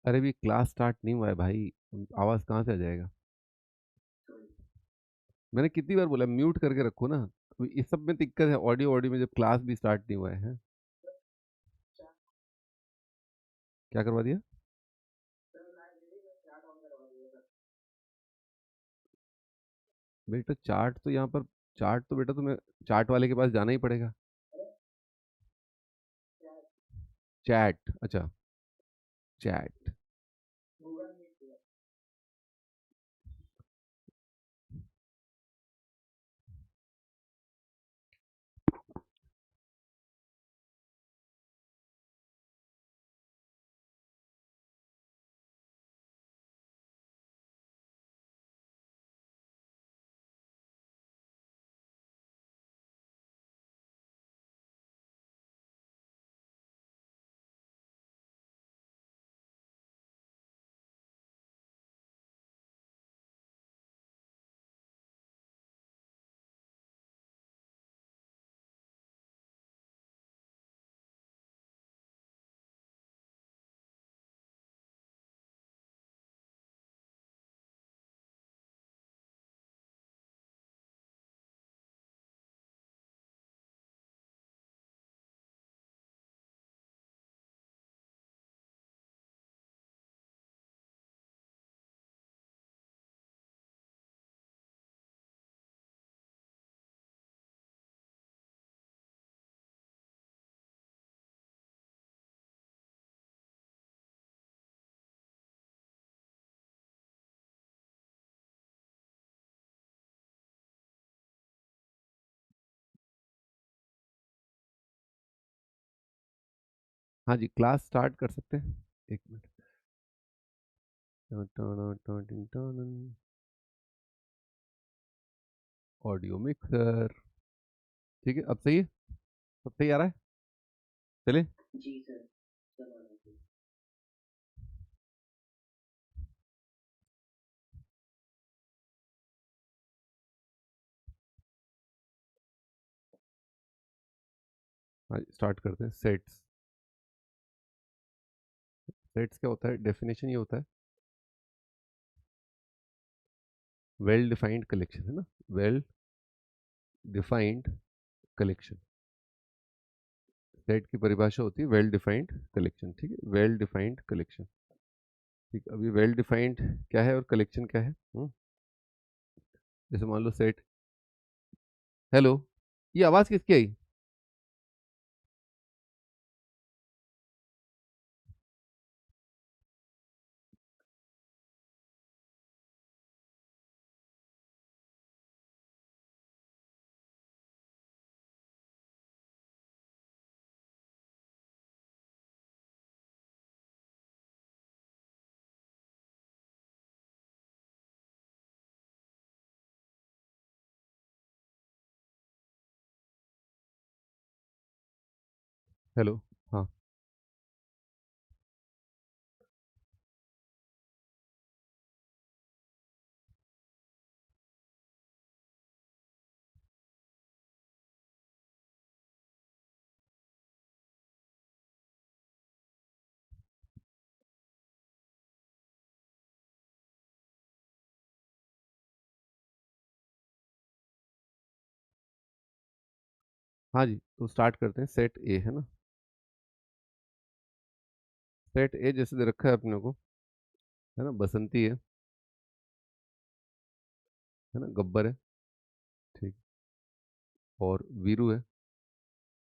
अरे भी class start नहीं हुआ है भाई, आवाज कहाँ से आ जाएगा। मैंने कितनी बार बोला म्यूट करके रखो ना। तो इस सब में दिक्कत है, ऑडियो ऑडियो में, जब क्लास भी स्टार्ट नहीं हुआ है। क्या करवा दिया? बेटा चार्ट तो यहाँ पर, चार्ट तो बेटा तुम्हें चार्ट वाले के पास जाना ही पड़ेगा। चैट, अच्छा। चैट। हाँ जी, क्लास स्टार्ट कर सकते हैं। एक मिनट। Audio mixer. ठीक है, अब सही है, अब सही आ रहा है। चले। हाँ, स्टार्ट करते हैं। सेट्स। सेट्स क्या होता है, डेफिनेशन ये होता है, वेल डिफाइंड कलेक्शन, है ना। Well defined collection. सेट की परिभाषा होती है वेल डिफाइंड कलेक्शन, ठीक है, वेल डिफाइंड कलेक्शन। ठीक, अभी वेल डिफाइंड क्या है और कलेक्शन क्या है? जैसे मान लो सेट। हेलो, ये आवाज किसकी आई? हेलो। हाँ। हाँ जी, तो स्टार्ट करते हैं। सेट ए है ना। सेट ए जैसे दे रखा है अपने को, है ना, बसंती है ना, गब्बर है, ठीक, और वीरू है,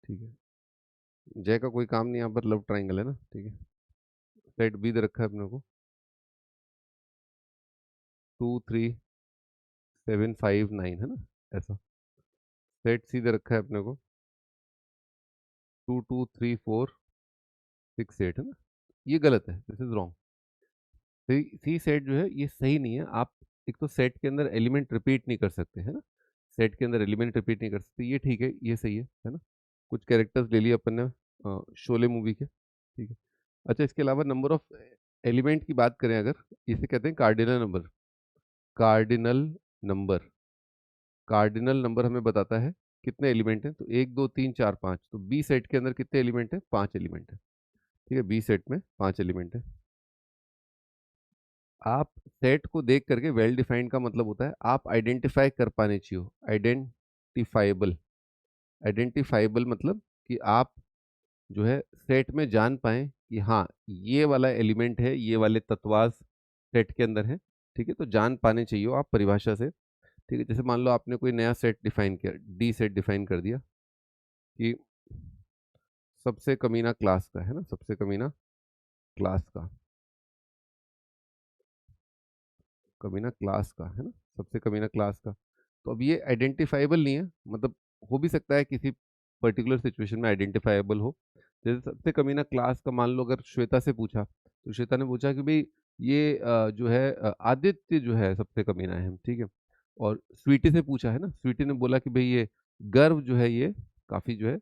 ठीक है। जय का कोई काम नहीं, यहाँ पर लव ट्रायंगल है ना, ठीक है। सेट बी दे रखा है अपने को, 2 3 7 5 9, है ना, ऐसा। सेट सी दे रखा है अपने को, 2 2 3 4 6 8, है ना। ये गलत है, this is wrong. C set जो है ये सही नहीं है। आप एक तो सेट के अंदर एलिमेंट रिपीट नहीं कर सकते, है ना। सेट के अंदर एलिमेंट रिपीट नहीं कर सकते, ये ठीक है, ये सही है ना। कुछ कैरेक्टर्स ले लिए अपन ने शोले मूवी के, ठीक है। अच्छा, इसके अलावा नंबर ऑफ एलिमेंट की बात करें अगर, इसे कहते हैं cardinal number. Cardinal number. Cardinal number हमें बताता है कितने एलिमेंट हैं, तो 1 2 3 4 5। तो बी सेट के अंदर कितने एलिमेंट हैं? 5 एलिमेंट है, ठीक है। बी सेट में 5 एलिमेंट है। आप सेट को देख करके, वेल डिफाइंड का मतलब होता है आप आइडेंटिफाई कर पाने चाहिए, आइडेंटिफाइबल। आइडेंटिफाइबल मतलब कि आप जो है सेट में जान पाए कि हाँ ये वाला एलिमेंट है, ये वाले तत्वास सेट के अंदर है। ठीक है, तो जान पाने चाहिए आप परिभाषा से। ठीक है, जैसे मान लो आपने कोई नया सेट डिफाइन किया, डी सेट डिफाइन कर दिया कि सबसे कमीना क्लास का है ना, सबसे कमीना क्लास का, कमीना क्लास का है ना, सबसे कमीना क्लास का। तो अब ये आइडेंटिफाइबल नहीं है, मतलब हो भी सकता है किसी पर्टिकुलर सिचुएशन में आइडेंटिफाइबल हो। जैसे सबसे कमीना क्लास का मान लो अगर श्वेता से पूछा, तो श्वेता ने पूछा कि भाई ये जो है आदित्य जो है सबसे कमीना है, ठीक है। और स्वीटी से पूछा है ना, स्वीटी ने बोला कि भाई ये गर्व जो है ये काफी जो है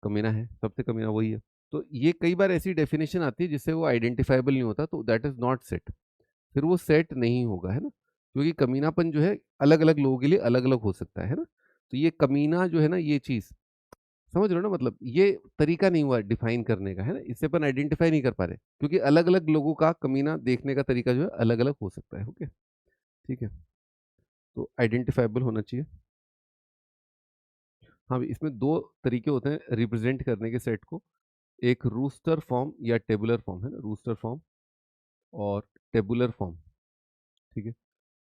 कमीना है, सबसे कमीना वही है। तो ये कई बार ऐसी डेफिनेशन आती है जिससे वो आइडेंटिफाइबल नहीं होता, तो दैट इज नॉट सेट, फिर वो सेट नहीं होगा, है ना। क्योंकि कमीनापन जो है अलग अलग लोगों के लिए अलग अलग हो सकता है ना। तो ये कमीना जो है ना, ये चीज समझ रहे हो ना, मतलब ये तरीका नहीं हुआ डिफाइन करने का, है ना, इससे अपन आइडेंटिफाई नहीं कर पा रहे, क्योंकि अलग अलग लोगों का कमीना देखने का तरीका जो है अलग अलग हो सकता है। ओके, ठीक है, तो आइडेंटिफाइबल होना चाहिए। हाँ, इसमें दो तरीके होते हैं रिप्रेजेंट करने के सेट को, एक रूस्टर फॉर्म या टेबुलर फॉर्म, है ना, रूस्टर फॉर्म और टेबुलर फॉर्म। ठीक है,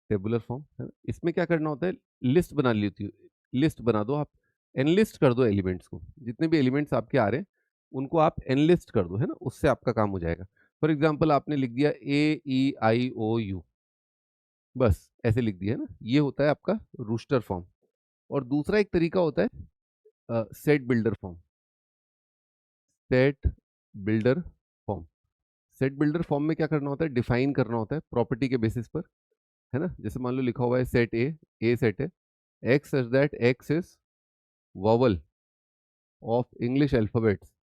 टेबुलर फॉर्म है ना, इसमें क्या करना होता है, लिस्ट बना ली होती है, लिस्ट बना दो आप, एनलिस्ट कर दो एलिमेंट्स को, जितने भी एलिमेंट्स आपके आ रहे हैं उनको आप एनलिस्ट कर दो, है ना, उससे आपका काम हो जाएगा। फॉर एग्जाम्पल आपने लिख दिया AEIOU, बस ऐसे लिख दिया है ना, ये होता है आपका रूस्टर फॉर्म। और दूसरा एक तरीका होता है set builder form, set builder form. Set builder form में क्या करना होता है, डिफाइन करना होता है प्रॉपर्टी के बेसिस पर, है ना। जैसे मान लो लिखा हुआ है सेट ए सेट है, x such that x is vowel of English alphabets,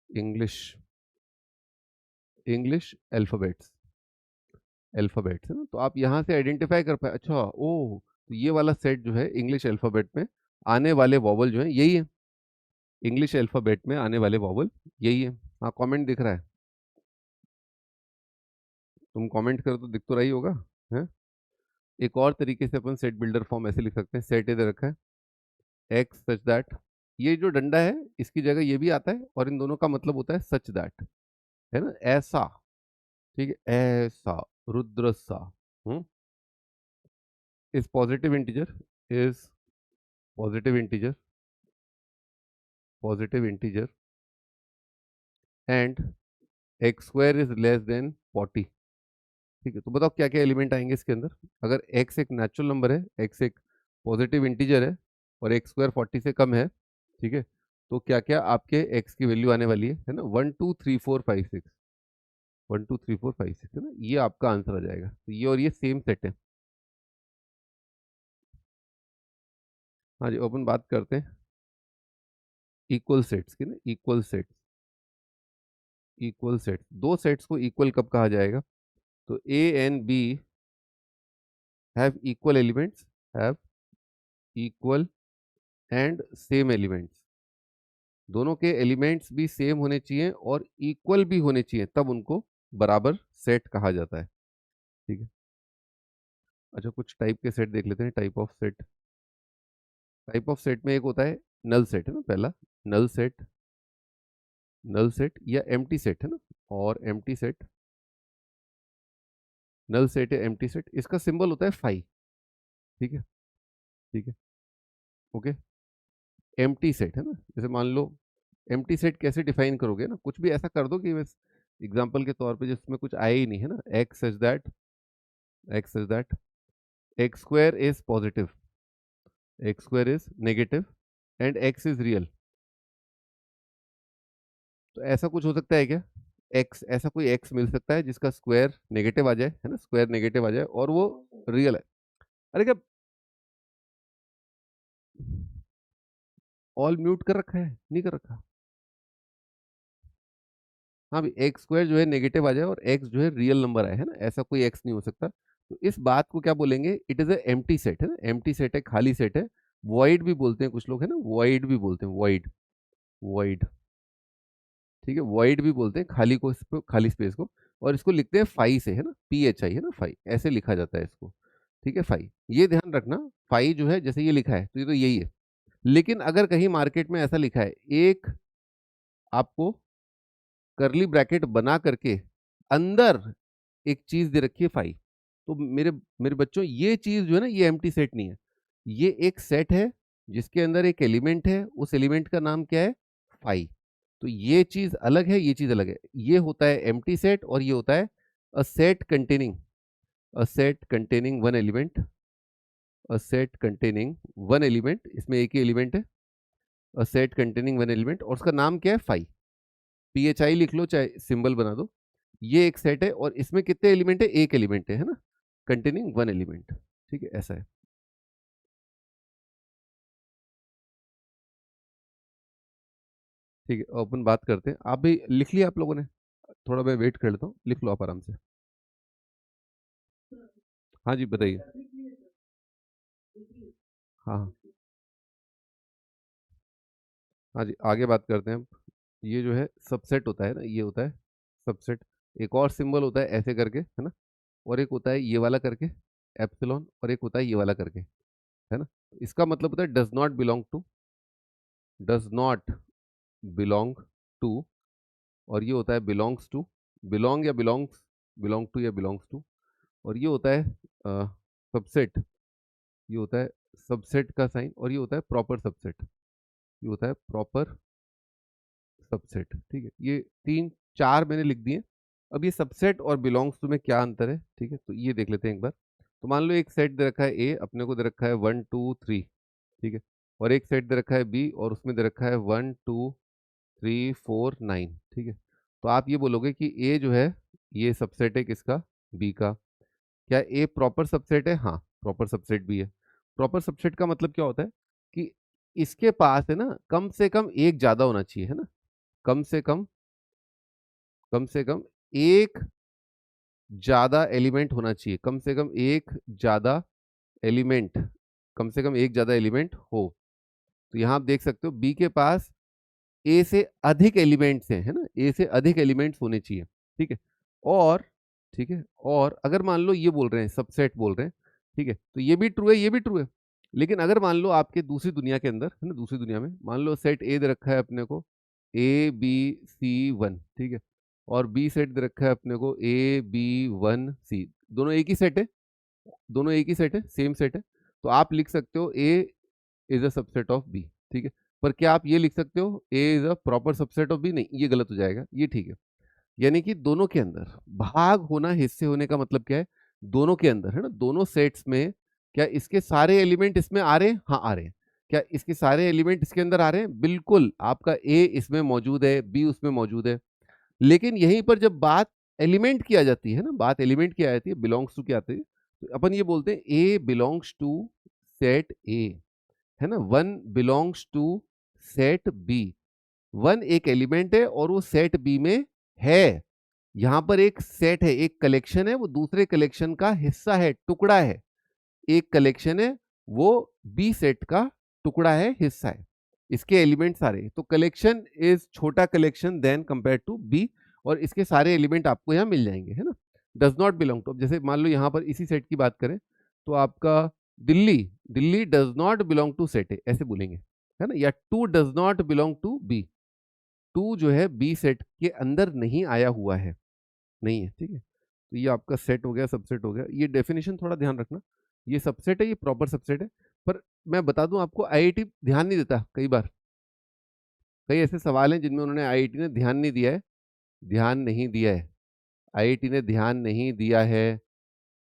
English English alphabets, alphabets है ना। तो आप यहाँ से आइडेंटिफाई कर पाए, अच्छा ओह, तो ये वाला सेट जो है इंग्लिश अल्फाबेट में आने वाले वॉवल जो है यही है, इंग्लिश अल्फाबेट में आने वाले वॉवल यही है। हाँ, कमेंट दिख रहा है, तुम कमेंट करो तो दिख तो रही होगा, है। एक और तरीके से अपन सेट बिल्डर फॉर्म ऐसे लिख सकते हैं, सेट इधर रखा है, एक्स सच दैट, ये जो डंडा है इसकी जगह ये भी आता है, और इन दोनों का मतलब होता है सच दैट, है ना, ऐसा। ठीक है, ऐसा, रुद्र सा, is positive integer, is positive integer, positive integer and x square is less than 40। ठीक है, तो बताओ क्या क्या एलिमेंट आएंगे इसके अंदर। अगर एक्स एक नेचुरल नंबर है, एक्स एक पॉजिटिव इंटीजर है और एक्स स्क्वायर 40 से कम है, ठीक है, तो क्या क्या आपके एक्स की वैल्यू आने वाली है ना, 1 2 3 4 5 6, 1 2 3 4 5 6 है ना, ये आपका आंसर आ जाएगा। तो ये और ये सेम सेट है। हाँ जी, अपन बात करते हैं इक्वल सेट्स की ना, इक्वल सेट्स, इक्वल सेट्स, दो सेट्स को इक्वल कब कहा जाएगा, तो A and B have equal elements, have equal and same elements, दोनों के एलिमेंट्स भी सेम होने चाहिए और इक्वल भी होने चाहिए, तब उनको बराबर सेट कहा जाता है। ठीक है, अच्छा कुछ टाइप के सेट देख लेते हैं, type of set. Type of set में एक होता है नल सेट, है ना, पहला नल सेट, नल सेट या एम्प्टी सेट, है ना, और एम्प्टी सेट, नल सेट या एम्प्टी सेट, इसका सिंबल होता है फाई। ठीक है, ठीक है, ओके। एम्प्टी सेट है ना, जैसे मान लो एम्प्टी सेट कैसे डिफाइन करोगे ना, कुछ भी ऐसा कर दो कि बस एग्जांपल के तौर पे जिसमें कुछ आया ही नहीं, है ना, x is that, x is that, x square is positive, x square is negative and x is real. तो ऐसा कुछ हो सकता है क्या, एक्स, ऐसा कोई एक्स मिल सकता है जिसका स्क्वायर नेगेटिव आ जाए, है ना, स्क्वायर नेगेटिव आ जाए और वो रियल है। अरे क्या ऑल म्यूट कर रखा है, नहीं कर रखा। हाँ भी, एक्स स्क्वायर जो है नेगेटिव आ जाए और एक्स जो है रियल नंबर आए, है ना, ऐसा कोई एक्स नहीं हो सकता। तो इस बात को क्या बोलेंगे, it is a empty set, है ना, एम्प्टी सेट है, खाली सेट है। वॉइड भी बोलते हैं कुछ लोग, है ना, वॉइड भी बोलते हैं, वॉइड, वॉइड। ठीक है, वॉइड भी बोलते हैं खाली को, खाली स्पेस को। और इसको लिखते हैं फाई से, है ना, PHI, है ना, फाई ऐसे लिखा जाता है इसको, ठीक है, फाई। ये ध्यान रखना, फाई जो है जैसे ये लिखा है तो ये तो यही है, लेकिन अगर कहीं मार्केट में ऐसा लिखा है, एक आपको करली ब्रैकेट बना करके अंदर एक चीज दे रखी है फाई, तो मेरे मेरे बच्चों ये चीज जो है ना, ये एम्प्टी सेट नहीं है, ये एक सेट है जिसके अंदर एक एलिमेंट है, उस एलिमेंट का नाम क्या है, फाई। तो ये चीज अलग है, ये चीज अलग है, ये होता है एम्प्टी सेट और ये होता है a set containing, a set containing one element, a set containing one element, इसमें एक ही एलिमेंट है, a set containing one element, और उसका नाम क्या है, फाई। PHI लिख लो चाहे सिंबल बना दो। ये एक सेट है और इसमें कितने एलिमेंट है, एक एलिमेंट है ना, कंटेनिंग वन एलिमेंट, ठीक है, ऐसा है। ठीक है, अपन बात करते हैं, आप भी लिख लिया आप लोगों ने, थोड़ा मैं वेट कर लेता हूँ, लिख लो आप आराम से। हाँ जी बताइए। हाँ हाँ। हाँ जी आगे बात करते हैं हम। ये जो है सबसेट होता है ना, ये होता है सबसेट। एक और सिंबल होता है ऐसे करके, है ना, और एक होता है ये वाला करके एप्सिलॉन, और एक होता है ये वाला करके, है ना। इसका मतलब होता है does not belong to, does not belong to, और ये होता है बिलोंग्स टू, बिलोंग या बिलोंग्स, बिलोंग टू या बिलोंग्स टू, और ये होता है सबसेट, ये होता है सबसेट का साइन, और ये होता है प्रॉपर सबसेट, ये होता है प्रॉपर सबसेट, ठीक है। ये तीन चार मैंने लिख दिए। अब ये सबसेट और बिलोंग्स टू में क्या अंतर है, ठीक है, तो ये देख लेते हैं एक बार। तो मान लो एक सेट दे रखा है ए, अपने को दे रखा है 1 2 3, ठीक है, और एक सेट दे रखा है बी और उसमें दे रखा है 1 2 3 4 9, ठीक है। तो आप ये बोलोगे कि ए जो है ये सबसेट है किसका, बी का। क्या ए प्रॉपर सबसेट है, हाँ प्रॉपर सबसेट भी है। प्रॉपर सबसेट का मतलब क्या होता है कि इसके पास है ना कम से कम एक ज्यादा होना चाहिए, है ना, कम से कम, कम से कम एक ज्यादा एलिमेंट होना चाहिए, कम से कम एक ज्यादा एलिमेंट, कम से कम एक ज्यादा एलिमेंट हो। तो यहां आप देख सकते हो बी के पास ए से अधिक एलिमेंट्स हैं, है ना, ए से अधिक एलिमेंट्स होने चाहिए, ठीक है। और ठीक है, और अगर मान लो ये बोल रहे हैं सबसेट बोल रहे हैं, ठीक है, तो ये भी ट्रू है, ये भी ट्रू है। लेकिन अगर मान लो आपके दूसरी दुनिया के अंदर, है ना, दूसरी दुनिया में मान लो सेट ए दे रखा है अपने को AB C1, ठीक है, और बी सेट दे रखा है अपने को AB1C, दोनों एक ही सेट है, दोनों एक ही सेट है, सेम सेट है। तो आप लिख सकते हो A is a subset of B, ठीक है। पर क्या आप ये लिख सकते हो A is a proper subset of B, नहीं, ये गलत हो जाएगा, ये ठीक है। यानी कि दोनों के अंदर भाग होना, हिस्से होने का मतलब क्या है, दोनों के अंदर, है ना, दोनों सेट्स में क्या इसके सारे एलिमेंट इसमें आ रहे हैं, हाँ आ रहे हैं। क्या इसके सारे एलिमेंट इसके अंदर आ रहे हैं, बिल्कुल, आपका ए इसमें मौजूद है, बी उसमें मौजूद है। लेकिन यहीं पर जब बात एलिमेंट की आ जाती है ना, बात एलिमेंट की आ जाती है, बिलोंग्स टू की आती है, तो अपन ये बोलते हैं A belongs to set A, है ना, one belongs to set B. One एक एलिमेंट है और वो सेट बी में है। यहां पर एक सेट है, एक कलेक्शन है, वो दूसरे कलेक्शन का हिस्सा है, टुकड़ा है। एक कलेक्शन है, वो बी सेट का टुकड़ा है, हिस्सा है, इसके एलिमेंट सारे। तो कलेक्शन इज छोटा collection than compare to B, और इसके सारे एलिमेंट आपको यहाँ मिल जाएंगे, है ना। डज नॉट बिलोंग टू, अब जैसे मान लो यहाँ पर इसी सेट की बात करें, तो आपका Delhi, Delhi does not belong to set A, ऐसे बोलेंगे, है ना, या two does not belong to B, two जो है बी सेट के अंदर नहीं आया हुआ है, नहीं है, ठीक है। तो ये आपका सेट हो गया, सबसेट हो गया। ये डेफिनेशन थोड़ा ध्यान रखना, ये सबसेट है, ये प्रॉपर सबसेट है। पर मैं बता दूं आपको, आईआईटी ध्यान नहीं देता कई बार, कई ऐसे सवाल हैं जिनमें उन्होंने आईआईटी ने ध्यान नहीं दिया है, ध्यान नहीं दिया है, आईआईटी ने ध्यान नहीं दिया है,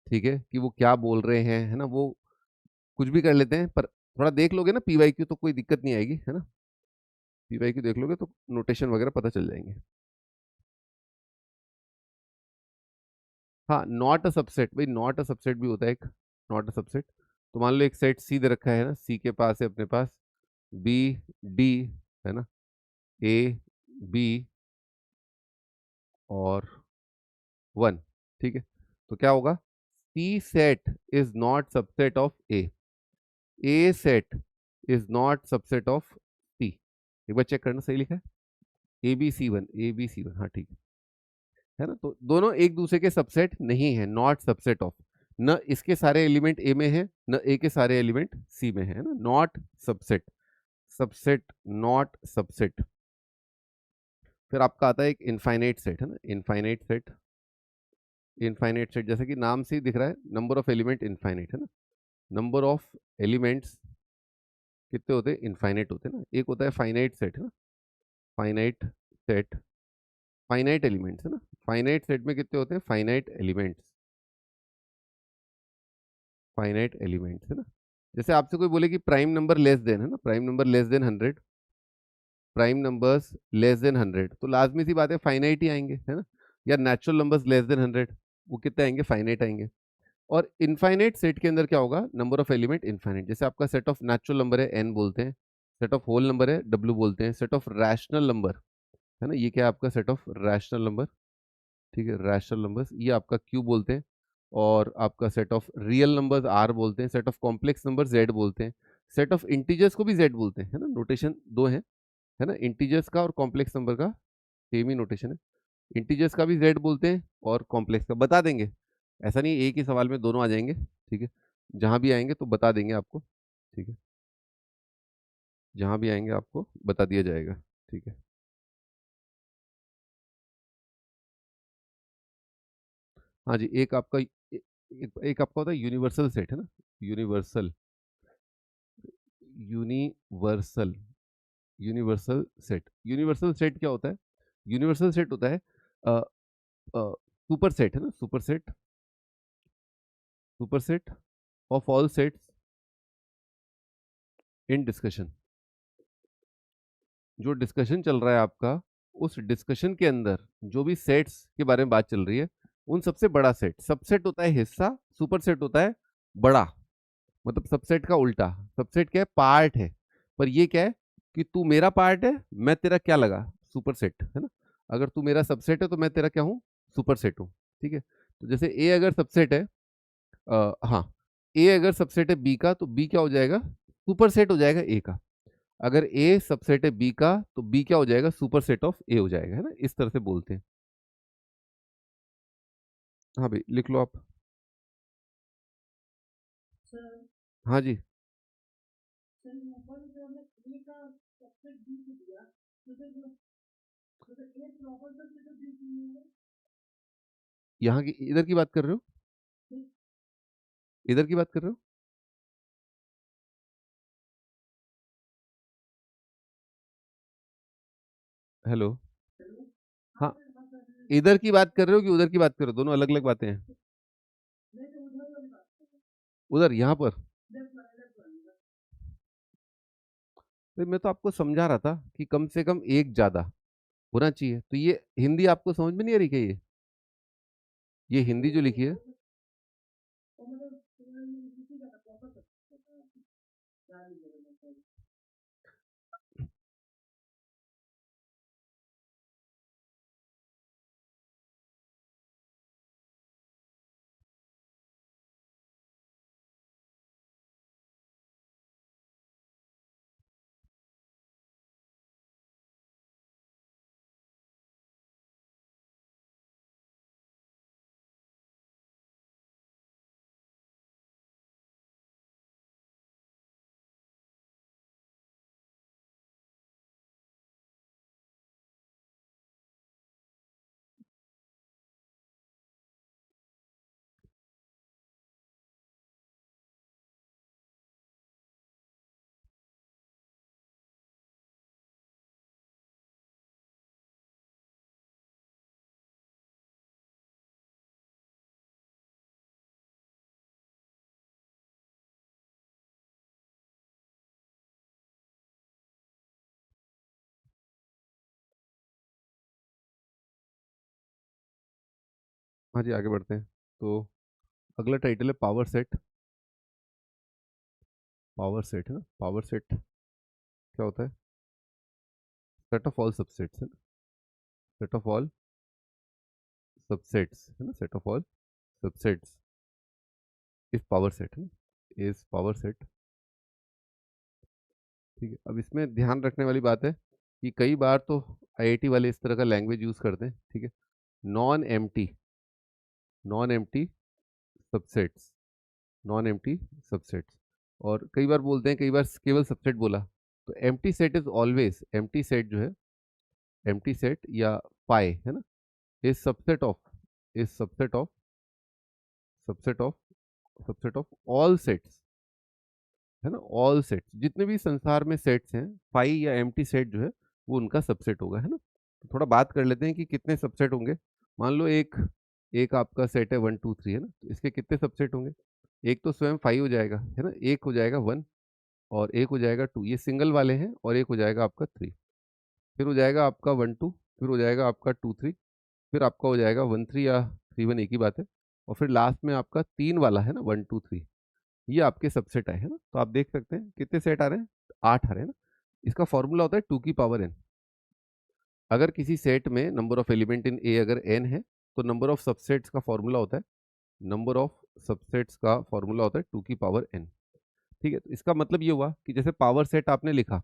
ठीक है, कि वो क्या बोल रहे हैं, है ना, वो कुछ भी कर लेते हैं। पर थोड़ा देख लोगे ना पीवाईक्यू तो कोई दिक्कत नहीं आएगी, है ना, पीवाईक्यू देख लोगे तो नोटेशन वगैरह पता चल जाएंगे। हाँ, नॉट अ सबसेट, भाई नॉट अ सबसेट भी होता है एक, नॉट अ सबसेट। तो मान लो एक सेट सी दे रखा है ना, सी के पास है अपने पास बी डी, है ना, ए बी और 1, ठीक है। तो क्या होगा, C set is not subset of A set is not subset of C. एक बार चेक करना सही लिखा है, A B C one, A B C one, हाँ ठीक है ना, तो दोनों एक दूसरे के सबसेट नहीं है, नॉट सबसेट ऑफ। न इसके सारे एलिमेंट ए में है, न ए के सारे एलिमेंट सी में है ना, not subset, subset not subset. फिर आपका आता है एक इनफाइनाइट सेट, है ना, इनफाइनाइट सेट। इनफाइनाइट सेट जैसे कि नाम से ही दिख रहा है, नंबर ऑफ एलिमेंट इनफाइनाइट, है ना, नंबर ऑफ एलिमेंट्स कितने होते हैं, इनफाइनाइट होते हैं ना। एक होता है फाइनाइट सेट, है ना, फाइनाइट सेट, फाइनाइट एलिमेंट्स, है ना, फाइनाइट सेट में कितने होते हैं, फाइनाइट एलिमेंट्स, फाइनाइट एलिमेंट्स, है ना। जैसे आपसे कोई बोले कि प्राइम नंबर लेस देन, है ना, prime number less than 100, prime numbers less than 100, तो लाजमी सी बात है फाइनाइट ही आएंगे, है ना। या नेचुरल नंबर्स लेस देन 100, वो कितने आएंगे, फाइनाइट आएंगे। और इनफाइनाइट सेट के अंदर क्या होगा, नंबर ऑफ एलिमेंट इनफाइनाइट। जैसे आपका सेट ऑफ नेचुरल नंबर है एन बोलते हैं, सेट ऑफ होल नंबर है डब्ल्यू बोलते हैं, सेट ऑफ रैशनल नंबर, है ना, ये क्या है आपका सेट ऑफ रैशनल नंबर, ठीक है, रैशनल नंबर्स ये आपका क्यू बोलते हैं। और आपका set of real numbers R बोलते हैं, set of complex number Z बोलते हैं, सेट ऑफ इंटीजर्स को भी जेड बोलते हैं, है ना, नोटेशन दो है ना, इंटीजर्स का और कॉम्प्लेक्स नंबर का सेम ही नोटेशन है। इंटीजर्स का भी जेड बोलते हैं और कॉम्प्लेक्स का बता देंगे, ऐसा नहीं एक ही सवाल में दोनों आ जाएंगे, ठीक है, जहां भी आएंगे तो बता देंगे आपको, ठीक है, जहां भी आएंगे आपको बता दिया जाएगा, ठीक है। हाँ जी, एक आपका होता है यूनिवर्सल सेट, है ना, universal, universal, universal set. Universal set क्या होता है, यूनिवर्सल सेट होता है सुपर सेट, है ना, super set, super set of all sets in discussion. जो डिस्कशन चल रहा है आपका, उस डिस्कशन के अंदर जो भी सेट्स के बारे में बात चल रही है, उन सबसे बड़ा सेट, सबसेट होता है हिस्सा, सुपर सेट होता है बड़ा, मतलब सबसेट का उल्टा। सबसेट क्या है, पार्ट है, पर ये क्या है कि तू मेरा पार्ट है, मैं तेरा क्या लगा, सुपर सेट, है ना। अगर तू मेरा सबसेट है तो मैं तेरा क्या हूँ, सुपर सेट हूँ, ठीक है। तो जैसे ए अगर सबसेट है, हाँ, ए अगर सबसेट है बी का, तो बी क्या हो जाएगा, सुपर सेट हो जाएगा ए का। अगर ए सबसेट है बी का, तो बी क्या हो जाएगा, सुपर सेट ऑफ ए हो जाएगा, है ना, इस तरह से बोलते हैं। हाँ भाई लिख लो आप। हाँ जी, यहाँ की इधर की बात कर रहे हो, इधर की बात कर रहे हो, हेलो, हाँ, इधर की बात कर रहे हो कि उधर की बात कर रहे हो, दोनों अलग अलग बातें हैं। उधर, यहाँ पर, तो मैं तो आपको समझा रहा था कि कम से कम एक ज्यादा होना चाहिए। तो ये हिंदी आपको समझ में नहीं आ रही क्या, ये हिंदी जो लिखी है, हाँ जी आगे बढ़ते हैं। तो अगला टाइटल है पावर सेट। पावर सेट, है ना, पावर सेट क्या होता है, सेट ऑफ ऑल सबसेट्स, है ना, सेट ऑफ ऑल सबसेट्स, है ना, set of all subsets is power set, है ना, इज पावर सेट, ठीक है। अब इसमें ध्यान रखने वाली बात है कि कई बार तो आईआईटी वाले इस तरह का लैंग्वेज यूज करते हैं, ठीक है, non empty, non empty subsets, non empty subsets. और कई बार बोलते हैं, कई बार केवल सबसेट बोला, तो empty set is always, empty set जो है, एम्प्टी सेट या पाई है ना, is subset of, is subset of, subset of, subset of all sets, है ना, ऑल सेट्स, जितने भी संसार में सेट्स हैं, पाई या एम्प्टी सेट जो है वो उनका सबसेट होगा, है ना। तो थोड़ा बात कर लेते हैं कि कितने सबसेट होंगे। मान लो एक, एक आपका सेट है 1 2 3, है ना, तो इसके कितने सबसेट होंगे। एक तो स्वयं 5 हो जाएगा, है ना, एक हो जाएगा 1 और एक हो जाएगा 2, ये सिंगल वाले हैं, और एक हो जाएगा आपका 3, फिर हो जाएगा आपका 1 2, फिर हो जाएगा आपका 2 3, फिर आपका हो जाएगा 1 3 या 3 1, एक ही बात है, और फिर लास्ट में आपका 3 वाला है ना 1 2 3, ये आपके सबसेट आए, है ना। तो आप देख सकते हैं कितने सेट आ रहे हैं, 8 आ रहे हैं ना। इसका फॉर्मूला होता है 2 की पावर n। अगर किसी सेट में नंबर ऑफ एलिमेंट इन ए अगर n है, तो नंबर ऑफ सबसेट्स का फॉर्मूला होता है, नंबर ऑफ सबसेट्स का फॉर्मूला होता है 2 की पावर n। ठीक है, तो इसका मतलब ये हुआ कि जैसे पावर सेट आपने लिखा,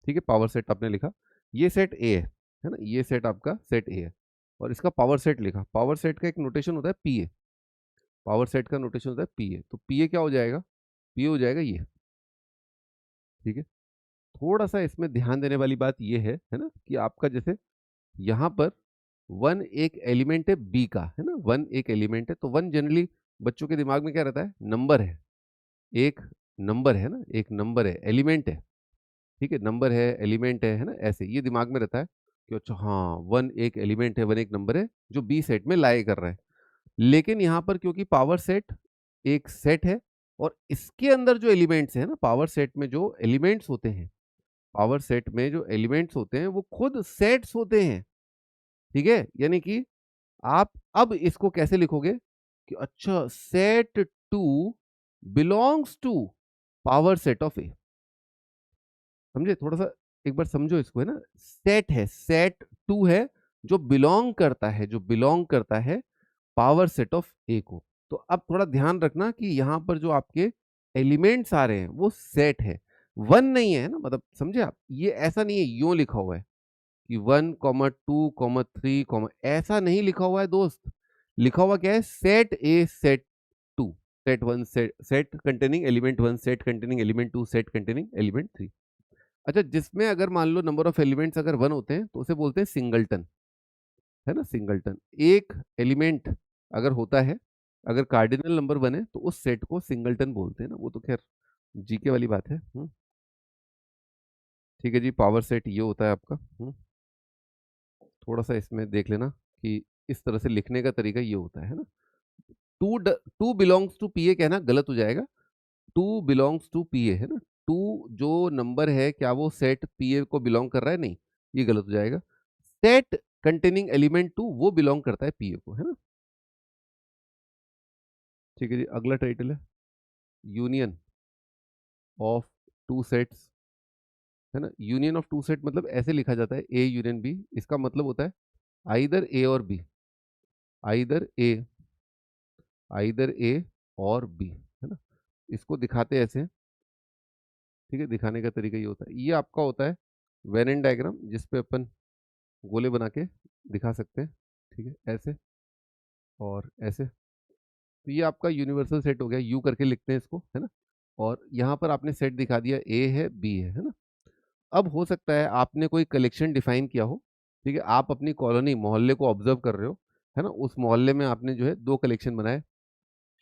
ठीक है, पावर सेट आपने लिखा, ये सेट ए है ना, ये सेट आपका सेट ए है, और इसका पावर सेट लिखा। पावर सेट का एक नोटेशन होता है पी ए, पावर सेट का नोटेशन होता है पी ए, तो पी ए क्या हो जाएगा, पी ए हो जाएगा ये, ठीक है। थोड़ा सा इसमें ध्यान देने वाली बात ये है ना, कि आपका जैसे यहाँ पर 1 एक एलिमेंट है बी का, है ना, 1 एक एलिमेंट है, तो 1 जनरली बच्चों के दिमाग में क्या रहता है, नंबर है, एक नंबर है ना, एक नंबर है, एलिमेंट है, ठीक है, नंबर है, एलिमेंट है ना, ऐसे ये दिमाग में रहता है कि अच्छा हाँ 1 एक एलिमेंट है, 1 एक नंबर है जो बी सेट में लाई कर रहा है। लेकिन यहाँ पर क्योंकि पावर सेट एक सेट है, और इसके अंदर जो एलिमेंट्स है ना, पावर सेट में जो एलिमेंट्स होते हैं, पावर सेट में जो एलिमेंट्स होते हैं वो खुद सेट्स होते हैं, ठीक है। यानी कि आप अब इसको कैसे लिखोगे कि अच्छा set two belongs to power set of A, समझे, थोड़ा सा एक बार समझो इसको, है ना, सेट है, सेट टू है, जो बिलोंग करता है, जो बिलोंग करता है पावर सेट ऑफ ए को। तो अब थोड़ा ध्यान रखना कि यहाँ पर जो आपके एलिमेंट्स आ रहे हैं वो सेट है, वन नहीं है ना, मतलब समझे आप, ये ऐसा नहीं है यूं लिखा हुआ है कि 1 2 3 ऐसा नहीं लिखा हुआ है दोस्त। लिखा हुआ क्या है, set A set two, set one set, set containing element one, set containing element two, set containing element three. अच्छा, जिसमें अगर मान लो नंबर ऑफ एलिमेंट्स अगर 1 होते हैं तो उसे बोलते हैं सिंगलटन, है ना, सिंगलटन। एक एलिमेंट अगर होता है, अगर कार्डिनल नंबर 1 है तो उस सेट को सिंगलटन बोलते हैं ना, वो तो खैर जीके वाली बात है। ठीक है जी, पावर सेट ये होता है आपका। थोड़ा सा इसमें देख लेना कि इस तरह से लिखने का तरीका ये होता है ना। Two belongs to P A कहना गलत हो जाएगा, two belongs to P A, है ना, टू जो नंबर है क्या वो सेट पी ए को बिलोंग कर रहा है, नहीं, ये गलत हो जाएगा। सेट कंटेनिंग एलिमेंट टू वो बिलोंग करता है पी ए को, है ना। ठीक है जी, अगला टाइटल है यूनियन ऑफ टू सेट्स, है ना। यूनियन ऑफ टू सेट मतलब ऐसे लिखा जाता है ए यूनियन बी, इसका मतलब होता है आइदर ए और बी, आइदर ए, आइदर ए और बी, है ना। इसको दिखाते ऐसे, ठीक है, दिखाने का तरीका ये होता है, ये आपका होता है वेन एन डायग्राम, जिसपे अपन गोले बना के दिखा सकते हैं, ठीक है, ऐसे और ऐसे। तो ये आपका यूनिवर्सल सेट हो गया, यू करके लिखते हैं इसको, है ना। और यहाँ पर आपने सेट दिखा दिया, ए है बी है ना। अब हो सकता है आपने कोई कलेक्शन डिफाइन किया हो, ठीक है, आप अपनी कॉलोनी मोहल्ले को ऑब्जर्व कर रहे हो, है ना, उस मोहल्ले में आपने जो है 2 कलेक्शन बनाए,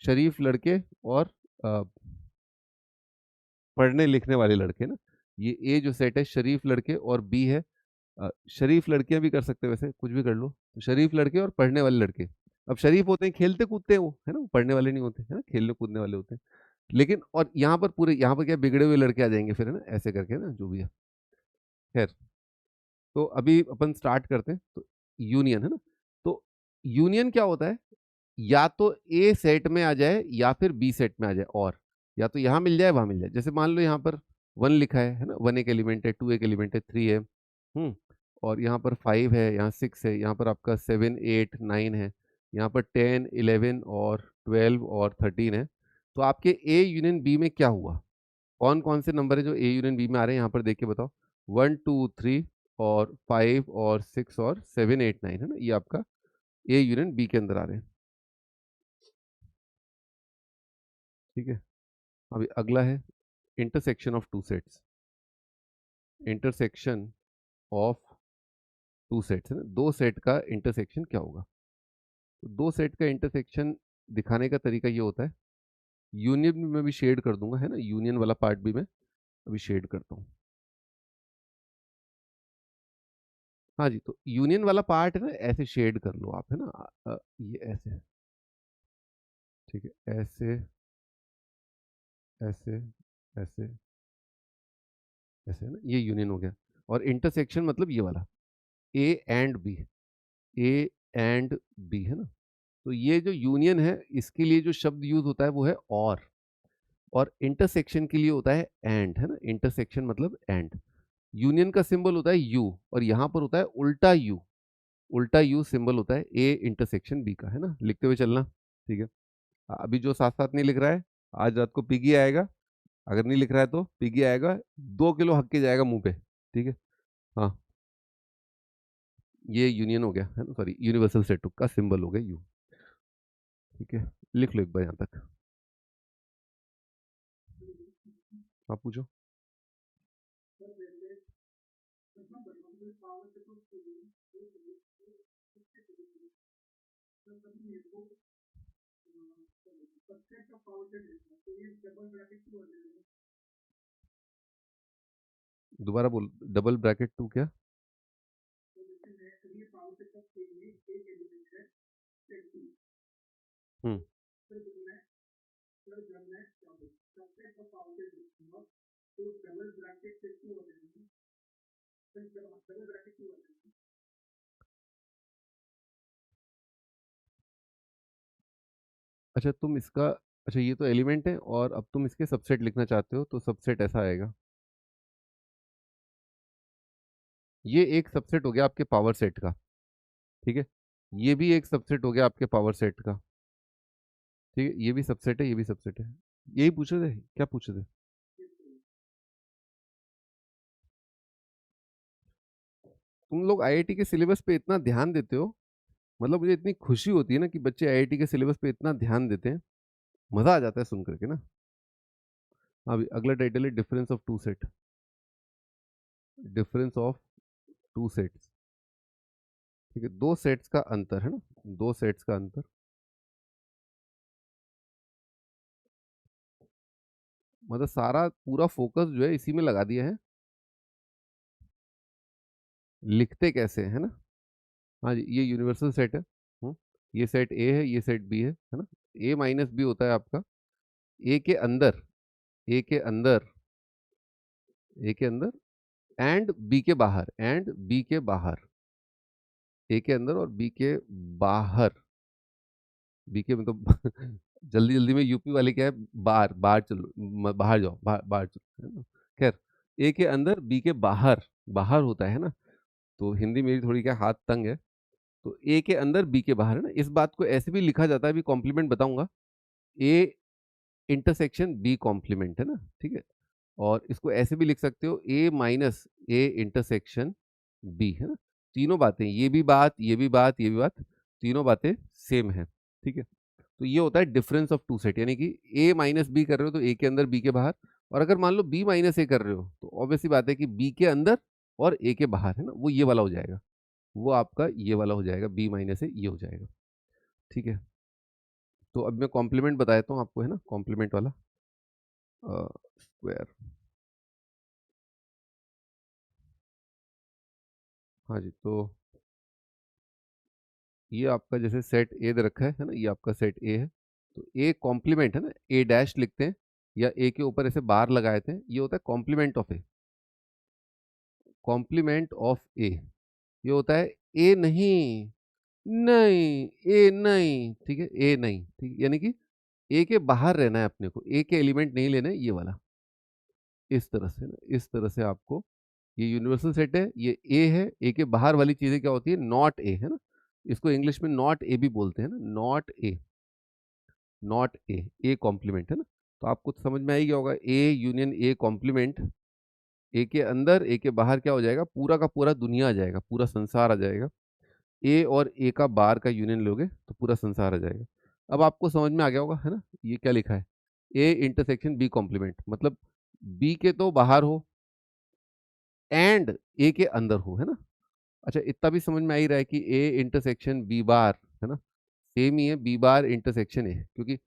शरीफ लड़के और अ, पढ़ने लिखने वाले लड़के ना। ये ए जो सेट है शरीफ लड़के, और बी है शरीफ लड़कियां भी कर सकते हैं, वैसे कुछ भी कर लो, तो शरीफ लड़के और पढ़ने वाले लड़के। अब शरीफ होते हैं खेलते कूदते हैं वो, है ना, वो पढ़ने वाले नहीं होते, है ना, खेलने कूदने वाले होते हैं। लेकिन और यहाँ पर पूरे, यहाँ पर क्या बिगड़े हुए लड़के आ जाएंगे फिर, है ना, ऐसे करके ना, जो भी है। खैर, तो अभी अपन स्टार्ट करते हैं। तो यूनियन, है ना, तो यूनियन क्या होता है, या तो ए सेट में आ जाए या फिर बी सेट में आ जाए, और या तो यहाँ मिल जाए वहां मिल जाए। जैसे मान लो यहाँ पर 1 लिखा है ना, 1 एक एलिमेंट है, 2 एक एलिमेंट है, 3 है, और यहाँ पर 5 है, यहाँ 6 है, यहाँ पर आपका 7 8 9 है, यहाँ पर 10 11 और 12 और 13 है। तो आपके ए यूनियन बी में क्या हुआ, कौन कौन से नंबर है जो ए यूनियन बी में आ रहे हैं, यहाँ पर देख के बताओ। 1 2 3 और 5 और 6 और 7 8 9, है ना, ये आपका ए यूनियन बी के अंदर आ रहे हैं, ठीक है। अभी अगला है intersection of two sets. Intersection of two sets है ना, दो सेट का इंटरसेक्शन क्या होगा। तो दो सेट का इंटरसेक्शन दिखाने का तरीका ये होता है, यूनियन भी मैं भी शेड कर दूंगा, है ना, यूनियन वाला पार्ट भी मैं अभी शेड करता हूँ। हाँ जी, तो यूनियन वाला पार्ट है ना, ऐसे शेड कर लो आप, है ना, ये ऐसे, ठीक है, ऐसे ऐसे ऐसे ऐसे, है ना, ये यूनियन हो गया। और इंटरसेक्शन मतलब ये वाला, A and B, A and B, है ना। तो ये जो यूनियन है, इसके लिए जो शब्द यूज होता है वो है और इंटरसेक्शन के लिए होता है एंड, है ना, इंटरसेक्शन मतलब एंड। यूनियन का सिंबल होता है यू, और यहाँ पर होता है उल्टा यू, उल्टा यू सिंबल होता है ए इंटरसेक्शन बी का, है ना, लिखते हुए चलना, ठीक है। अभी जो साथ साथ नहीं लिख रहा है, आज रात को पिगी आएगा, अगर नहीं लिख रहा है तो पिगी आएगा, 2 किलो हक के जाएगा मुंह पे, ठीक है। हाँ, ये यूनियन हो गया, है ना, सॉरी, यूनिवर्सल सेट का सिंबल हो गया यू, ठीक है। लिख लो एक बार यहाँ तक, आप पूछो। दोबारा बोल, डबल ब्रैकेट टू क्या? हम्म, अच्छा तुम इसका, अच्छा ये तो एलिमेंट है और अब तुम इसके सबसेट लिखना चाहते हो, तो सबसेट ऐसा आएगा, ये एक सबसेट हो गया आपके पावर सेट का, ठीक है। ये भी एक सबसेट हो गया आपके पावर सेट का, ठीक है, ये भी सबसेट है, ये भी सबसेट है। यही पूछे थे, क्या पूछे थे? तुम लोग आईआईटी के सिलेबस पे इतना ध्यान देते हो, मतलब मुझे इतनी खुशी होती है ना कि बच्चे आईआईटी के सिलेबस पे इतना ध्यान देते हैं, मजा आ जाता है सुन करके ना। अभी अगला टाइटल है difference of two set, difference of two sets, ठीक है, दो सेट्स का अंतर, है ना, दो सेट्स का अंतर। मतलब सारा पूरा फोकस जो है इसी में लगा दिया है, लिखते कैसे है ना। हाँ जी, ये यूनिवर्सल सेट है। ये सेट ए है, ये सेट बी है ना। ए माइनस बी होता है आपका ए के अंदर, ए के अंदर, ए के अंदर एंड बी के बाहर, एंड बी के बाहर, ए के अंदर और बी के बाहर, बी के मतलब जल्दी जल्दी में यूपी वाले क्या है, बाहर बाहर चलो, बाहर जाओ, बाहर बाहर चलो, है ना। खैर, ए के अंदर बी के बाहर, बाहर होता है ना। तो हिंदी मेरी थोड़ी क्या हाथ तंग है, तो ए के अंदर बी के बाहर, है ना। इस बात को ऐसे भी लिखा जाता है, अभी कॉम्प्लीमेंट बताऊंगा, ए इंटरसेक्शन बी कॉम्प्लीमेंट, है ना, ठीक है। और इसको ऐसे भी लिख सकते हो, ए माइनस ए इंटरसेक्शन बी, है ना। तीनों बातें, ये भी बात, ये भी बात, ये भी बात, तीनों बातें सेम है, ठीक है। तो ये होता है डिफरेंस ऑफ टू सेट, यानी कि ए माइनस बी कर रहे हो तो ए के अंदर बी के बाहर, और अगर मान लो बी माइनस ए कर रहे हो तो ऑब्वियसली बात है कि बी के अंदर और ए के बाहर, है ना, वो ये वाला हो जाएगा, वो आपका ये वाला हो जाएगा, बी माइनस ए ये हो जाएगा, ठीक है। तो अब मैं कॉम्प्लीमेंट बता देता हूँ आपको, है ना, कॉम्प्लीमेंट वाला स्क्वायर। हाँ जी, तो ये आपका जैसे सेट ए दे रखा है ना, ये आपका सेट ए है, तो ए कॉम्प्लीमेंट है ना, ए डैश लिखते हैं या ए के ऊपर ऐसे बार लगाए थे, ये होता है complement of A, complement of A, ये होता है ए नहीं, नहीं, ए नहीं, ठीक है, ए नहीं, ठीक है, यानी कि ए के बाहर रहना है अपने को, ए के एलिमेंट नहीं लेना है, ये वाला, इस तरह से ना, इस तरह से आपको, ये यूनिवर्सल सेट है, ये ए है, ए के बाहर वाली चीजें क्या होती है, नॉट ए, है ना। इसको इंग्लिश में नॉट ए भी बोलते हैं ना, not A, not A, A complement, है ना। तो आपको तो समझ में आई गया होगा, ए यूनियन ए कॉम्प्लीमेंट, ए के अंदर ए के बाहर क्या हो जाएगा, पूरा का पूरा दुनिया आ जाएगा, पूरा संसार आ जाएगा। ए और ए का बार का यूनियन लोगे तो पूरा संसार आ जाएगा। अब आपको समझ में आ गया होगा, है ना, ये क्या लिखा है, ए इंटरसेक्शन बी कॉम्प्लीमेंट, मतलब बी के तो बाहर हो एंड ए के अंदर हो, है ना। अच्छा, इतना भी समझ में आ ही रहा है कि ए इंटरसेक्शन बी बार, है ना, सेम ही है बी बार इंटरसेक्शन ए, क्योंकि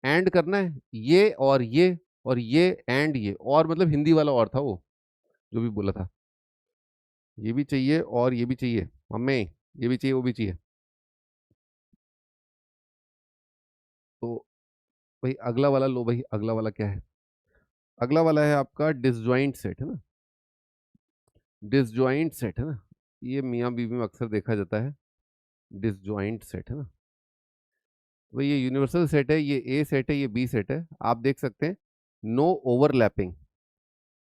एंड करना है ये और ये और ये एंड ये, और मतलब हिंदी वाला और था वो जो भी बोला था, ये भी चाहिए और ये भी चाहिए मम्मी, ये भी चाहिए वो भी चाहिए। तो भाई अगला वाला लो, भाई अगला वाला क्या है, अगला वाला है आपका डिसजॉइंट सेट, है ना। डिसजॉइंट सेट, है ना, ये मियाँ बीवी में अक्सर देखा जाता है, डिसजॉइंट सेट, है ना। भाई ये यूनिवर्सल सेट है, ये ए सेट है, ये बी सेट है, आप देख सकते हैं no overlapping,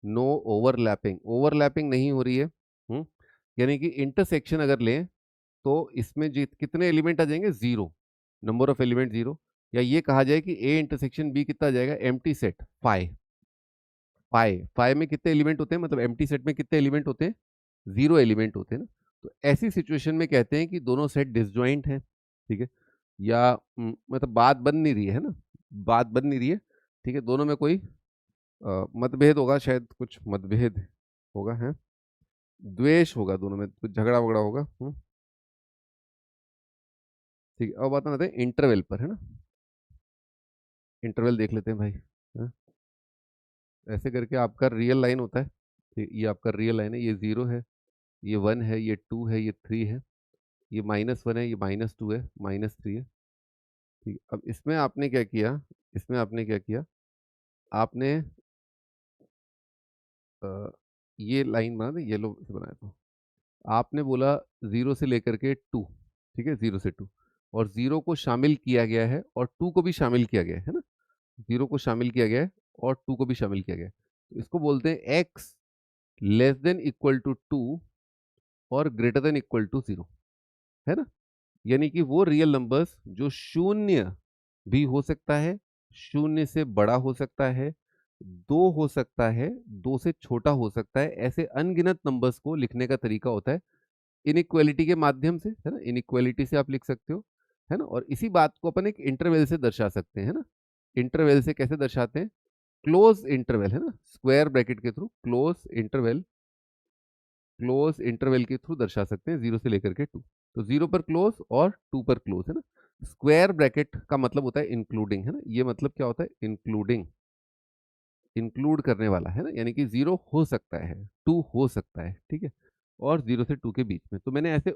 no overlapping, overlapping नहीं हो रही है। यानी कि इंटरसेक्शन अगर लें तो इसमें कितने एलिमेंट आ जाएंगे, zero, number of element zero, या ये कहा जाए कि ए इंटरसेक्शन बी कितना आ जाएगा, empty set five, five five में कितने एलिमेंट होते हैं, मतलब एम्प्टी सेट में कितने एलिमेंट होते हैं, जीरो एलिमेंट होते हैं ना। तो ऐसी सिचुएशन में कहते हैं कि दोनों सेट डिसजॉइंट हैं, ठीक है, या मतलब बात बन नहीं रही है ना, बात बन नहीं रही है, ठीक है, दोनों में कोई मतभेद होगा, शायद कुछ मतभेद होगा, है द्वेष होगा, दोनों में कुछ झगड़ा वगड़ा होगा। ठीक है, अब बात आते हैं इंटरवल पर, है ना। इंटरवल देख लेते हैं भाई, हाँ? ऐसे करके आपका रियल लाइन होता है, ठीक, ये आपका रियल लाइन है, ये जीरो है, ये वन है, ये टू है, ये थ्री है, ये माइनस वन है, ये माइनस टू है, माइनस थ्री है, ठीक। अब इसमें आपने क्या किया, इसमें आपने क्या किया, आपने अ, ये लाइन बना दी, येलो से बनाया था, आपने बोला जीरो से लेकर के टू, ठीक है, जीरो से टू, और जीरो को शामिल किया गया है और टू को भी शामिल किया गया है ना, जीरो को शामिल किया गया है और टू को भी शामिल किया गया है, तो इसको बोलते हैं x less than equal to two और greater than equal to zero, है ना। यानी कि वो रियल नंबर्स जो शून्य भी हो सकता है, शून्य से बड़ा हो सकता है, दो हो सकता है, दो से छोटा हो सकता है, ऐसे अनगिनत नंबर्स को लिखने का तरीका होता है इनइक्वालिटी के माध्यम से, है ना, इनइक्वालिटी से आप लिख सकते हो, है ना। और इसी बात को अपन एक इंटरवल से दर्शा सकते हैं, है ना। इंटरवल से कैसे दर्शाते हैं, क्लोज इंटरवल, है ना, स्क्वायर ब्रैकेट के through close interval, close interval के थ्रू दर्शा सकते हैं, जीरो से लेकर के टू, तो जीरो पर क्लोज और टू पर क्लोज, है ना। स्क्वायर ब्रैकेट का मतलब होता है इंक्लूडिंग, है ना, ये मतलब क्या होता है, इंक्लूडिंग, इंक्लूड करने वाला, है ना, यानी कि जीरो हो सकता है, टू हो सकता है, ठीक है, और जीरो से टू के बीच में, तो मैंने ऐसे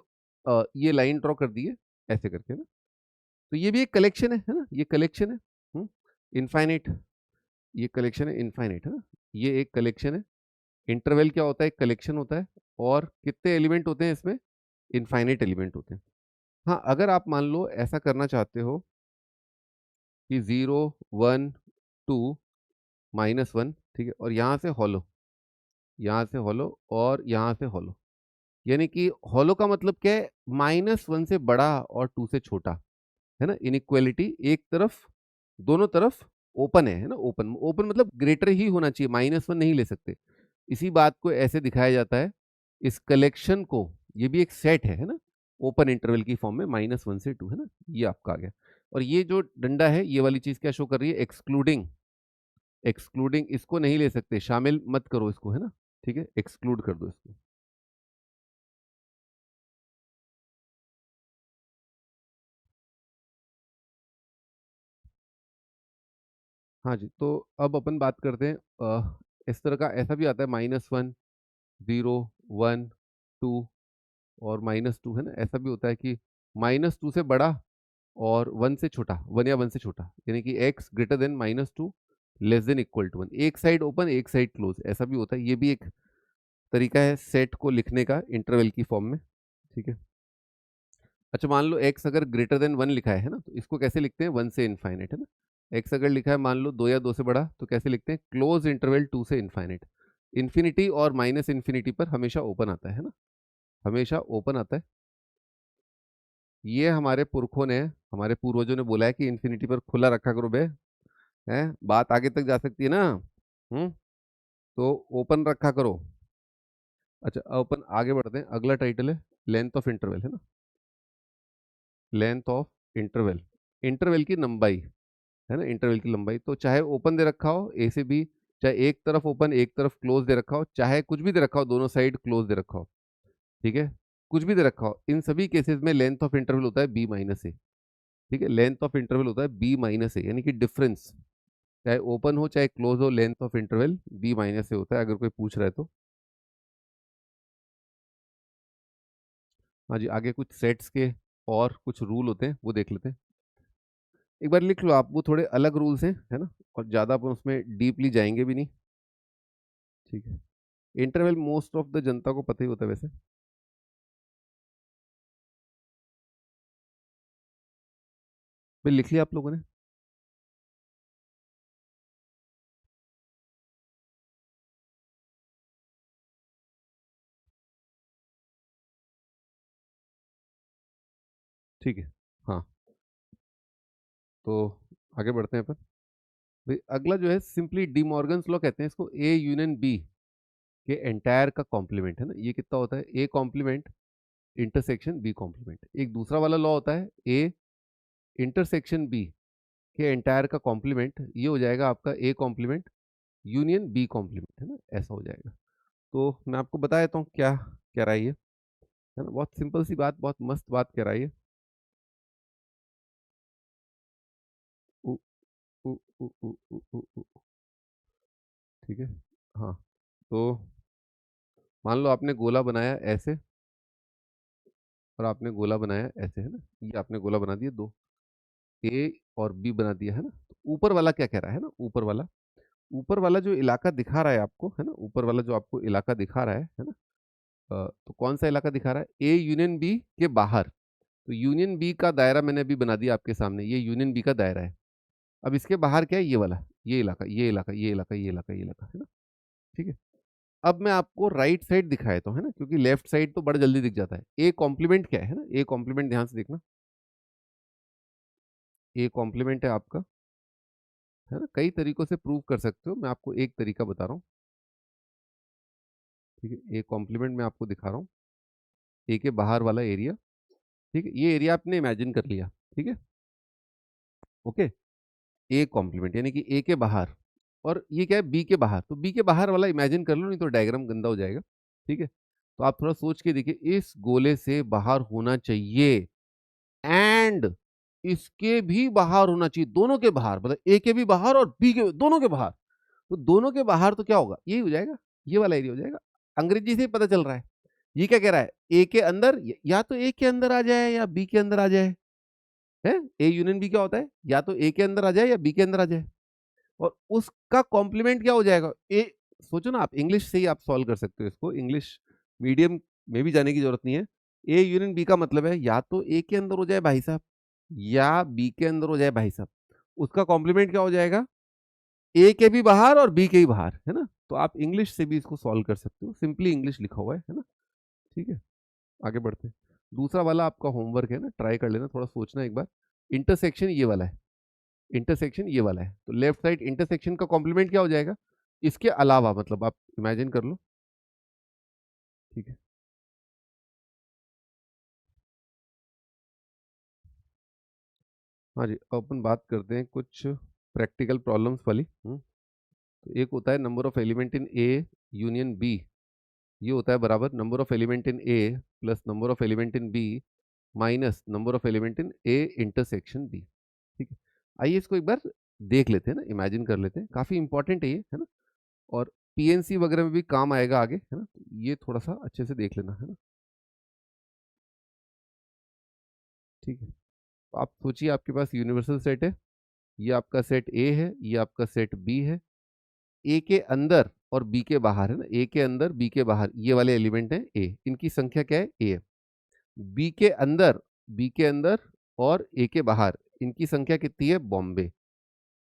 ये लाइन ड्रॉ कर दी है ऐसे करके ना। तो ये भी एक कलेक्शन है ना, ये कलेक्शन है इनफाइनाइट, ये कलेक्शन है इनफाइनाइट, है ना, ये एक कलेक्शन है। इंटरवल क्या होता है, एक कलेक्शन होता है, और कितने एलिमेंट होते हैं इसमें, इनफाइनाइट एलिमेंट होते हैं। हाँ, अगर आप मान लो ऐसा करना चाहते हो कि zero, one, two, minus one, ठीक है, और यहाँ से हॉलो, यहाँ से हॉलो और यहाँ से हॉलो, यानी कि हॉलो का मतलब क्या है, माइनस वन से बड़ा और टू से छोटा, है ना। इनइक्वालिटी एक तरफ, दोनों तरफ ओपन है ना, ओपन, ओपन मतलब ग्रेटर ही होना चाहिए, माइनस वन नहीं ले सकते। इसी बात को ऐसे दिखाया जाता है, इस कलेक्शन को, ये भी एक सेट है ना, ओपन इंटरवल की फॉर्म में, माइनस वन से टू, है ना, ये आपका आ गया। और ये जो डंडा है, ये वाली चीज क्या शो कर रही है, एक्सक्लूडिंग, एक्सक्लूडिंग, इसको नहीं ले सकते, शामिल मत करो इसको, है ना, ठीक है, एक्सक्लूड कर दो इसको। हाँ जी, तो अब अपन बात करते हैं इस तरह का, ऐसा भी आता है minus one, zero, one, two और माइनस टू, है ना, ऐसा भी होता है कि माइनस टू से बड़ा और वन से छोटा, वन या वन से छोटा, यानी कि x greater than minus two, less than equal to one, एक साइड ओपन एक साइड क्लोज, ऐसा भी होता है। ये भी एक तरीका है सेट को लिखने का इंटरवल की फॉर्म में, ठीक है। अच्छा, मान लो एक्स अगर ग्रेटर देन वन लिखा है ना, तो इसको कैसे लिखते हैं, वन से इनफाइनाइट, है ना। एक्स अगर लिखा है मान लो दो या दो से बड़ा, तो कैसे लिखते हैं, क्लोज इंटरवल टू से इनफाइनाइट। इन्फिनिटी और माइनस इन्फिनिटी पर हमेशा ओपन आता है ना, हमेशा ओपन आता है। ये हमारे पुरखों ने, हमारे पूर्वजों ने बोला है कि इन्फिनिटी पर खुला रखा करो बे, है, बात आगे तक जा सकती है ना। तो ओपन रखा करो। अच्छा, अपन आगे बढ़ते हैं, अगला टाइटल है लेंथ ऑफ इंटरवल, है ना। लेंथ ऑफ इंटरवल, इंटरवल की लंबाई है ना, इंटरवल की लंबाई। तो चाहे ओपन दे रखा हो ए से बी, चाहे एक तरफ ओपन एक तरफ क्लोज दे रखा हो, चाहे कुछ भी दे रखा हो, दोनों साइड क्लोज दे रखा हो, ठीक है, कुछ भी दे रखा हो, इन सभी केसेस में लेंथ ऑफ इंटरवल होता है बी माइनस ए। ठीक है, लेंथ ऑफ इंटरवल होता है बी माइनस ए, यानी कि डिफरेंस, चाहे ओपन हो चाहे क्लोज हो, length of interval B minus A होता है, अगर कोई पूछ रहा है तो। हाँ जी, आगे कुछ सेट्स के और कुछ रूल होते हैं वो देख लेते हैं। एक बार लिख लो आप, वो थोड़े अलग रूल्स हैं, है ना, और ज़्यादा अपन उसमें डीपली जाएंगे भी नहीं। ठीक है, इंटरवल मोस्ट ऑफ द जनता को पता ही होता है वैसे। भाई लिख लिया आप लोगों ने? ठीक है, हाँ, तो आगे बढ़ते हैं अपन। भाई अगला जो है सिंपली डी मॉर्गन्स लॉ कहते हैं इसको, ए यूनियन बी के एंटायर का कॉम्प्लीमेंट है ना, ये कितना होता है, A complement intersection B complement. एक दूसरा वाला लॉ होता है ए इंटरसेक्शन बी के एंटायर का कॉम्प्लीमेंट, ये हो जाएगा आपका A complement union B complement, है ना, ऐसा हो जाएगा। तो मैं आपको बता देता हूँ क्या कह रहा है ये, है ना, बहुत सिंपल सी बात, बहुत मस्त बात कह रहा है ये। उ, उ, उ, उ, उ, उ, उ, ठीक है, हाँ, तो मान लो आपने गोला बनाया ऐसे, और आपने गोला बनाया ऐसे, है ना, ये आपने गोला बना दिया दो, ए और बी बना दिया, है ना। तो ऊपर वाला क्या कह रहा है ना, ऊपर वाला जो इलाका दिखा रहा है आपको, है ना, ऊपर वाला जो आपको इलाका दिखा रहा है ना, तो कौन सा इलाका दिखा रहा है, ए यूनियन बी के बाहर। तो यूनियन बी का दायरा मैंने अभी बना दिया आपके सामने, ये यूनियन बी का दायरा है। अब इसके बाहर क्या है, ये वाला, ये इलाका, ये इलाका, ये इलाका, ये इलाका, ये इलाका, है ना। ठीक है, अब मैं आपको राइट साइड दिखाया तो, है ना, क्योंकि लेफ्ट साइड तो बड़ा जल्दी दिख जाता है। ए कॉम्प्लीमेंट क्या है ना, ए कॉम्प्लीमेंट ध्यान से देखना, ए कॉम्प्लीमेंट है आपका, है ना, कई तरीकों से प्रूव कर सकते हो, मैं आपको एक तरीका बता रहा हूँ। ठीक है, ए कॉम्प्लीमेंट मैं आपको दिखा रहा हूँ, ए के बाहर वाला एरिया। ठीक है, ये एरिया आपने इमेजिन कर लिया, ठीक है, ओके, ए कॉम्प्लीमेंट यानी कि ए के बाहर, और ये क्या है, बी के बाहर, तो बी के बाहर वाला इमेजिन कर लो, नहीं तो डायग्राम गंदा हो जाएगा। ठीक है, तो आप थोड़ा सोच के देखिए, इस गोले से बाहर होना चाहिए, एंड इसके भी बाहर होना चाहिए, दोनों के बाहर, मतलब ए के भी बाहर और बी के दोनों के बाहर। तो दोनों के बाहर तो क्या होगा, यही हो जाएगा, ये वाला एरिया हो जाएगा। अंग्रेजी से ही पता चल रहा है, ये क्या कह रहा है, ए के अंदर, या तो ए के अंदर आ जाए या बी के अंदर आ जाए, है, ए यूनियन बी क्या होता है, या तो ए के अंदर आ जाए या बी के अंदर आ जाए, और उसका कॉम्प्लीमेंट क्या हो जाएगा, ए। सोचो ना, आप इंग्लिश से ही आप सॉल्व कर सकते हो इसको, इंग्लिश मीडियम में भी जाने की जरूरत नहीं है। ए यूनियन बी का मतलब है या तो ए के अंदर हो जाए भाई साहब, या बी के अंदर हो जाए भाई साहब, उसका कॉम्प्लीमेंट क्या हो जाएगा, ए के भी बाहर और बी के भी बाहर, है ना। तो आप इंग्लिश से भी इसको सॉल्व कर सकते हो, सिंपली इंग्लिश लिखा हुआ है ना। ठीक है, आगे बढ़ते हैं। दूसरा वाला आपका होमवर्क है ना, ट्राई कर लेना, थोड़ा सोचना एक बार। इंटरसेक्शन ये वाला है, इंटरसेक्शन ये वाला है, तो लेफ्ट साइड इंटरसेक्शन का कॉम्प्लीमेंट क्या हो जाएगा, इसके अलावा, मतलब आप इमेजिन कर लो। ठीक है, हाँ जी, अब अपन बात करते हैं कुछ प्रैक्टिकल प्रॉब्लम्स वाली। तो एक होता है number of element in A union B, ये होता है बराबर number of element in A plus number of element in B minus number of element in A intersection B. ठीक है, आइए इसको एक बार देख लेते हैं ना, इमेजिन कर लेते हैं, काफी इंपॉर्टेंट है ये, है ना, और पीएनसी वगैरह में भी काम आएगा आगे, है ना, तो ये थोड़ा सा अच्छे से देख लेना, है ना। ठीक है, तो आप सोचिए, आपके पास यूनिवर्सल सेट है, ये आपका सेट ए है, ये आपका सेट बी है, ए के अंदर और बी के बाहर, है ना, ए के अंदर बी के बाहर ये वाले एलिमेंट हैं ए, इनकी संख्या क्या है, ए। बी के अंदर, बी के अंदर और ए के बाहर इनकी संख्या कितनी है, बॉम्बे।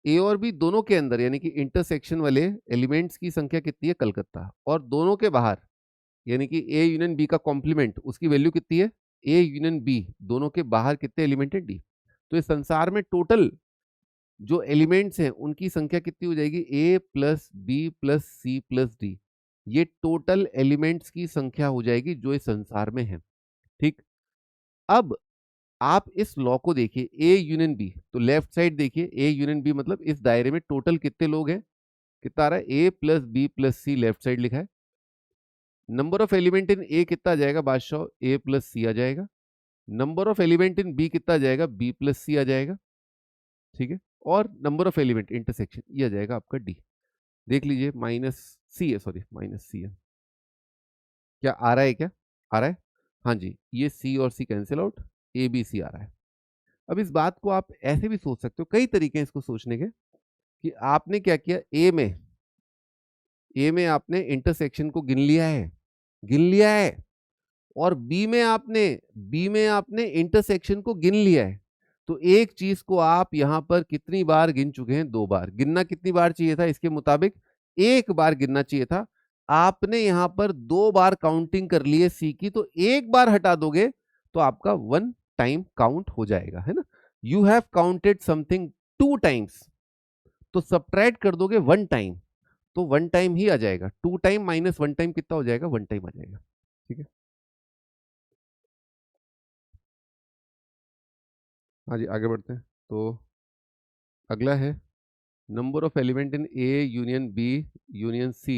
ए और बी दोनों के अंदर यानी कि इंटरसेक्शन वाले एलिमेंट्स की संख्या कितनी है, कलकत्ता। और दोनों के बाहर यानी कि ए यूनियन बी का कॉम्प्लीमेंट, उसकी वैल्यू कितनी है, ए यूनियन बी, दोनों के बाहर कितने एलिमेंट है, डी। तो इस संसार में टोटल जो एलिमेंट्स हैं उनकी संख्या कितनी हो जाएगी, A plus B plus C plus D, ये टोटल एलिमेंट्स की संख्या हो जाएगी जो इस संसार में है। ठीक, अब आप इस लॉ को देखिए, ए यूनियन बी, तो लेफ्ट साइड देखिए, ए यूनियन बी मतलब इस दायरे में टोटल कितने लोग हैं, कितना आ रहा है, A plus B plus C, left side लिखा है। Number of element in A कितना आ जाएगा बादशाह, ए प्लस सी आ जाएगा। Number of element in B कितना आ जाएगा, बी प्लस सी आ जाएगा, ठीक है। और नंबर ऑफ एलिमेंट इंटरसेक्शन ये आ जाएगा आपका डी। देख लीजिए, माइनस सी है, सॉरी माइनस सी है, क्या आ रहा है, क्या आ रहा है, हाँ जी, ये सी और C cancel out, A B C आ रहा है। अब इस बात को आप ऐसे भी सोच सकते हो, कई तरीके हैं इसको सोचने के, कि आपने क्या किया, ए में आपने इंटरसेक्शन को गिन लिया है, गिन लिया है, और बी में आपने इंटरसेक्शन को गिन लिया है। तो एक चीज को आप यहां पर कितनी बार गिन चुके हैं, 2 बार। गिनना कितनी बार चाहिए था, इसके मुताबिक 1 बार गिनना चाहिए था। आपने यहां पर 2 बार काउंटिंग कर ली है सी की, तो 1 बार हटा दोगे तो आपका 1 टाइम काउंट हो जाएगा, है ना। You have counted something 2 times, तो सब्ट्रैक्ट कर दोगे 1 टाइम, तो 1 टाइम ही आ जाएगा। 2 टाइम माइनस 1 टाइम कितना हो जाएगा, 1 टाइम आ जाएगा, ठीक है। हाँ जी, आगे बढ़ते हैं। तो अगला है, number of element in A union B union C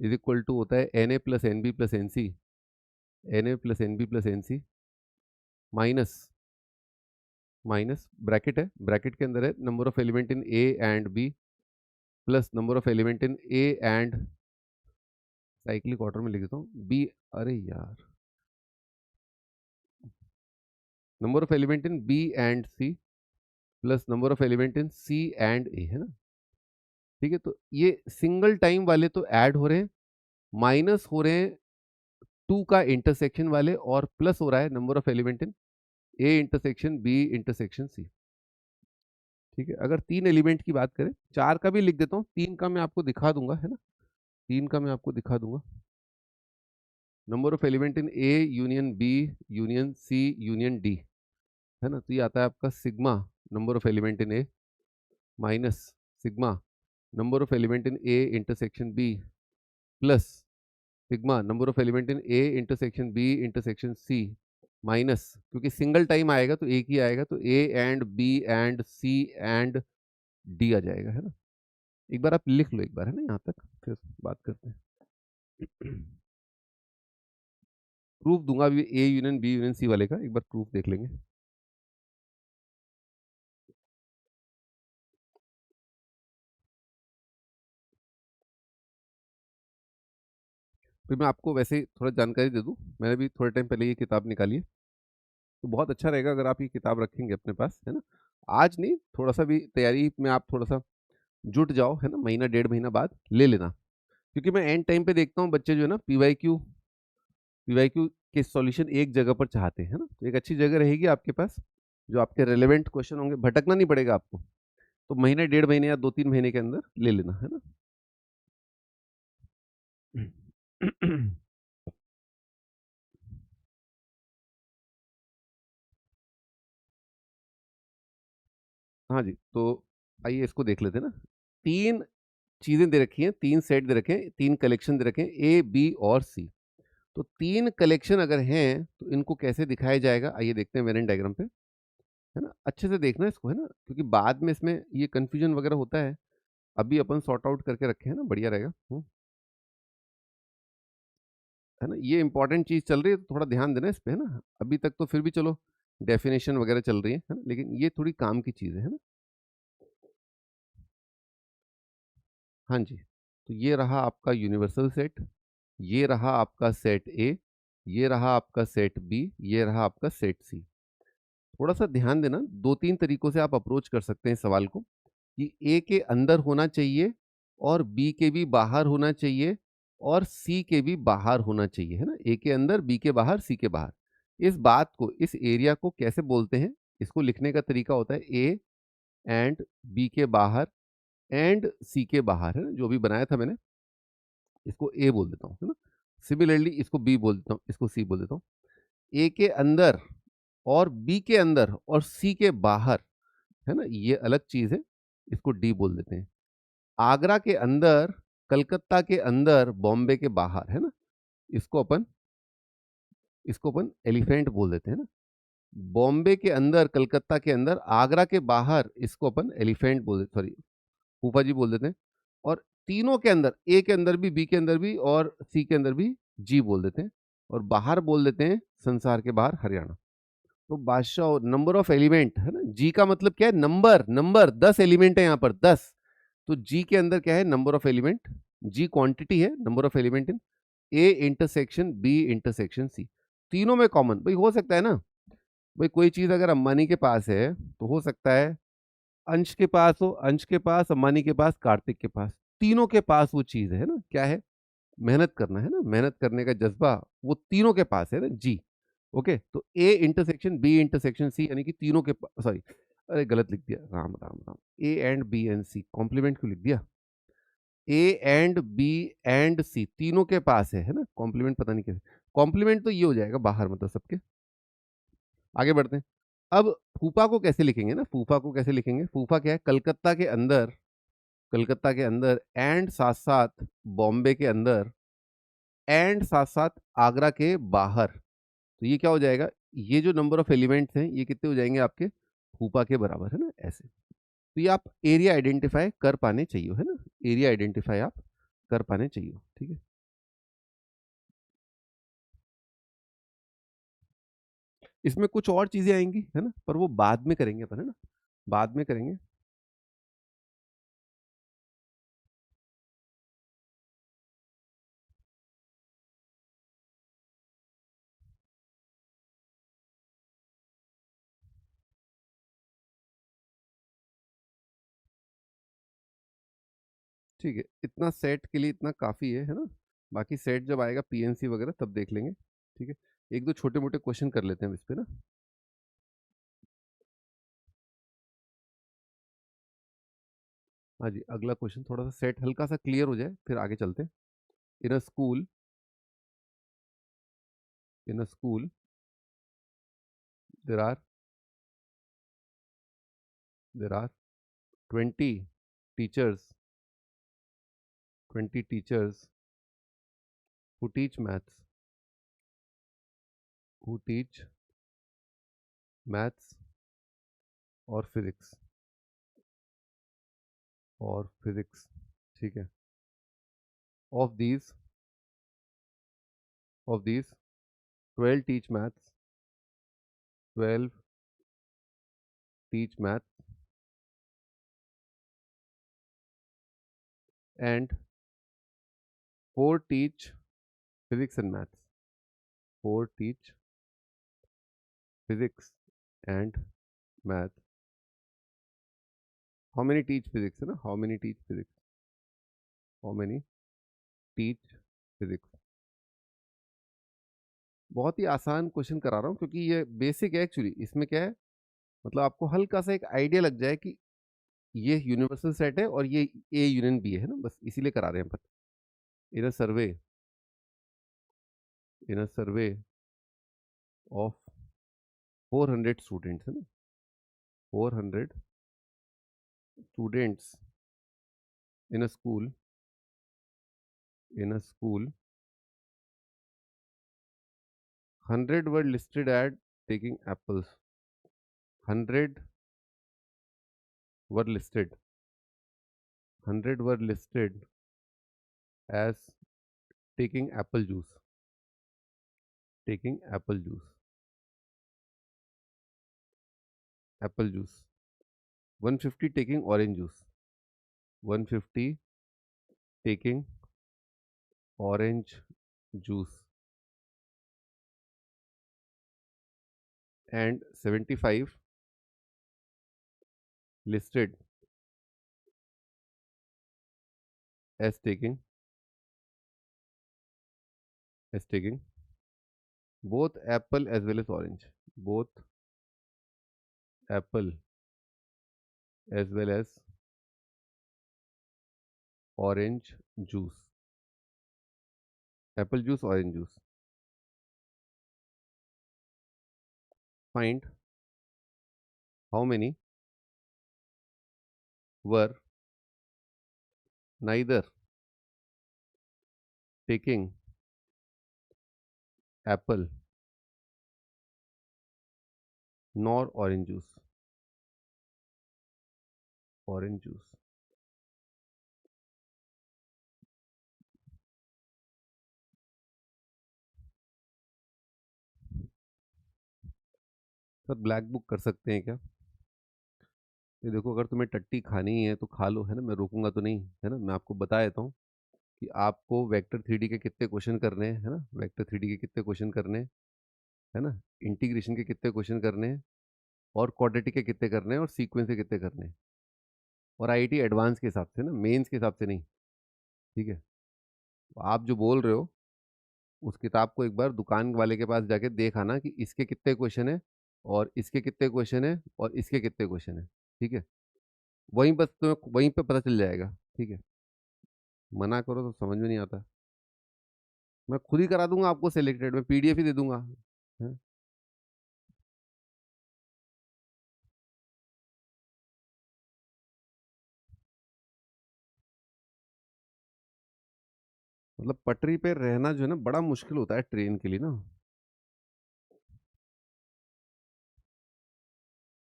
is equal to होता है n A plus n B plus n C, n A plus n B plus n C, minus minus bracket है, bracket के अंदर है number of element in A and B plus number of element in A and, cyclic order में लिख देता हूँ, B, अरे यार, number of element in B and C plus number of element in C and A, है ना, ठीक है। तो ये सिंगल टाइम वाले तो ऐड हो रहे हैं, माइनस हो रहे हैं 2 का इंटरसेक्शन वाले, और प्लस हो रहा है number of element in A intersection B intersection C, ठीक है। अगर 3 एलिमेंट की बात करें, 4 का भी लिख देता हूँ, 3 का मैं आपको दिखा दूंगा, है ना, 3 का मैं आपको दिखा दूंगा। Number of element in A union B union C union D, है ना, तो ये आता है आपका sigma number of element in A minus sigma number of element in A intersection B plus sigma number of element in A intersection B intersection C, minus, क्योंकि single time आएगा तो एक ही आएगा, तो A and B and C and D आ जाएगा, है ना। एक बार आप लिख लो एक बार, है ना, यहाँ तक, फिर बात करते हैं। प्रूफ दूंगा अभी A union B union C वाले का, एक बार प्रूफ देख लेंगे। फिर मैं आपको वैसे ही थोड़ा जानकारी दे दूं, मैंने भी थोड़े टाइम पहले ये किताब निकाली है, तो बहुत अच्छा रहेगा अगर आप ये किताब रखेंगे अपने पास, है ना। आज नहीं, थोड़ा सा भी तैयारी में आप थोड़ा सा जुट जाओ, है ना, महीना 1.5 महीना बाद ले लेना। क्योंकि मैं एंड टाइम पे देखता हूँ बच्चे जो है ना, पीवाईक्यू के सॉल्यूशन एक जगह पर चाहते हैं, ना, तो एक अच्छी जगह रहेगी आपके पास, जो आपके रेलेवेंट क्वेश्चन होंगे, भटकना नहीं पड़ेगा आपको, तो महीने 1.5 महीने या 2-3 महीने के अंदर ले लेना, है ना। हाँ जी, तो आइए इसको देख लेते हैं ना। 3 चीजें दे रखी हैं, 3 सेट दे रखे हैं, 3 कलेक्शन दे रखे हैं, ए बी और सी। तो 3 कलेक्शन अगर हैं तो इनको कैसे दिखाया जाएगा, आइए देखते हैं वेरिएंट डायग्राम पे, है ना। अच्छे से देखना इसको, है ना, क्योंकि बाद में इसमें ये कंफ्यूजन वगैरह होता है। अभी अपन सॉर्ट आउट करके रखे हैं ना, बढ़िया रहेगा। है ना, ये इंपॉर्टेंट चीज चल रही है, तो थोड़ा ध्यान देना इस पे, है ना। अभी तक तो फिर भी चलो डेफिनेशन वगैरह चल रही है ना, लेकिन ये थोड़ी काम की चीज है ना। हाँ जी, तो ये रहा आपका यूनिवर्सल सेट, ये रहा आपका सेट ए, ये रहा आपका सेट बी, ये रहा आपका सेट सी। थोड़ा सा ध्यान देना, 2-3 तरीकों से आप अप्रोच कर सकते हैं इस सवाल को, कि ए के अंदर होना चाहिए, और बी के भी बाहर होना चाहिए, और सी के भी बाहर होना चाहिए, है ना। ए के अंदर, बी के बाहर, सी के बाहर। इस बात को, इस एरिया को कैसे बोलते हैं, इसको लिखने का तरीका होता है ए एंड बी के बाहर एंड सी के बाहर, है ना, जो भी बनाया था मैंने, इसको ए बोल देता हूँ, है ना। सिमिलरली इसको बी बोल देता हूँ, इसको सी बोल देता हूँ। ए के अंदर और बी के अंदर और सी के बाहर, है ना, ये अलग चीज है, इसको डी बोल देते हैं। आगरा के अंदर, कलकत्ता के अंदर, बॉम्बे के बाहर, है ना, इसको अपन एलिफेंट बोल देते हैं ना। बॉम्बे के अंदर, कलकत्ता के अंदर, आगरा के बाहर इसको अपन एलिफेंट बोल देते, सॉरी फूफा जी बोल देते हैं। और तीनों के अंदर, ए के अंदर भी, बी के अंदर भी और सी के अंदर भी जी बोल देते हैं। और बाहर बोल देते हैं संसार के बाहर हरियाणा। तो बादशाह, नंबर ऑफ एलिमेंट है ना, जी का मतलब क्या है, नंबर, नंबर 10 एलिमेंट है यहाँ पर, 10। तो जी के अंदर क्या है, नंबर ऑफ एलिमेंट। जी क्वांटिटी है, number of element in A intersection B intersection C. तीनों में कॉमन भाई हो सकता है ना। भाई कोई चीज अगर अंबानी के पास है तो हो सकता है अंश के पास हो, अंश के पास, अंबानी के पास, कार्तिक के पास। तीनों के पास वो चीज है ना, क्या है, मेहनत करना है ना, मेहनत करने का जज्बा, वो तीनों के पास है ना जी। ओके, तो A intersection B intersection C, यानी कि तीनों के, सॉरी, अरे गलत लिख दिया, Ram Ram Ram, A and B and C, complement क्यों लिख दिया। A and B and C तीनों के पास है ना, कॉम्प्लीमेंट पता नहीं कैसे। कॉम्प्लीमेंट तो ये हो जाएगा बाहर, मतलब सबके। आगे बढ़ते हैं। अब फूफा को कैसे लिखेंगे ना, फूफा को कैसे लिखेंगे, फूफा क्या है, कलकत्ता के अंदर, कलकत्ता के अंदर एंड साथ साथ बॉम्बे के अंदर एंड साथ साथ आगरा के बाहर। तो ये क्या हो जाएगा, ये जो नंबर ऑफ एलिमेंट्स हैं ये कितने हो जाएंगे आपके, फूफा के बराबर है ना, ऐसे। तो ये आप एरिया आइडेंटिफाई कर पाने चाहिए, है ना, एरिया आइडेंटिफाई आप कर पाने चाहिए, ठीक है। इसमें कुछ और चीजें आएंगी है ना, पर वो बाद में करेंगे अपन, है ना, बाद में करेंगे। ठीक है, इतना सेट के लिए इतना काफी है ना। बाकी सेट जब आएगा पीएनसी वगैरह तब देख लेंगे, ठीक है। एक दो छोटे मोटे क्वेश्चन कर लेते हैं इस पे ना। हाँ जी, अगला क्वेश्चन थोड़ा सा सेट हल्का सा क्लियर हो जाए फिर आगे चलते हैं। In a school, in a school there are, there are 20 teachers, 20 teachers who teach maths, who teach maths और फिजिक्स, और फिजिक्स, ठीक है। Of these, of these 12 teach maths, 12 teach maths and 4 teach physics and maths, 4 teach physics and math. How many teach physics है ना, how many teach physics, how many teach physics। बहुत ही आसान question करा रहा हूँ क्योंकि ये बेसिक है एक्चुअली। इसमें क्या है, मतलब आपको हल्का सा एक आइडिया लग जाए कि ये यूनिवर्सल सेट है और ये ए यूनियन बी है ना, बस इसीलिए करा रहे हैं अपन। इन a survey, in a survey of 400 students है ना, 400 students in a school, in a school 100 were listed at taking apples, 100 were listed, 100 were listed as taking apple juice, taking apple juice, apple juice, 150 taking orange juice, 150 taking orange juice, and 75 listed as taking, as taking both apple as well as orange, both apple as well as orange juice, apple juice, orange juice. Find how many were neither taking apple nor orange juice, orange juice. Sir black book कर सकते हैं क्या? ये देखो, अगर तुम्हें टट्टी खानी ही है तो खा लो, है ना, मैं रोकूंगा तो नहीं, है ना। मैं आपको बता देता हूँ कि आपको वेक्टर थ्री के कितने क्वेश्चन करने हैं, है ना, वेक्टर थ्री के कितने क्वेश्चन करने हैं, है ना, इंटीग्रेशन के कितने क्वेश्चन करने हैं, और क्वाड्रेटिक के कितने करने हैं, और सीक्वेंस के कितने करने हैं, और आईआईटी एडवांस के हिसाब से ना, मेंस के हिसाब से नहीं। ठीक है, तो आप जो बोल रहे हो उस किताब को एक बार दुकान वाले के पास जाके देख आना कि इसके कितने क्वेश्चन है, और इसके कितने क्वेश्चन है, और इसके कितने क्वेश्चन है। ठीक है, वहीं बस तुम्हें वहीं पे पता चल जाएगा। ठीक है, मना करो तो समझ में नहीं आता। मैं खुद ही करा दूंगा आपको सिलेक्टेड, मैं पीडीएफ ही दे दूंगा, है? मतलब पटरी पे रहना जो है ना बड़ा मुश्किल होता है ट्रेन के लिए ना।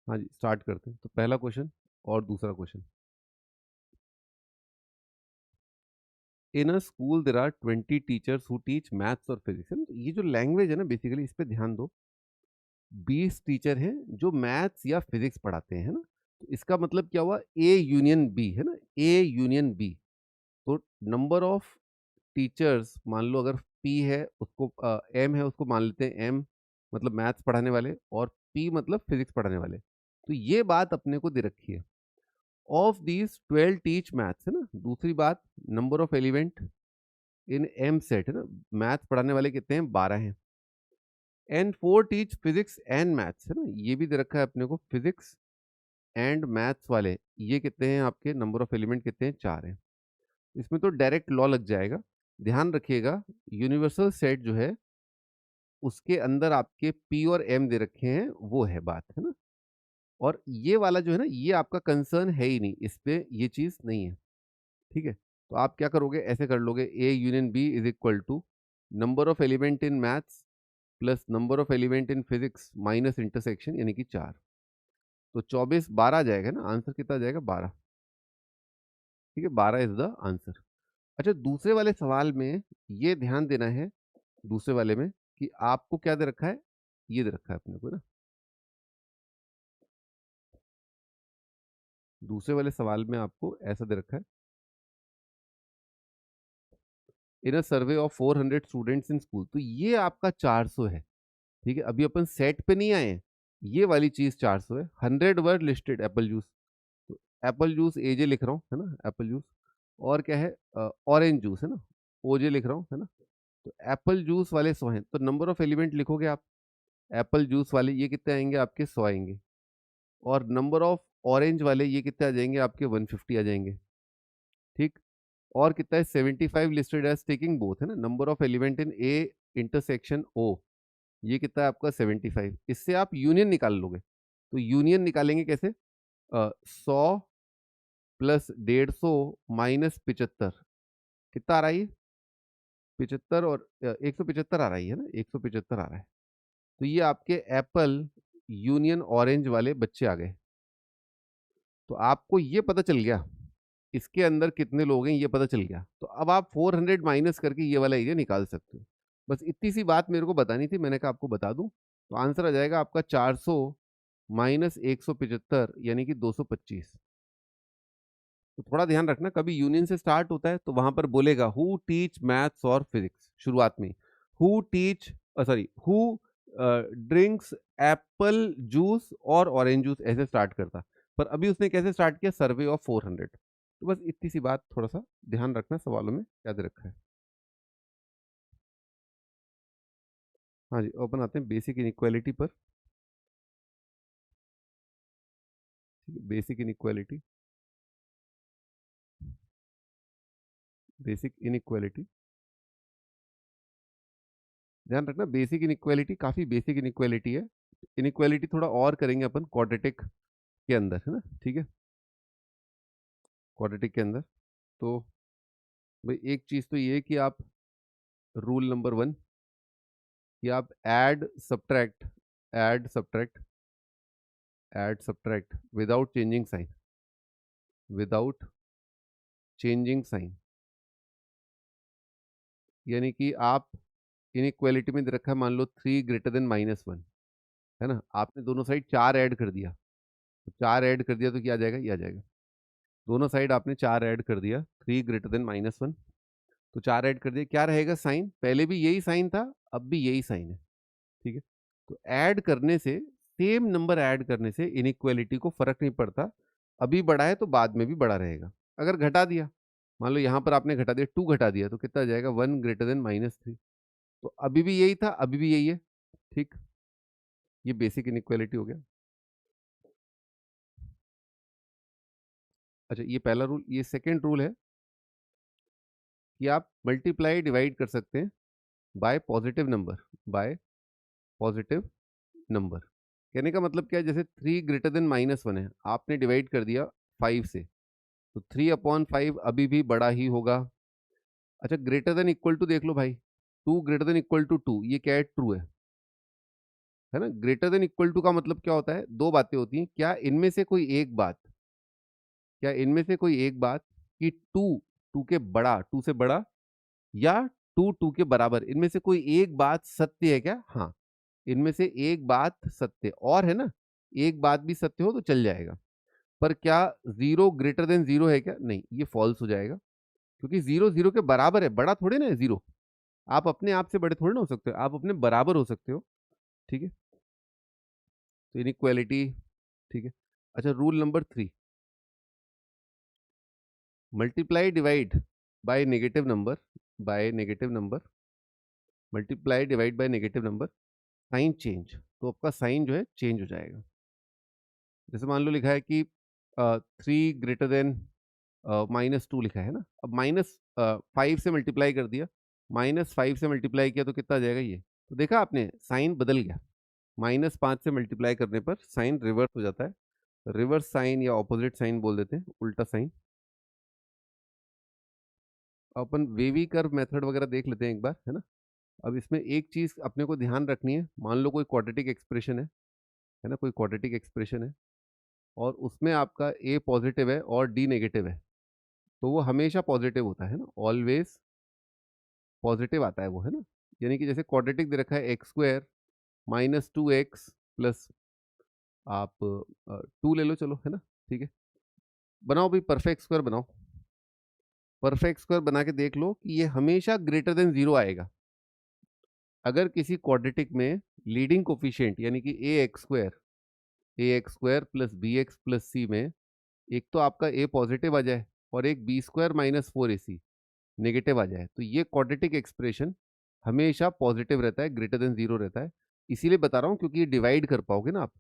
हाँ जी, स्टार्ट करते हैं। तो पहला क्वेश्चन और दूसरा question. In a school there are 20 teachers who teach maths और फिजिक्स। ये जो लैंग्वेज है ना, बेसिकली इस पे ध्यान दो। 20 टीचर हैं जो मैथ्स या फिजिक्स पढ़ाते हैं, है ना। तो इसका मतलब क्या हुआ, ए यूनियन बी, है ना, ए यूनियन बी। तो नंबर ऑफ टीचर्स मान लो, अगर पी है उसको, एम है उसको मान लेते हैं एम, मतलब मैथ्स पढ़ाने वाले, और पी मतलब फिजिक्स पढ़ाने वाले। तो ये बात अपने को दे रखी है। ऑफ दीज 12 टीच मैथ्स, है ना। दूसरी बात, number of element in M set, है ना, मैथ्स पढ़ाने वाले कितने हैं, 12 हैं। And 4 teach physics and maths, है ना, ये भी दे रखा है अपने को, फिजिक्स एंड मैथ्स वाले ये कितने हैं, आपके नंबर ऑफ एलिमेंट कितने हैं, 4 हैं। इसमें तो डायरेक्ट लॉ लग जाएगा। ध्यान रखिएगा, यूनिवर्सल सेट जो है उसके अंदर आपके पी और एम दे रखे हैं, वो है बात, है ना। और ये वाला जो है ना, ये आपका कंसर्न है ही नहीं, इस पे ये चीज नहीं है। ठीक है, तो आप क्या करोगे, ऐसे कर लोगे, A union B is equal to number of element in maths plus number of element in physics minus intersection, यानी कि 4। तो 24 12 आ जाएगा ना, आंसर कितना आ जाएगा, 12। ठीक है, 12 इज द आंसर। अच्छा, दूसरे वाले सवाल में ये ध्यान देना है, दूसरे वाले में, कि आपको क्या दे रखा है, ये दे रखा है अपने को ना। दूसरे वाले सवाल में आपको ऐसा दे रखा है, in a survey of 400 students in school. तो ये आपका 400 है। ठीक है, अभी अपन सेट पे नहीं आए हैं, ये वाली चीज 400 है। 100 वर्ड लिस्टेड एप्पल जूस, तो एप्पल जूस एजे लिख रहा हूँ, है ना, एप्पल जूस। और क्या है, ऑरेंज जूस, है ना, ओजे लिख रहा हूँ, है ना। तो एप्पल जूस वाले 100 हैं, तो नंबर ऑफ एलिमेंट लिखोगे आप, एप्पल जूस वाले ये कितने आएंगे आपके, 100 आएंगे। और नंबर ऑफ ऑरेंज वाले ये कितने आ जाएंगे आपके, 150 आ जाएंगे। ठीक, और कितना है, 75 लिस्टेड एज टेकिंग बोथ, है ना, number of element in A intersection O, ये कितना है आपका, 75। इससे आप यूनियन निकाल लोगे। तो यूनियन निकालेंगे कैसे, 100 प्लस 150 माइनस 75, कितना आ रहा है ये, 75, और 175 आ रहा है ना, 175 आ रहा है। तो ये आपके एप्पल यूनियन ऑरेंज वाले बच्चे आ गए। तो आपको ये पता चल गया इसके अंदर कितने लोग हैं, ये पता चल गया। तो अब आप 400 माइनस करके ये वाला एरिया निकाल सकते हो। बस इतनी सी बात मेरे को बतानी थी, मैंने कहा आपको बता दूं। तो आंसर आ जाएगा आपका 400 माइनस 175, यानी कि 225। तो थोड़ा ध्यान रखना, कभी यूनियन से स्टार्ट होता है तो वहां पर बोलेगा हु टीच मैथ्स और फिजिक्स शुरुआत में, who teach, sorry, who drinks Apple juice और ऑरेंज जूस, ऐसे स्टार्ट करता। पर अभी उसने कैसे स्टार्ट किया, सर्वे ऑफ 400। तो बस इतनी सी बात थोड़ा सा ध्यान रखना, सवालों में याद रखा है। हाँ जी, ओपन आते हैं बेसिक इनइक्वालिटी पर। बेसिक इनइक्वालिटी, बेसिक इनइक्वालिटी, ध्यान रखना, बेसिक इनइक्वालिटी काफी बेसिक इनइक्वालिटी है। इनइक्वालिटी थोड़ा और करेंगे अपन क्वाड्रेटिक के अंदर, है ना। ठीक है, क्वाड्रेटिक के अंदर। तो भाई एक चीज तो ये है कि आप, रूल नंबर 1, कि आप add subtract, add subtract add subtract without changing sign, without changing sign, यानी कि आप इनइक्वालिटी में दे रखा है मान लो 3 ग्रेटर देन -1, है ना, आपने दोनों साइड 4 ऐड कर दिया, तो 4 ऐड कर दिया तो क्या आ जाएगा, ये आ जाएगा। दोनों साइड आपने 4 ऐड कर दिया, 3 ग्रेटर देन -1, तो 4 ऐड कर दिया, क्या रहेगा साइन, पहले भी यही साइन था, अब भी यही साइन है, ठीक है। तो ऐड करने से, सेम नंबर ऐड करने से इनइक्वालिटी को फर्क नहीं पड़ता, अभी बड़ा है तो बाद में भी बड़ा रहेगा। अगर घटा दिया, मान लो यहाँ पर आपने घटा दिया, 2 घटा दिया तो कितना आ जाएगा, 1 ग्रेटर देन -3, तो अभी भी यही था, अभी भी यही है, ठीक। ये बेसिक इनइक्वालिटी हो गया। अच्छा, ये पहला रूल। ये सेकेंड रूल है कि आप मल्टीप्लाई डिवाइड कर सकते हैं bye positive number, bye positive number. कहने का मतलब क्या है, जैसे 3 ग्रेटर देन -1 है, आपने डिवाइड कर दिया 5 से, तो 3/5 अभी भी बड़ा ही होगा। अच्छा, ग्रेटर देन इक्वल टू देख लो भाई, 2 ग्रेटर देन इक्वल टू 2, ये क्या है, ट्रू है ना। ग्रेटर देन इक्वल टू का मतलब क्या होता है, दो बातें होती हैं, क्या इनमें से कोई एक बात, क्या इनमें से कोई एक बात कि 2 2 के बड़ा, 2 से बड़ा, या 2 2 के बराबर, इनमें से कोई एक बात सत्य है क्या, हाँ, इनमें से एक बात सत्य और है ना, एक बात भी सत्य हो तो चल जाएगा। पर क्या 0 ग्रेटर देन 0 है क्या, नहीं, ये फॉल्स हो जाएगा, क्योंकि 0 0 के बराबर है, बड़ा थोड़े ना है 0, आप अपने आप से बड़े थोड़े ना हो सकते हो, आप अपने बराबर हो सकते हो, ठीक है। तो इनइक्वालिटी, ठीक है। अच्छा, rule number 3, multiply divide by negative number, by negative number, multiply divide by negative number, sign change, तो आपका साइन जो है चेंज हो जाएगा। जैसे मान लो लिखा है कि 3 ग्रेटर देन -2 लिखा है ना, अब -5 से मल्टीप्लाई कर दिया, -5 से मल्टीप्लाई किया तो कितना आ जाएगा, ये तो देखा आपने साइन बदल गया, -5 से मल्टीप्लाई करने पर साइन रिवर्स हो जाता है, रिवर्स साइन या ऑपोजिट साइन बोल देते हैं, उल्टा साइन। अपन वेवी कर्व मेथड वगैरह देख लेते हैं एक बार, है ना। अब इसमें एक चीज अपने को ध्यान रखनी है, मान लो कोई क्वाड्रेटिक एक्सप्रेशन है ना, कोई क्वाड्रेटिक एक्सप्रेशन है और उसमें आपका ए पॉजिटिव है और डी नेगेटिव है, तो वो हमेशा पॉजिटिव होता है ना, ऑलवेज पॉजिटिव आता है वो, है ना। यानी कि जैसे क्वाड्रेटिक दे रखा है x² -2x प्लस आप 2 ले लो, चलो, है ना, ठीक है। बनाओ भाई परफेक्ट स्क्वायर बनाओ, परफेक्ट स्क्वायर बना के देख लो कि ये हमेशा ग्रेटर देन 0 आएगा। अगर किसी क्वाड्रेटिक में लीडिंग कोफिशिएंट यानी कि A x square plus B x plus C में एक तो आपका ए पॉजिटिव आ जाए और एक b² -4ac नेगेटिव आ जाए, तो ये क्वाड्रेटिक एक्सप्रेशन हमेशा पॉजिटिव रहता है, ग्रेटर देन 0 रहता है। इसीलिए बता रहा हूँ क्योंकि ये डिवाइड कर पाओगे ना आप,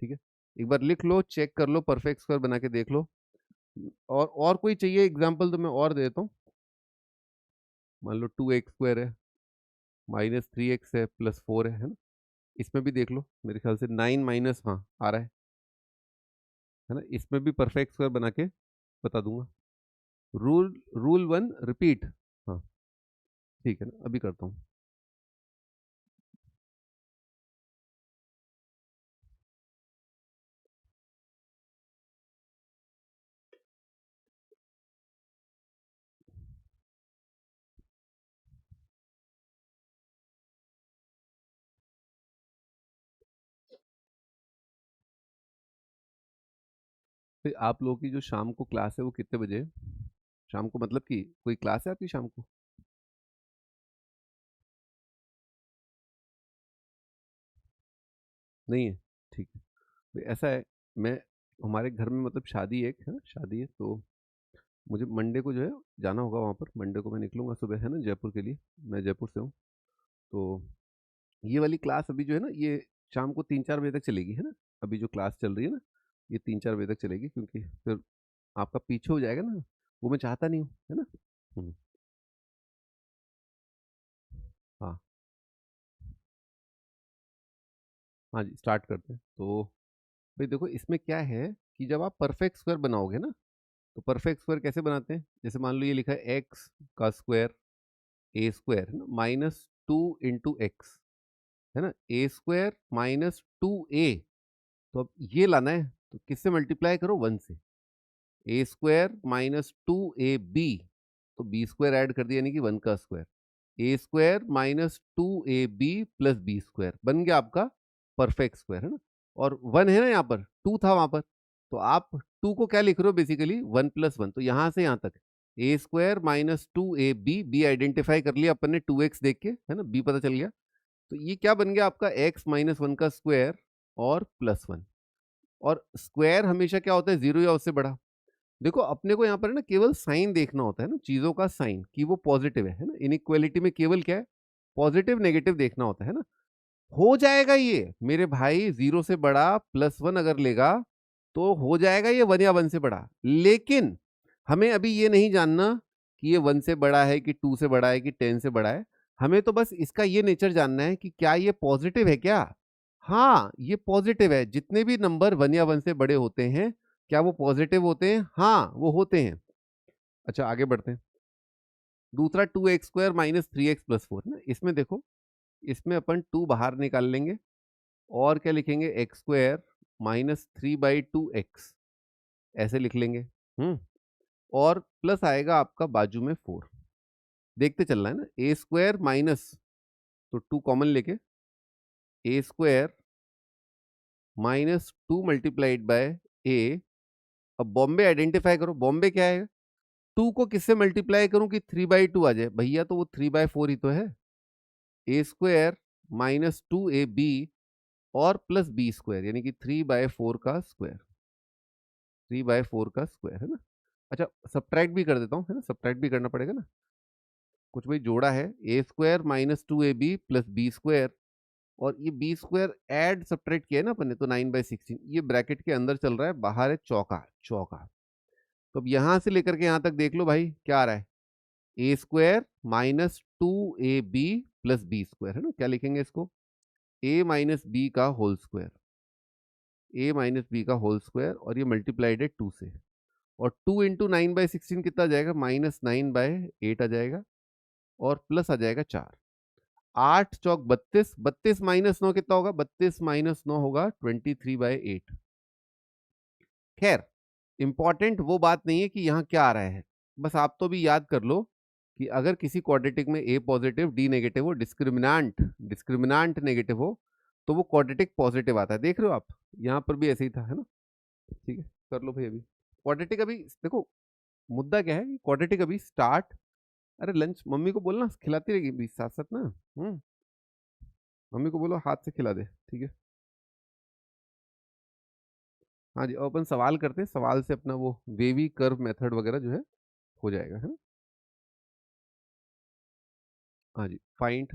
ठीक है। एक बार लिख लो, चेक कर लो, परफेक्ट स्क्वायर बना के देख लो। और कोई चाहिए एग्जांपल तो मैं और दे देता हूँ। मान लो 2x² है, -3x है, +4 है ना। इसमें भी देख लो, मेरे ख्याल से 9 माइनस, हाँ आ रहा है ना। इसमें भी परफेक्ट स्क्वायर बना के बता दूंगा। रूल रूल 1 रिपीट, हाँ ठीक है ना, अभी करता हूँ। फिर आप लोगों की जो शाम को क्लास है वो कितने बजे है? शाम को मतलब कि कोई क्लास है आपकी शाम को? नहीं है, ठीक है। तो ऐसा है, मैं हमारे घर में मतलब शादी है, एक है ना, शादी है, तो मुझे मंडे को जो है जाना होगा वहाँ पर। मंडे को मैं निकलूंगा सुबह, है ना, जयपुर के लिए। मैं जयपुर से हूँ, तो ये वाली क्लास अभी जो है ना, ये शाम को 3 4 बजे तक चलेगी, है ना। अभी जो क्लास चल रही है ना, ये 3 4 बजे तक चलेगी, क्योंकि फिर आपका पीछे हो जाएगा ना, वो मैं चाहता नहीं हूँ, है ना। हम्म, हाँ हाँ जी, स्टार्ट करते हैं। तो भाई देखो, इसमें क्या है कि जब आप परफेक्ट स्क्वायर बनाओगे ना, तो परफेक्ट स्क्वायर कैसे बनाते हैं, जैसे मान लो ये लिखा है एक्स का स्क्वायर, a² है ना, -2 × x, है ना, a² -2a, तो अब ये लाना है, तो किससे मल्टीप्लाई करो, 1 से। ए स्क्वायर माइनस 2ab, तो बी स्क्वायर ऐड कर दिया यानी कि 1 का square. A square minus 2ab plus B square बन गया आपका परफेक्ट स्क्वायर, है ना। और 1 है ना, यहाँ पर 2 था वहां पर, तो आप 2 को क्या लिख रहे हो बेसिकली, 1 प्लस 1, तो यहां से यहां तक A square minus 2ab, B identify कर लिया अपन ने 2x देख के, है ना, बी पता चल गया। तो ये क्या बन गया आपका, x माइनस 1 का स्क्वायर और प्लस 1। और स्क्वायर हमेशा क्या होता है, जीरो या उससे बड़ा। देखो अपने को यहाँ पर है ना केवल साइन देखना होता है ना, चीजों का साइन कि वो पॉजिटिव है ना। इनइक्वालिटी में केवल क्या है, पॉजिटिव नेगेटिव देखना होता है ना। हो जाएगा ये मेरे भाई, जीरो से बड़ा प्लस 1 अगर लेगा तो हो जाएगा ये 1 या 1 से बड़ा। लेकिन हमें अभी ये नहीं जानना कि ये 1 से बड़ा है कि 2 से बड़ा है कि 10 से बड़ा है। हमें तो बस इसका ये नेचर जानना है कि क्या ये पॉजिटिव है क्या। हाँ ये पॉजिटिव है, जितने भी नंबर 1 या 1 से बड़े होते हैं क्या वो पॉजिटिव होते हैं, हाँ वो होते हैं। अच्छा आगे बढ़ते हैं। दूसरा 2x² माइनस 3x+4 ना, इसमें देखो, इसमें अपन 2 बाहर निकाल लेंगे और क्या लिखेंगे, x² माइनस 3/2x, ऐसे लिख लेंगे। और प्लस आएगा आपका बाजू में 4। देखते चलना है ना, ए स्क्वायर माइनस, तो 2 कॉमन लेके ए स्क्वायर माइनस 2 मल्टीप्लाइड बाय ए। अब बॉम्बे आइडेंटिफाई करो, बॉम्बे क्या है, 2 को किससे मल्टीप्लाई करूं कि 3/2 आ जाए, भैया तो वो 3/4 ही तो है। ए स्क्वायर माइनस 2ab और प्लस बी स्क्वायर यानी कि 3/4 का स्क्वायर, 3/4 का स्क्वायर, है ना। अच्छा सब्ट्रैक्ट भी कर देता हूँ, है ना, सब्ट्रैक्ट भी करना पड़ेगा ना। कुछ भाई जोड़ा है, A square minus 2ab plus B square, और ये बी स्क्वायर ऐड सब्ट्रैक्ट किया है ना अपन ने, तो 9/16, ये ब्रैकेट के अंदर चल रहा है, बाहर है चौका चौका। तो अब यहां से लेकर के यहां तक देख लो भाई क्या आ रहा है, A square minus 2ab plus B square, है ना। क्या लिखेंगे इसको, ए माइनस बी का whole square, A minus B का होल स्क्वायर, और ये मल्टीप्लाइड है 2 से। और 2 इंटू 9/16 कितना आ जाएगा, -9/8 आ जाएगा, और प्लस आ जाएगा 4। 8 चौक 32, 32 माइनस 9 कितना होगा, 32 माइनस 9 होगा 23/8। खैर इंपॉर्टेंट वो बात नहीं है कि यहाँ क्या आ रहा है, बस आप तो भी याद कर लो कि अगर किसी क्वाड्रेटिक में ए पॉजिटिव डी नेगेटिव हो, डिस्क्रिमिनांट डिस्क्रिमिनांट नेगेटिव हो, तो वो क्वाड्रेटिक पॉजिटिव आता है। देख रहे हो आप, यहाँ पर भी ऐसे ही था, है ना। ठीक है कर लो भाई। अभी क्वाड्रेटिक अभी देखो, मुद्दा क्या है, क्वाड्रेटिक अभी स्टार्ट। अरे लंच मम्मी को बोलना खिलाती रहेगी भी साथ साथ ना। मम्मी को बोलो हाथ से खिला दे, ठीक है। हाँ जी, और अपन सवाल करते हैं, सवाल से अपना वो वेवी कर्व मेथड वगैरह जो है हो जाएगा, है ना। हाँ जी, फाइंड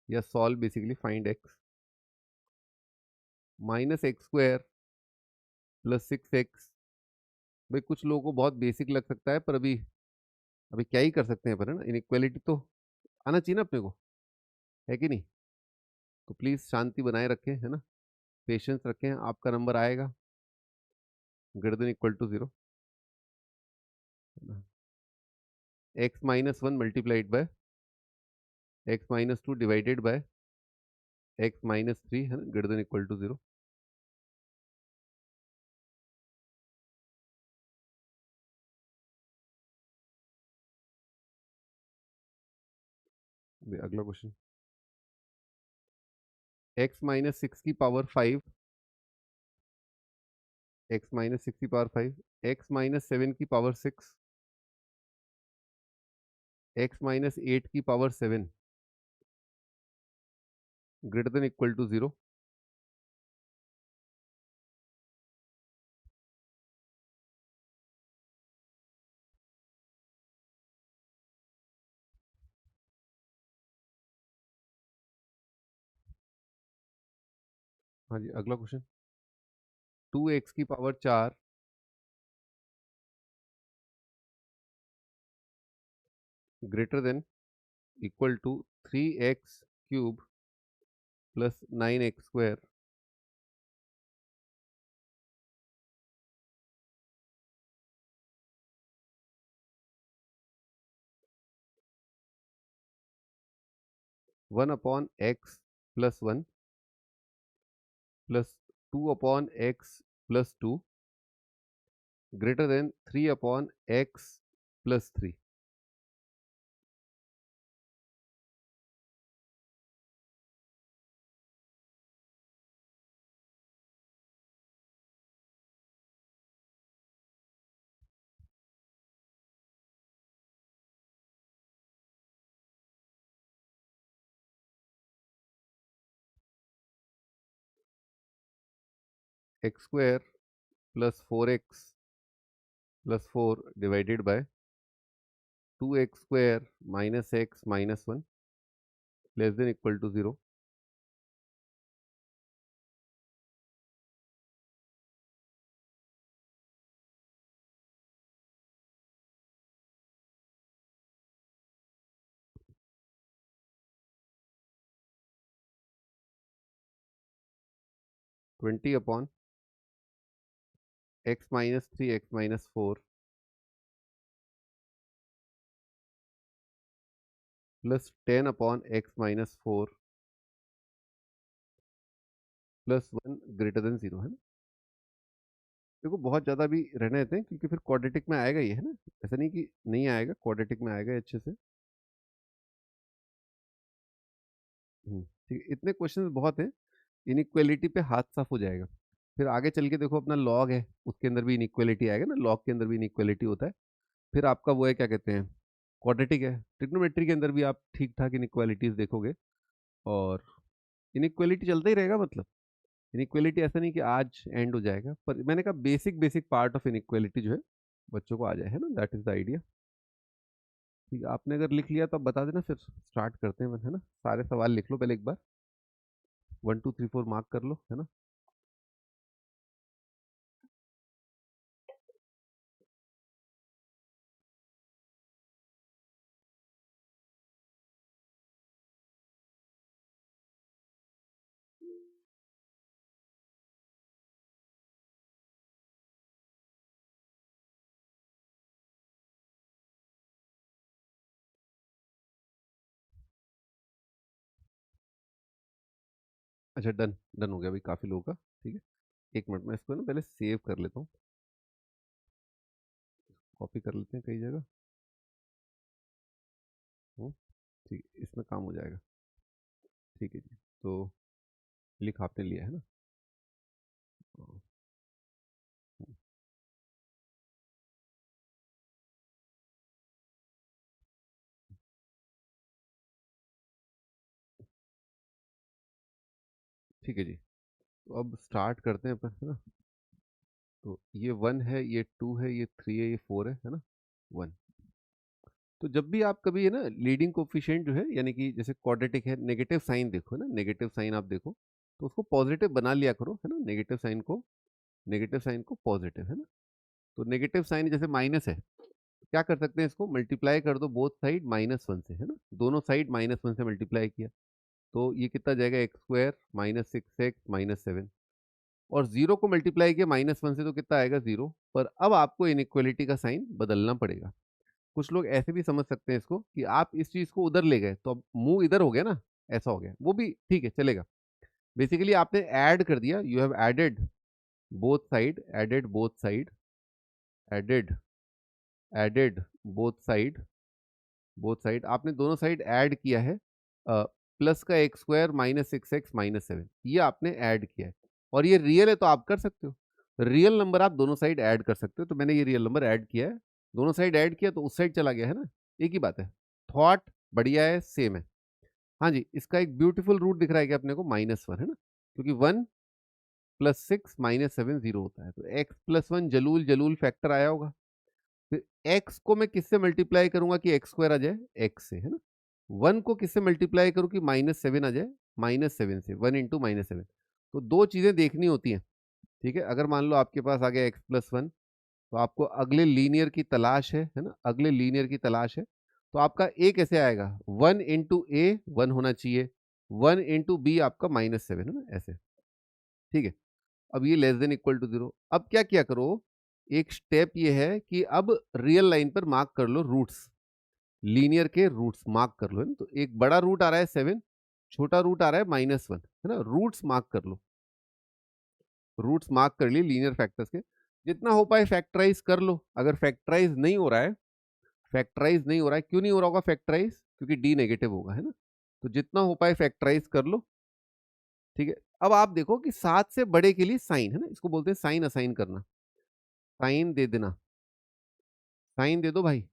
या solve, basically find x minus x² plus 6x। भाई कुछ लोगों को बहुत बेसिक लग सकता है, पर अभी अभी क्या ही कर सकते हैं पर, है ना। इनइक्वालिटी तो आना चाहिए ना अपने को, है कि नहीं। तो प्लीज शांति बनाए रखें, है ना, पेशेंस रखें, आपका नंबर आएगा greater than equal to 0। X minus 1 multiplied by x minus 2 divided by x minus 3, है ना, ग्रेटर देन इक्वल टू 0। अगला क्वेश्चन, एक्स माइनस 6 की पावर 5, एक्स माइनस 6 की पावर 5, एक्स माइनस 7 की पावर 6, एक्स माइनस 8 की power 7 greater than equal to 0। हाँ जी अगला क्वेश्चन, 2x की power 4 greater than equal to 3x³ plus 9x²। 1/x plus 1 plus 2/x+2 greater than 3/x+3. x square plus 4x plus 4 divided by 2x square minus x minus 1 less than equal to 0. 20 upon x minus 3 x minus 4 plus 10 upon x minus 4 plus 1 greater than 0 है ना। देखो बहुत ज़्यादा भी रहने देते हैं क्योंकि फिर क्वाड्रेटिक में आएगा ये, है ना। ऐसा नहीं कि नहीं आएगा, क्वाड्रेटिक में आएगा अच्छे से। ठीक है, इतने क्वेश्चंस बहुत हैं। इनइक्वालिटी पे हाथ साफ हो जाएगा। फिर आगे चल के देखो अपना लॉग है, उसके अंदर भी इनइक्वालिटी आएगा ना, लॉग के अंदर भी इनइक्वालिटी होता है। फिर आपका वो है, क्या कहते हैं, क्वाड्रेटिक है। ट्रिग्नोमेट्री के अंदर भी आप ठीक ठाक इनइक्वालिटीज देखोगे, और इनइक्वालिटी चलता ही रहेगा। मतलब इनइक्वालिटी ऐसा नहीं कि आज एंड हो जाएगा, पर मैंने कहा basic basic part of inequality जो है बच्चों को आ जाए, है ना। That is the idea. ठीक है, आपने अगर लिख लिया तो आप बता देना, फिर स्टार्ट करते हैं, है ना। सारे सवाल लिख लो पहले एक बार, 1 2 3 4 मार्क कर लो, है ना। अच्छा, डन डन हो गया भाई, काफ़ी लोगों का। ठीक है, एक मिनट में इसको ना पहले सेव कर लेता हूँ, कॉपी कर लेते हैं कई जगह। हम्म, ठीक है, इसमें काम हो जाएगा। ठीक है जी, तो लिख आपने लिया है ना। हम्म, ठीक है जी, तो अब स्टार्ट करते हैं अपन, है ना। तो ये 1 है, ये 2 है, ये 3 है, ये 4 है ना। 1। तो जब भी आप कभी, है ना, लीडिंग कोफिशिएंट जो है, यानी कि जैसे क्वाड्रेटिक है, नेगेटिव साइन देखो, है ना, नेगेटिव साइन आप देखो, तो उसको पॉजिटिव बना लिया करो, है ना। नेगेटिव साइन को पॉजिटिव, है ना। तो नेगेटिव साइन जैसे माइनस है, क्या कर सकते हैं, इसको मल्टीप्लाई कर दो बोथ साइड -1 से, है ना। दोनों साइड -1 से मल्टीप्लाई किया तो ये कितना जाएगा, x square minus 6x minus 7। और जीरो को मल्टीप्लाई किया -1 से तो कितना आएगा, 0। पर अब आपको इनइक्वालिटी का साइन बदलना पड़ेगा। कुछ लोग ऐसे भी समझ सकते हैं इसको कि आप इस चीज को उधर ले गए तो अब मुंह इधर हो गया ना, ऐसा हो गया, वो भी ठीक है, चलेगा। बेसिकली आपने ऐड कर दिया, you have added added both side आपने दोनों साइड ऐड किया है। प्लस का एक्स स्क्वायर -6x माइनस 7 ये आपने ऐड किया है, और ये रियल है तो आप कर सकते हो। रियल नंबर आप दोनों साइड ऐड कर सकते हो, तो मैंने ये रियल नंबर ऐड किया है। दोनों साइड ऐड किया तो उस साइड चला गया, है ना। एक ही बात है, थॉट बढ़िया है, सेम है। हाँ जी, इसका एक ब्यूटीफुल रूट दिख रहा है कि अपने को -1, है ना, क्योंकि 1 + 6 -7 0 होता है, तो x + 1 जलूल जलूल फैक्टर आया होगा। फिर x को मैं किससे मल्टीप्लाई करूंगा कि एक्स स्क्वायर आ जाए, x से, है ना। 1 को किससे मल्टीप्लाई करूं कि -7 आ जाए, -7 से, 1 इंटू -7। तो दो चीजें देखनी होती हैं। ठीक है, अगर मान लो आपके पास आ गया x + 1, तो आपको अगले लीनियर की तलाश है ना, अगले लीनियर की तलाश है। तो आपका a कैसे आएगा, 1 इंटू ए 1 होना चाहिए, 1 इंटू बी आपका -7, है ना, ऐसे। ठीक है, अब ये लेस देन इक्वल टू 0। अब क्या किया करो, एक स्टेप ये है कि अब रियल लाइन पर मार्क कर लो रूट्स, लीनियर के रूट्स मार्क कर लो, है ना। तो एक बड़ा रूट आ रहा है 7, छोटा रूट आ रहा है -1, है ना, रूट्स मार्क कर लो। रूट्स मार्क कर लिए लीनियर फैक्टर्स के, जितना हो पाए फैक्टराइज कर लो। अगर फैक्टराइज नहीं हो रहा है, फैक्टराइज नहीं हो रहा है, क्यों नहीं हो रहा होगा फैक्टराइज? क्योंकि डी नेगेटिव होगा, है ना। तो जितना हो पाए फैक्टराइज कर लो, ठीक है। अब आप देखो कि 7 से बड़े के लिए साइन, है ना, इसको बोलते हैं साइन असाइन करना। साइन दे देना, साइन दे दो भाई,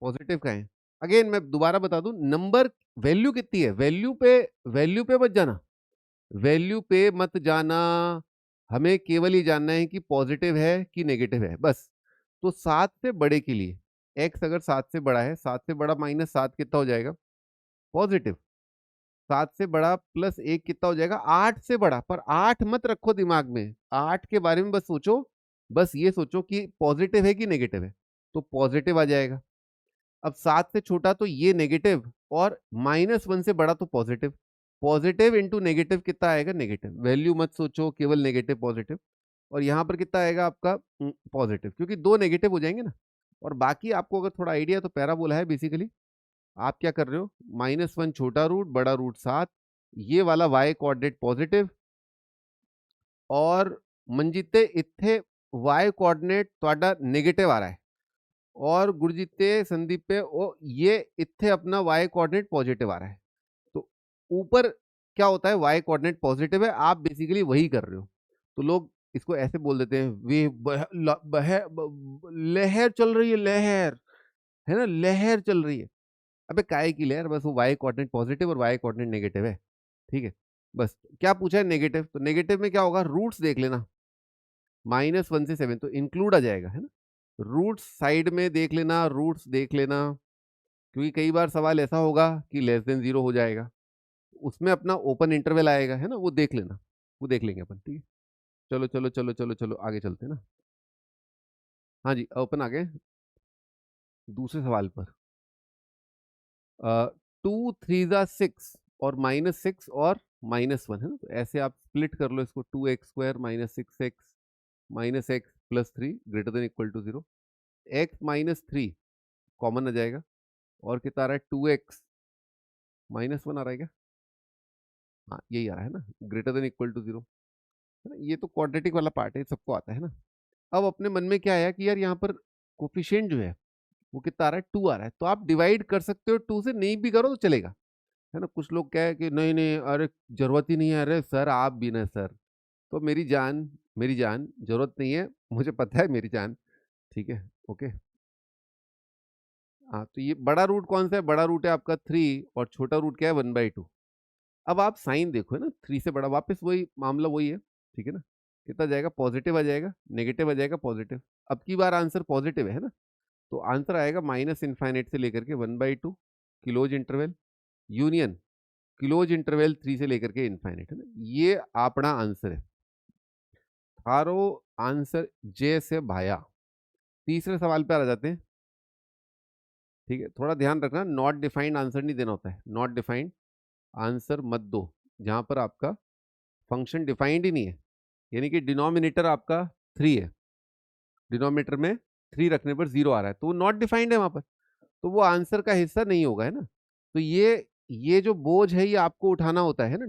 पॉजिटिव का है। अगेन मैं दोबारा बता दूं, नंबर वैल्यू कितनी है, वैल्यू पे मत जाना, वैल्यू पे मत जाना। हमें केवल ये जानना है कि पॉजिटिव है कि नेगेटिव है, बस। तो 7 से बड़े के लिए एक्स अगर 7 से बड़ा है, 7 से बड़ा माइनस 7 कितना हो जाएगा, पॉजिटिव। 7 से बड़ा प्लस 1 कितना हो जाएगा, 8 से बड़ा। पर 8 मत रखो दिमाग में, 8 के बारे में बस सोचो, बस ये सोचो कि पॉजिटिव है कि नेगेटिव है, तो पॉजिटिव आ जाएगा। अब 7 से छोटा तो ये नेगेटिव, और -1 से बड़ा तो पॉजिटिव। पॉजिटिव इंटू नेगेटिव कितना आएगा, नेगेटिव। वैल्यू मत सोचो, केवल नेगेटिव पॉजिटिव। और यहाँ पर कितना आएगा आपका, पॉजिटिव, क्योंकि 2 नेगेटिव हो जाएंगे ना। और बाकी आपको अगर थोड़ा आइडिया, तो पैराबोला है बेसिकली। आप क्या कर रहे हो, -1 छोटा रूट, बड़ा रूट 7, ये वाला y कोऑर्डिनेट पॉजिटिव, और मंजिते इत्थे y कोऑर्डिनेट ਤੁਹਾਡਾ नेगेटिव आ रहा है, और गुरजीते संदीप पे वो ये इत्थे अपना y कोऑर्डिनेट पॉजिटिव आ रहा है। तो ऊपर क्या होता है, y कोऑर्डिनेट पॉजिटिव है, आप बेसिकली वही कर रहे हो। तो लोग इसको ऐसे बोल देते हैं, वे लहर चल रही है, लहर, है ना, लहर चल रही है। अबे काय की लहर, बस वो y कोऑर्डिनेट पॉजिटिव और y कोऑर्डिनेट नेगेटिव है, ठीक है। बस क्या पूछा है, नेगेटिव, तो नेगेटिव में क्या होगा, रूट्स देख लेना, -1 से 7 तो इंक्लूड आ जाएगा, है ना। रूट्स साइड में देख लेना, रूट्स देख लेना, क्योंकि कई बार सवाल ऐसा होगा कि लेस देन 0 हो जाएगा, उसमें अपना ओपन इंटरवल आएगा, है ना, वो देख लेना, वो देख लेंगे अपन, ठीक है। चलो चलो चलो चलो चलो आगे चलते हैं ना। हाँ जी, ओपन आ गए दूसरे सवाल पर। 2 3 6 और -6 और -1, है ना। तो ऐसे आप स्प्लिट कर लो इसको, 2x² -6x -x + 3 > 0। x - 3 common आ जाएगा, और कितना आ रहा है, 2x -1 आ रहा है क्या, हाँ यही आ रहा है ना, > 0, है ना। ये तो क्वाड्रेटिक वाला पार्ट है, सबको आता है ना। अब अपने मन में क्या आया कि यार यहाँ पर कोफिशिएंट जो है वो कितना आ रहा है, 2 आ रहा है, तो आप डिवाइड कर सकते हो 2 से, नहीं भी करो तो चलेगा, है ना। कुछ लोग क्या है कि नहीं नहीं, अरे जरूरत ही नहीं है, अरे सर आप भी ना सर। तो मेरी जान जरूरत नहीं है, मुझे पता है मेरी जान, ठीक है, ओके। हाँ, तो ये बड़ा रूट कौन सा है, बड़ा रूट है आपका 3, और छोटा रूट क्या है, 1/2। अब आप साइन देखो, है ना, 3 से बड़ा, वापस वही मामला वही है, ठीक है ना। कितना जाएगा, पॉजिटिव आ जाएगा, नेगेटिव आ जाएगा, पॉजिटिव। अब की बार आंसर पॉजिटिव है ना, तो आंसर आएगा -∞ से लेकर के 1/2 close interval union close interval 3 से लेकर के इनफाइनाइट, है ना। ये अपना आंसर है, थारो आंसर जे से भाया। तीसरे सवाल पे आ जाते हैं, ठीक है। थोड़ा ध्यान रखना, नॉट डिफाइंड आंसर नहीं देना होता है, नॉट डिफाइंड आंसर मत दो जहां पर आपका फंक्शन डिफाइंड ही नहीं है, यानी कि डिनोमिनेटर आपका 3 है, डिनोमिनेटर में 3 रखने पर 0 आ रहा है, तो वो नॉट डिफाइंड है वहां पर, तो वो आंसर का हिस्सा नहीं होगा, है ना। तो ये जो बोझ है, ये आपको उठाना होता है ना,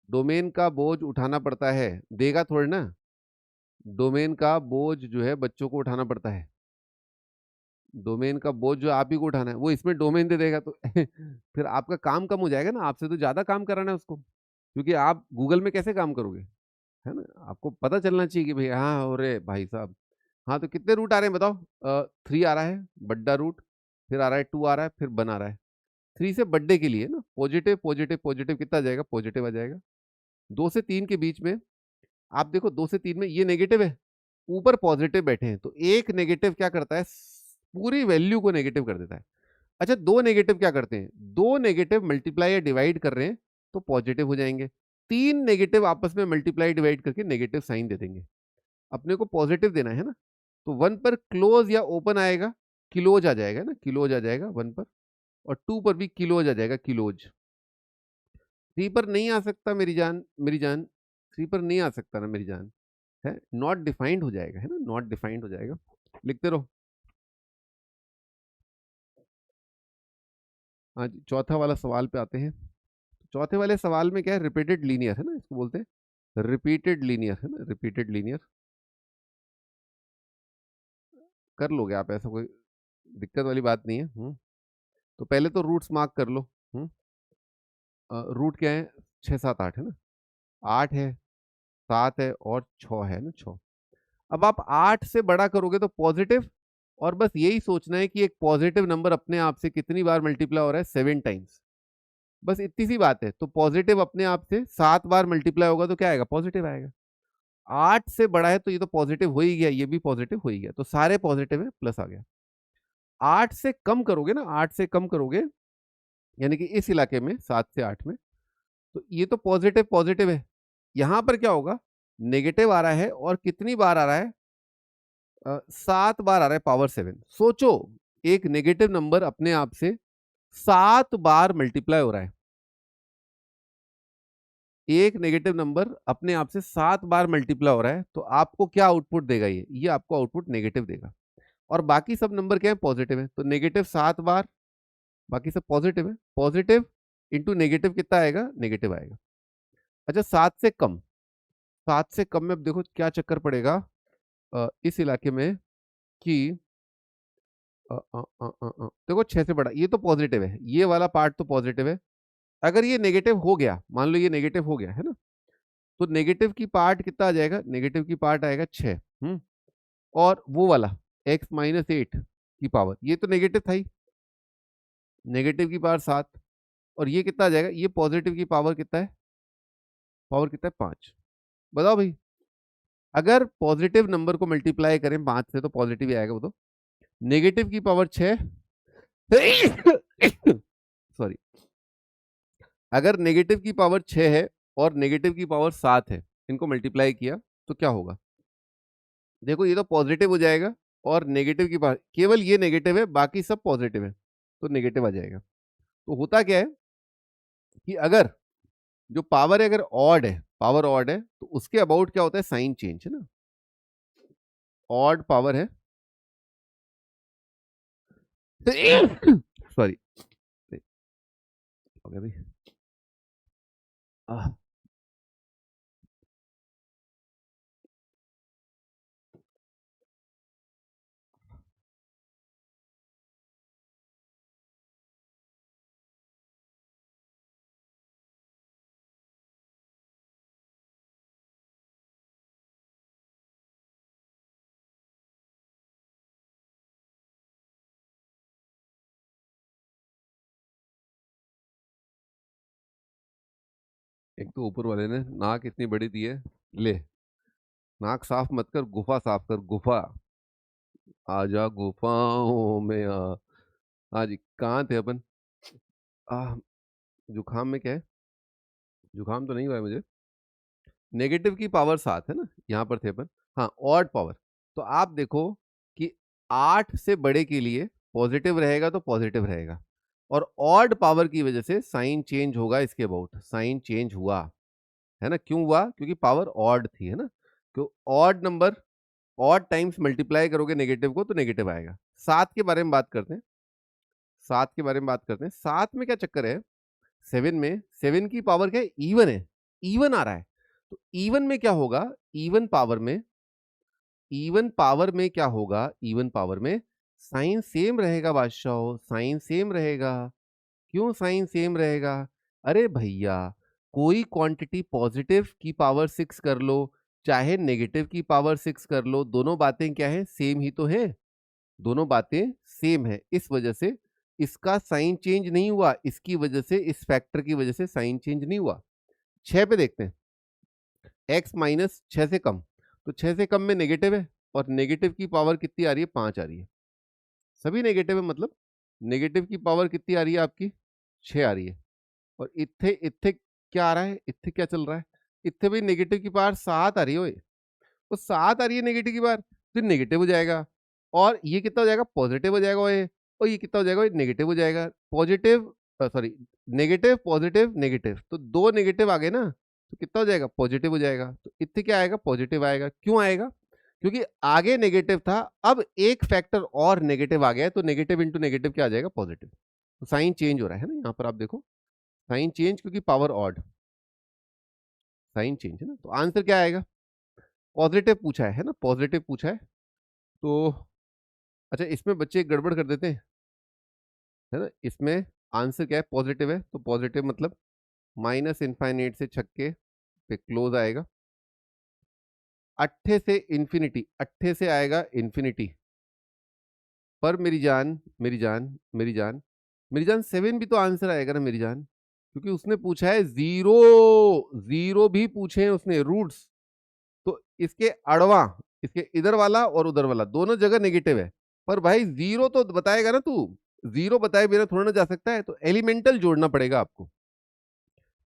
डोमेन का बोझ उठाना पड़ता है, देगा थोड़ी ना। डोमेन का बोझ जो है बच्चों को उठाना पड़ता है, डोमेन का बोझ जो आप ही को उठाना है, वो इसमें डोमेन दे देगा तो फिर आपका काम कम हो जाएगा ना, आपसे तो ज्यादा काम कराना है उसको, क्योंकि आप गूगल में कैसे काम करोगे, है ना। आपको पता चलना चाहिए कि भाई, हाँ अरे भाई साहब, हाँ तो कितने रूट आ रहे हैं बताओ, 3 आ रहा है बड्डा रूट, फिर आ रहा है 2 आ रहा है, फिर बना रहा है 3 से बर्थडे के लिए ना, पॉजिटिव पॉजिटिव पॉजिटिव कितना आ जाएगा, पॉजिटिव आ जाएगा। 2 से 3 के बीच में आप देखो, 2 से 3 में ये नेगेटिव है, ऊपर पॉजिटिव बैठे हैं, तो एक नेगेटिव क्या करता है, पूरी वैल्यू को नेगेटिव कर देता है। अच्छा, 2 नेगेटिव क्या करते हैं, 2 नेगेटिव मल्टीप्लाई या डिवाइड कर रहे हैं तो पॉजिटिव हो जाएंगे, 3 नेगेटिव आपस में मल्टीप्लाई डिवाइड करके नेगेटिव साइन दे देंगे। अपने को पॉजिटिव देना है ना, तो 1 पर क्लोज या ओपन आएगा, किलोज आ जाएगा ना, किलोज आ जाएगा 1 पर, और 2 पर भी किलोज आ जाएगा, किलोज। 3 पर नहीं आ सकता मेरी जान, मेरी जान, 3 पर नहीं आ सकता ना मेरी जान, है नॉट डिफाइंड हो जाएगा, है ना, नॉट डिफाइंड हो जाएगा। लिखते रहो। आज चौथा वाला सवाल पे आते हैं। चौथे वाले सवाल में क्या है, रिपीटेड लीनियर, है ना, इसको बोलते हैं रिपीटेड लीनियर है ना, रिपीटेड लीनियर कर लोगे आप, ऐसा कोई दिक्कत वाली बात नहीं है। तो पहले तो रूट्स मार्क कर लो। रूट क्या है, 6 7 8 है ना, 8 है, 7 है और 6 है ना, 6। अब आप 8 से बड़ा करोगे तो पॉजिटिव, और बस यही सोचना है कि एक पॉजिटिव नंबर अपने आप से कितनी बार मल्टीप्लाई हो रहा है, 7 टाइम्स। बस इतनी सी बात है। तो पॉजिटिव अपने आप से 7 बार मल्टीप्लाई होगा तो क्या आएगा, पॉजिटिव आएगा। 8 से बड़ा है तो ये तो पॉजिटिव हो ही गया, ये भी पॉजिटिव हो ही गया, तो सारे पॉजिटिव है, प्लस आ गया। 8 से कम करोगे ना, 8 से कम करोगे, यानी कि इस इलाके में 7 से 8 में, तो ये तो पॉजिटिव पॉजिटिव है। यहां पर क्या होगा, नेगेटिव आ रहा है, और कितनी बार आ रहा है, 7 बार आ रहा है, पावर 7। सोचो, एक नेगेटिव नंबर अपने आप से 7 बार मल्टीप्लाई हो रहा है। एक नेगेटिव नंबर अपने आप से 7 बार मल्टीप्लाई हो रहा है, तो आपको क्या आउटपुट देगा, ये आपको आउटपुट नेगेटिव देगा। और बाकी सब नंबर क्या है, पॉजिटिव है, तो नेगेटिव 7 बार, बाकी सब पॉजिटिव है। पॉजिटिव इंटू नेगेटिव कितना आएगा, नेगेटिव आएगा। अच्छा, 7 से कम, 7 से कम में अब देखो क्या चक्कर पड़ेगा, इस इलाके में कि देखो 6 से बड़ा, ये तो पॉजिटिव है, ये वाला पार्ट तो पॉजिटिव है। अगर ये नेगेटिव हो गया, मान लो ये नेगेटिव हो गया है ना, तो नेगेटिव की पार्ट कितना आ जाएगा, नेगेटिव की पार्ट आएगा 6। और वो वाला x-8 की पावर, ये तो नेगेटिव था ही, नेगेटिव की पावर 7, और ये कितना आ जाएगा, ये पॉजिटिव की पावर कितना है, पावर कितना है, 5। बताओ भाई, अगर पॉजिटिव नंबर को मल्टीप्लाई करें 5 से तो पॉजिटिव ही आएगा वो तो। नेगेटिव की पावर 6 सॉरी, अगर नेगेटिव की पावर 6 है और नेगेटिव की पावर 7 है, इनको मल्टीप्लाई किया तो क्या होगा, देखो ये तो पॉजिटिव हो जाएगा, और नेगेटिव की पावर, केवल ये नेगेटिव है, बाकी सब पॉजिटिव है, तो नेगेटिव आ जाएगा। तो होता क्या है कि अगर जो पावर है, अगर ऑड है, पावर ऑड है, तो उसके अबाउट क्या होता है, साइन चेंज है ना, ऑड पावर है सॉरी, हो गया भाई। आह, एक तो ऊपर वाले ने नाक इतनी बड़ी दी है, ले, नाक साफ मत कर, गुफा साफ कर, गुफा। आजा गुफाओं में आ। हाँ जी, कहाँ थे अपन, आह, जुकाम में क्या है, जुकाम तो नहीं हुआ है मुझे। नेगेटिव की पावर 7 है ना, यहाँ पर थे अपन। हाँ, ऑड पावर, तो आप देखो कि 8 से बड़े के लिए पॉजिटिव रहेगा तो पॉजिटिव रहेगा, और ऑड पावर की वजह से साइन चेंज होगा, इसके अबाउट साइन चेंज हुआ है ना। क्यों हुआ, क्योंकि पावर ऑड थी है ना, तो odd number, odd times multiply करोगे नेगेटिव को तो नेगेटिव आएगा। 7 के बारे में बात करते हैं, 7 के बारे में बात करते हैं। 7 में क्या चक्कर है, 7 में 7 की पावर क्या है, इवन है, इवन आ रहा है। तो इवन में क्या होगा, इवन पावर में, इवन पावर में क्या होगा, इवन पावर में साइन सेम रहेगा बादशाह, साइन सेम रहेगा। क्यों साइन सेम रहेगा, अरे भैया, कोई क्वांटिटी पॉजिटिव की पावर 6 कर लो, चाहे नेगेटिव की पावर 6 कर लो, दोनों बातें क्या है, सेम ही तो है, दोनों बातें सेम है। इस वजह से इसका साइन चेंज नहीं हुआ, इसकी वजह से, इस फैक्टर की वजह से साइन चेंज नहीं हुआ। 6 पे देखते हैं, x-6 से कम, तो 6 से कम में नेगेटिव है, और नेगेटिव की पावर कितनी आ रही है, 5 आ रही है, सभी नेगेटिव है, मतलब नेगेटिव की पावर कितनी आ रही है आपकी, 6 आ रही है। और इत्थे इत्थे क्या आ रहा है, इत्थे क्या चल रहा है, इत्थे भी नेगेटिव की पावर 7 आ रही है ओए, तो 7 आ रही है नेगेटिव की पावर, तो नेगेटिव हो जाएगा, और ये कितना हो जाएगा, पॉजिटिव हो जाएगा ओए, और ये कितना हो जाएगा, नेगेटिव हो जाएगा। Positive, sorry, negative positive negative, तो दो नेगेटिव आ गए ना, तो कितना हो जाएगा, पॉजिटिव हो जाएगा। तो इत्थे क्या आएगा, पॉजिटिव आएगा। क्यों आएगा, क्योंकि आगे नेगेटिव था, अब एक फैक्टर और नेगेटिव आ गया है, तो नेगेटिव इंटू नेगेटिव क्या आ जाएगा, पॉजिटिव। तो साइन चेंज हो रहा है ना, यहाँ पर आप देखो, साइन चेंज, क्योंकि पावर ऑड, साइन चेंज है ना, तो आंसर क्या आएगा? पॉजिटिव पूछा है ना, पॉजिटिव पूछा है तो अच्छा इसमें बच्चे एक गड़बड़ कर देते हैं, है ना, इसमें आंसर क्या है? पॉजिटिव है, तो पॉजिटिव मतलब माइनस इनफाइनाइट से छक्के पे क्लोज आएगा, अट्ठे से इंफिनिटी, अट्ठे से आएगा इंफिनिटी। पर मेरी जान, मेरी जान, मेरी जान, मेरी जान, 7 भी तो आंसर आएगा ना मेरी जान, क्योंकि उसने पूछा है जीरो, जीरो भी पूछे हैं उसने रूट्स, तो इसके अड़वा, इसके इधर वाला और उधर वाला दोनों जगह नेगेटिव है। पर भाई जीरो तो बताएगा ना तू, जीरो बताए बिना थोड़ा ना जा सकता है, तो एलिमेंटल जोड़ना पड़ेगा आपको,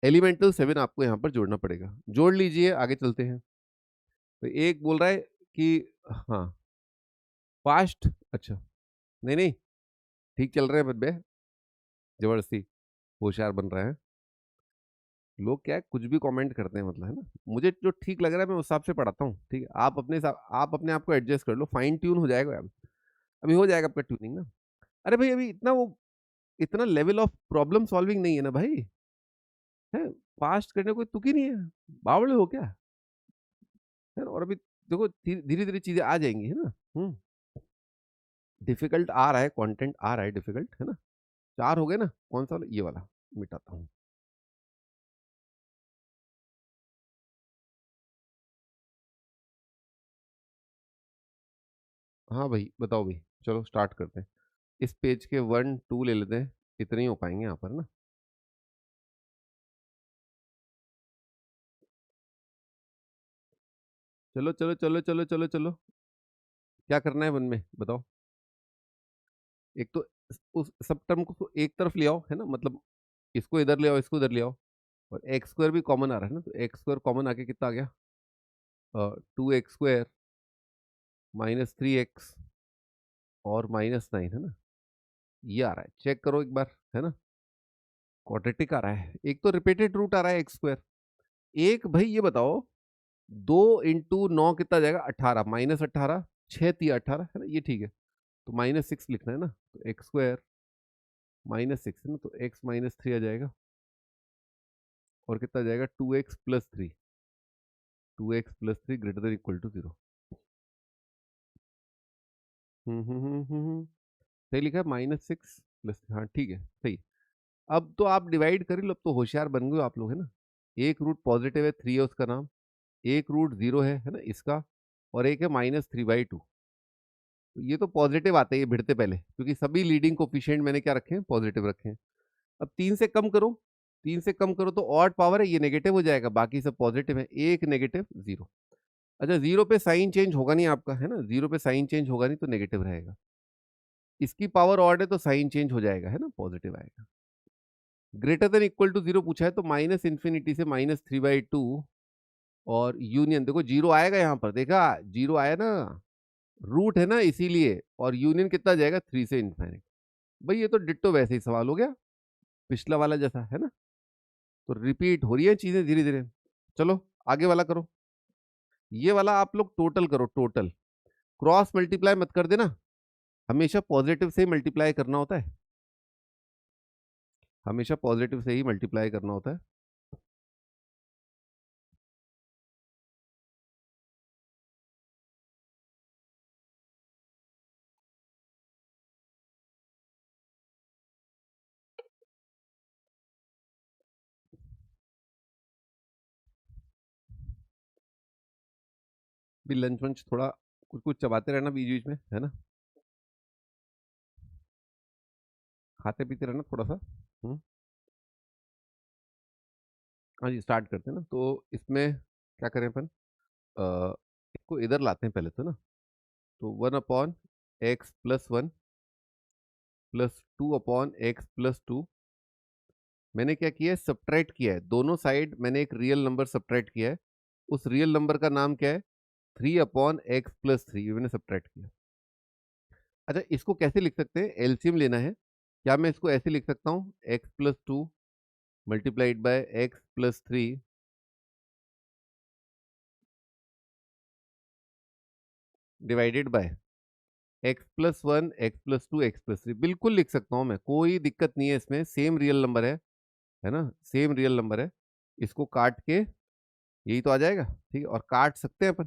एलिमेंटल 7 आपको यहां पर जोड़ना पड़ेगा। जोड़ लीजिए, आगे चलते हैं। तो एक बोल रहा है कि हाँ फास्ट, अच्छा नहीं नहीं ठीक चल रहे हैं बब्बे, जबरदस्ती होशियार बन रहे हैं लोग, क्या है कुछ भी कमेंट करते हैं, मतलब है ना, मुझे जो ठीक लग रहा है मैं उस हिसाब से पढ़ाता हूँ, ठीक है, आप अपने आप को एडजस्ट कर लो, फाइन ट्यून हो जाएगा यार, अभी हो जाएगा आपका ट्यूनिंग ना। अरे भाई अभी इतना वो, इतना लेवल ऑफ प्रॉब्लम सॉल्विंग नहीं है ना भाई, है, फास्ट करने कोई तुक ही नहीं है, बावड़े हो क्या है ना? और अभी देखो धीरे धीरे चीजें आ जाएंगी, है ना। डिफिकल्ट आ रहा है, कंटेंट आ रहा है डिफिकल्ट, है ना। 4 हो गए ना, कौन सा वाला? ये वाला मिटाता हूँ। हाँ भाई बताओ भाई, चलो स्टार्ट करते हैं। इस पेज के 1 2 ले लेते हैं, इतने ही हो पाएंगे यहाँ पर ना। चलो चलो चलो चलो चलो चलो, क्या करना है वन में बताओ। एक तो उस सब टर्म को तो एक तरफ ले आओ, है ना, मतलब इसको इधर ले आओ, इसको इधर ले आओ, और एक्स स्क्वायर भी कॉमन आ रहा है ना, तो एक्स स्क्वायर कॉमन आके कितना आ गया? 2x² -3x और -9, है ना, ये आ रहा है, चेक करो एक बार, है ना। क्वाड्रेटिक आ रहा है, एक तो रिपीटेड रूट आ रहा है एक्स स्क्वायर। एक भाई ये बताओ, 2 × 9 कितना जाएगा? 18, -18, 6 × 3 = 18, है ना, ये ठीक है। तो -6 लिखना है ना, तो एक्स स्क्वायर -6 है ना, तो x -3 आ जाएगा, और कितना जाएगा? 2x + 3, 2x + 3 > 0। सही लिखा है, -6 +, हाँ ठीक है सही। अब तो आप डिवाइड कर ही लो, अब तो होशियार बन गए आप लोग, है ना। एक रूट पॉजिटिव है, 3 है उसका नाम, एक रूट 0 है ना इसका, और एक है -3/2। तो ये तो पॉजिटिव आते हैं, ये भिड़ते पहले, क्योंकि सभी लीडिंग कोफिशिएंट मैंने क्या रखे हैं? पॉजिटिव रखे हैं। अब 3 से कम करो, 3 से कम करो तो ऑड पावर है, ये नेगेटिव हो जाएगा, बाकी सब पॉजिटिव है, एक नेगेटिव 0। अच्छा 0 पे साइन चेंज होगा नहीं आपका, है ना, 0 पे साइन चेंज होगा नहीं तो नेगेटिव रहेगा। इसकी पावर ऑड है तो साइन चेंज हो जाएगा, है ना, पॉजिटिव आएगा। ग्रेटर देन इक्वल टू 0 पूछा है, तो -∞ से -3/2, और यूनियन देखो 0 आएगा यहाँ पर, देखा 0 आया ना, रूट है ना इसीलिए, और यूनियन कितना जाएगा? 3 से इनफाइनाइट। भाई ये तो डिट्टो वैसे ही सवाल हो गया, पिछला वाला जैसा, है ना। तो रिपीट हो रही है चीजें धीरे धीरे। चलो आगे वाला करो, ये वाला आप लोग टोटल करो, टोटल, क्रॉस मल्टीप्लाई मत कर देना, हमेशा पॉजिटिव से ही मल्टीप्लाई करना होता है, हमेशा पॉजिटिव से ही मल्टीप्लाई करना होता है। भी लंच वंच थोड़ा कुछ कुछ चबाते रहना बीच बीच में, है ना, खाते पीते रहना थोड़ा सा। हाँ जी स्टार्ट करते हैं ना, तो इसमें क्या करें अपन, इसको इधर लाते हैं पहले तो ना, तो 1/(x+1) +2/(x+2), मैंने क्या किया है? सब्ट्रैक्ट किया है, दोनों साइड मैंने एक रियल नंबर सब्ट्रैक्ट किया है, उस रियल नंबर का नाम क्या है? 3/(x+3), ये मैंने सब्ट्रैक्ट किया। अच्छा इसको कैसे लिख सकते हैं? एलसीएम लेना है, क्या मैं इसको ऐसे लिख सकता हूँ? x+2 × x+3 divided by x+1 x+2 x+3, बिल्कुल लिख सकता हूँ मैं, कोई दिक्कत नहीं है इसमें, सेम रियल नंबर है ना, सेम रियल नंबर है। इसको काट के यही तो आ जाएगा। ठीक है, और काट सकते हैं अपन,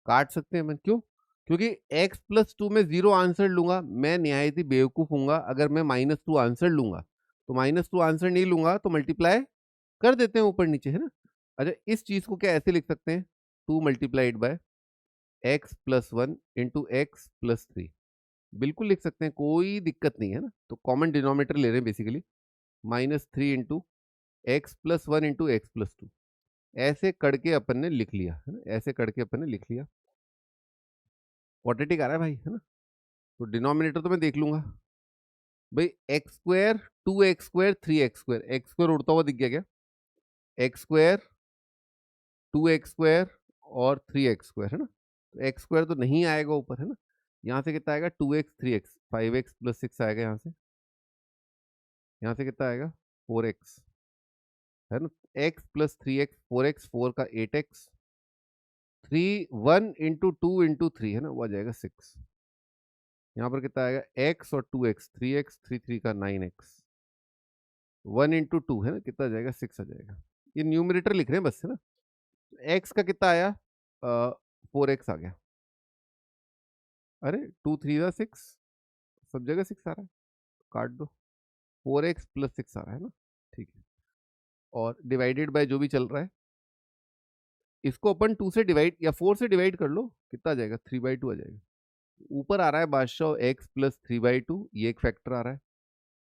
काट सकते हैं अपन, क्यों? क्योंकि x+2 में 0 आंसर लूंगा, मैं निहायत ही बेवकूफ हूंगा अगर मैं -2 आंसर लूंगा। तो -2 आंसर नहीं लूंगा तो मल्टीप्लाई कर देते हैं ऊपर नीचे, है ना। अच्छा, इस चीज को क्या ऐसे लिख सकते हैं, 2 multiplied by x+1 into x+3, बिल्कुल लिख सकते हैं, कोई दिक्कत नहीं है ना। तो कॉमन डिनोमिनेटर ले रहे हैं basically, -3 into x+1 into x+2, ऐसे करके अपन ने लिख लिया, है ना, ऐसे करके अपन ने लिख लिया। क्वाड्रेटिक आ रहा है भाई, है ना। तो डिनोमिनेटर तो मैं देख लूंगा भाई, x² 2x² 3x², x² उड़ता हुआ दिख गया क्या, x² 2x² और 3x², है ना। तो x² तो नहीं आएगा ऊपर, है ना। यहाँ से कितना आएगा, 2x 3x 5x+6 आएगा यहाँ से, यहाँ से कितना आएगा 4x, है ना। x+3x 4x, 4 का 8x, 1 इंटू 2 इंटू 3, है ना, वो आ जाएगा 6। यहाँ पर कितना आएगा x और 2x, 3x 3 का 9x, 1 इंटू 2, है ना, कितना आ जाएगा 6 आ जाएगा। ये न्यूमरेटर लिख रहे हैं बस, है ना। x का कितना आया, 4x आ गया। अरे 2 3 6, सब जगह 6 आ रहा है, काट दो, 4x+6 आ रहा है ना। ठीक है, और डिवाइडेड बाय जो भी चल रहा है, इसको अपन 2 से डिवाइड या 4 से डिवाइड कर लो, कितना आ जाएगा 3/2 आ जाएगा। ऊपर आ रहा है बादशाह x+3/2, ये एक फैक्टर आ रहा है,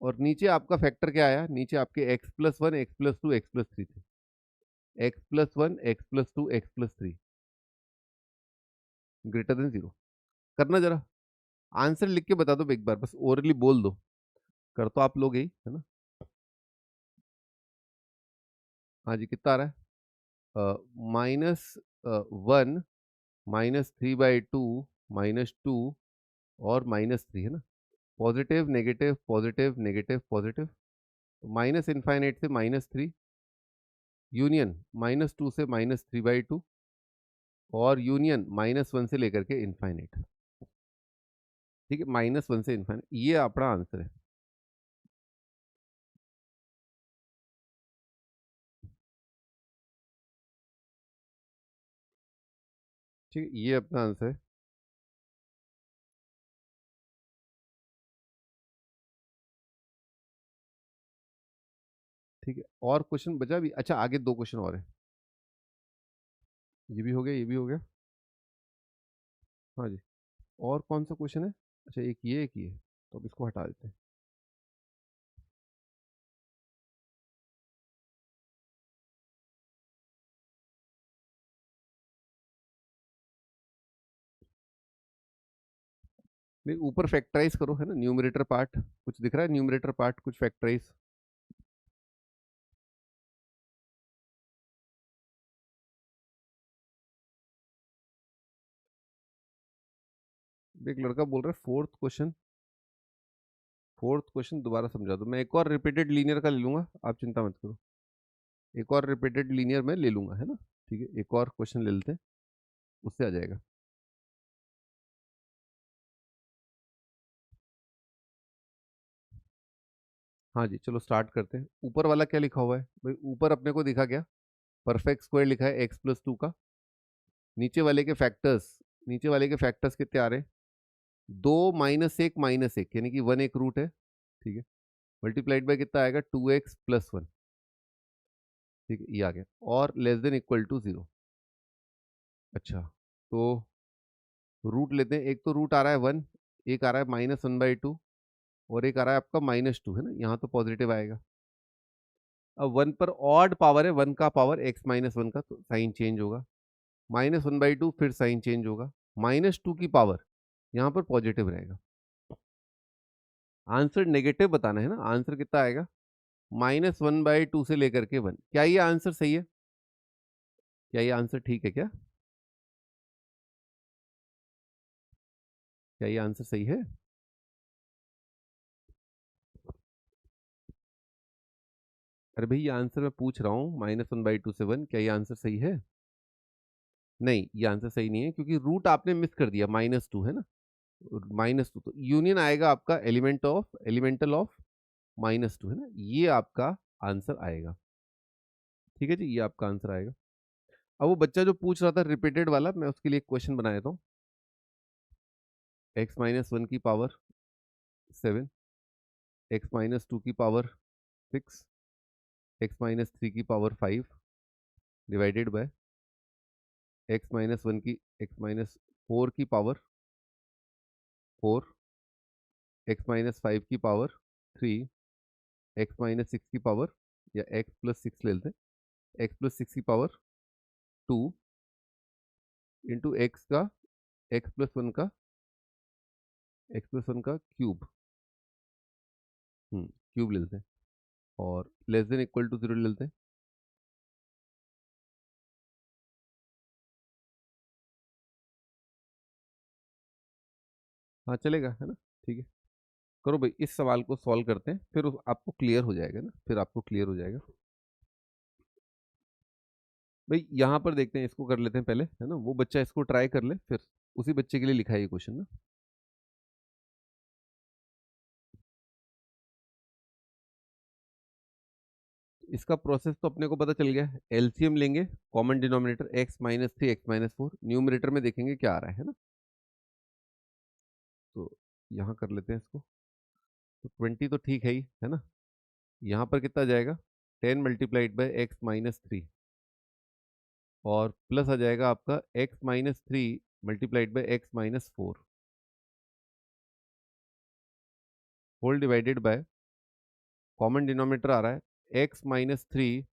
और नीचे आपका फैक्टर क्या आया, नीचे आपके x+1 x+2 x+3 थे, x+1 x+2 x+3 greater than 0। करना जरा, आंसर लिख के बता दो एक बार, बस ओरली बोल दो, कर तो आप लोग ही, है ना। हाँ जी, कितना आ रहा है, -1 -3/2 -2 और -3, है ना। Positive negative positive negative positive, minus infinite से -3, यूनियन -2 से -3/2, और यूनियन -1 से लेकर के इनफाइनाइट। ठीक है, -1 से इनफाइनाइट, ये अपना आंसर है। ठीक है, ये अपना आंसर है। ठीक है, और क्वेश्चन बचा भी, अच्छा आगे 2 क्वेश्चन और है, ये भी हो गया, ये भी हो गया। हाँ जी, और कौन सा क्वेश्चन है, अच्छा एक ये एक ये, तो अब इसको हटा देते हैं। नहीं, ऊपर फैक्टराइज करो, है ना, न्यूमरेटर पार्ट कुछ दिख रहा है, न्यूमरेटर पार्ट कुछ फैक्टराइज, एक लड़का बोल रहा है फोर्थ क्वेश्चन दोबारा समझा दो। मैं एक और रिपीटेड लीनियर का ले लूंगा, आप चिंता मत करो, एक और रिपीटेड लीनियर में ले लूंगा, है ना। ठीक है, एक और क्वेश्चन ले लेते हैं, उससे आ जाएगा। हाँ जी, चलो स्टार्ट करते हैं। ऊपर वाला क्या लिखा हुआ है भाई, ऊपर अपने को दिखा क्या, परफेक्ट स्क्वायर लिखा है x+2 का। नीचे वाले के फैक्टर्स, नीचे वाले के फैक्टर्स कितने आ रहे हैं, 2 -1 -1, यानी कि 1 एक रूट है। ठीक है, मल्टीप्लाइड बाय कितना आएगा, 2x+1। ठीक है, ये आ गया, और लेस देन इक्वल टू 0। अच्छा, तो रूट लेते हैं, एक तो रूट आ रहा है 1, एक आ रहा है -1/2, और एक आ रहा है आपका -2, है ना, यहाँ तो पॉजिटिव आएगा। अब 1 पर ऑड पावर है, 1 का पावर x-1 का, तो साइन चेंज होगा, -1/2 फिर साइन चेंज होगा, -2 की पावर यहाँ पर पॉजिटिव रहेगा। आंसर नेगेटिव बताना है ना, आंसर कितना आएगा, -1/2 से लेकर के 1। क्या ये आंसर सही है, क्या ये आंसर ठीक है क्या, क्या ये आंसर सही है। अरे भाई, ये आंसर मैं पूछ रहा हूँ, -1/2 से 1, क्या ये आंसर सही है। नहीं, ये आंसर सही नहीं है, क्योंकि रूट आपने मिस कर दिया, -2 है ना, -2, तो यूनियन आएगा आपका एलिमेंटल ऑफ -2, है ना, ये आपका आंसर आएगा। ठीक है जी, ये आपका आंसर आएगा। अब वो बच्चा जो पूछ रहा था रिपीटेड वाला, मैं उसके लिए एक क्वेश्चन बना देता हूँ। x माइनस 1 की पावर 7, x माइनस 2 की पावर 6, x माइनस 3 की power 5 divided by x minus 1 की x माइनस 4 की पावर 4, x माइनस 5 की पावर 3, x माइनस 6 की पावर, या x प्लस 6 ले लेते हैं, x प्लस 6 की पावर 2 इंटू एक्स का x प्लस 1 का क्यूब, क्यूब ले लेते हैं, और लेस देन इक्वल टू 0 ले लेते हैं। हाँ चलेगा, है ना, ठीक है। करो भाई, इस सवाल को सॉल्व करते हैं, फिर आपको क्लियर हो जाएगा ना, फिर आपको क्लियर हो जाएगा। भाई यहाँ पर देखते हैं, इसको कर लेते हैं पहले, है ना, वो बच्चा इसको ट्राई कर ले, फिर उसी बच्चे के लिए लिखा है ये क्वेश्चन ना। इसका प्रोसेस तो अपने को पता चल गया है। एलसीएम लेंगे, common denominator x minus 3 x minus 4, numerator में देखेंगे क्या आ रहा है ना। तो यहाँ कर लेते हैं इसको। तो 20 तो ठीक है ना। यहाँ पर कितना जाएगा, 10 मल्टीप्लाइड बाई एक्स माइनस 3, और प्लस आ जाएगा आपका x minus 3 multiplied by x minus 4 whole divided by, common denominator आ रहा है x माइनस 3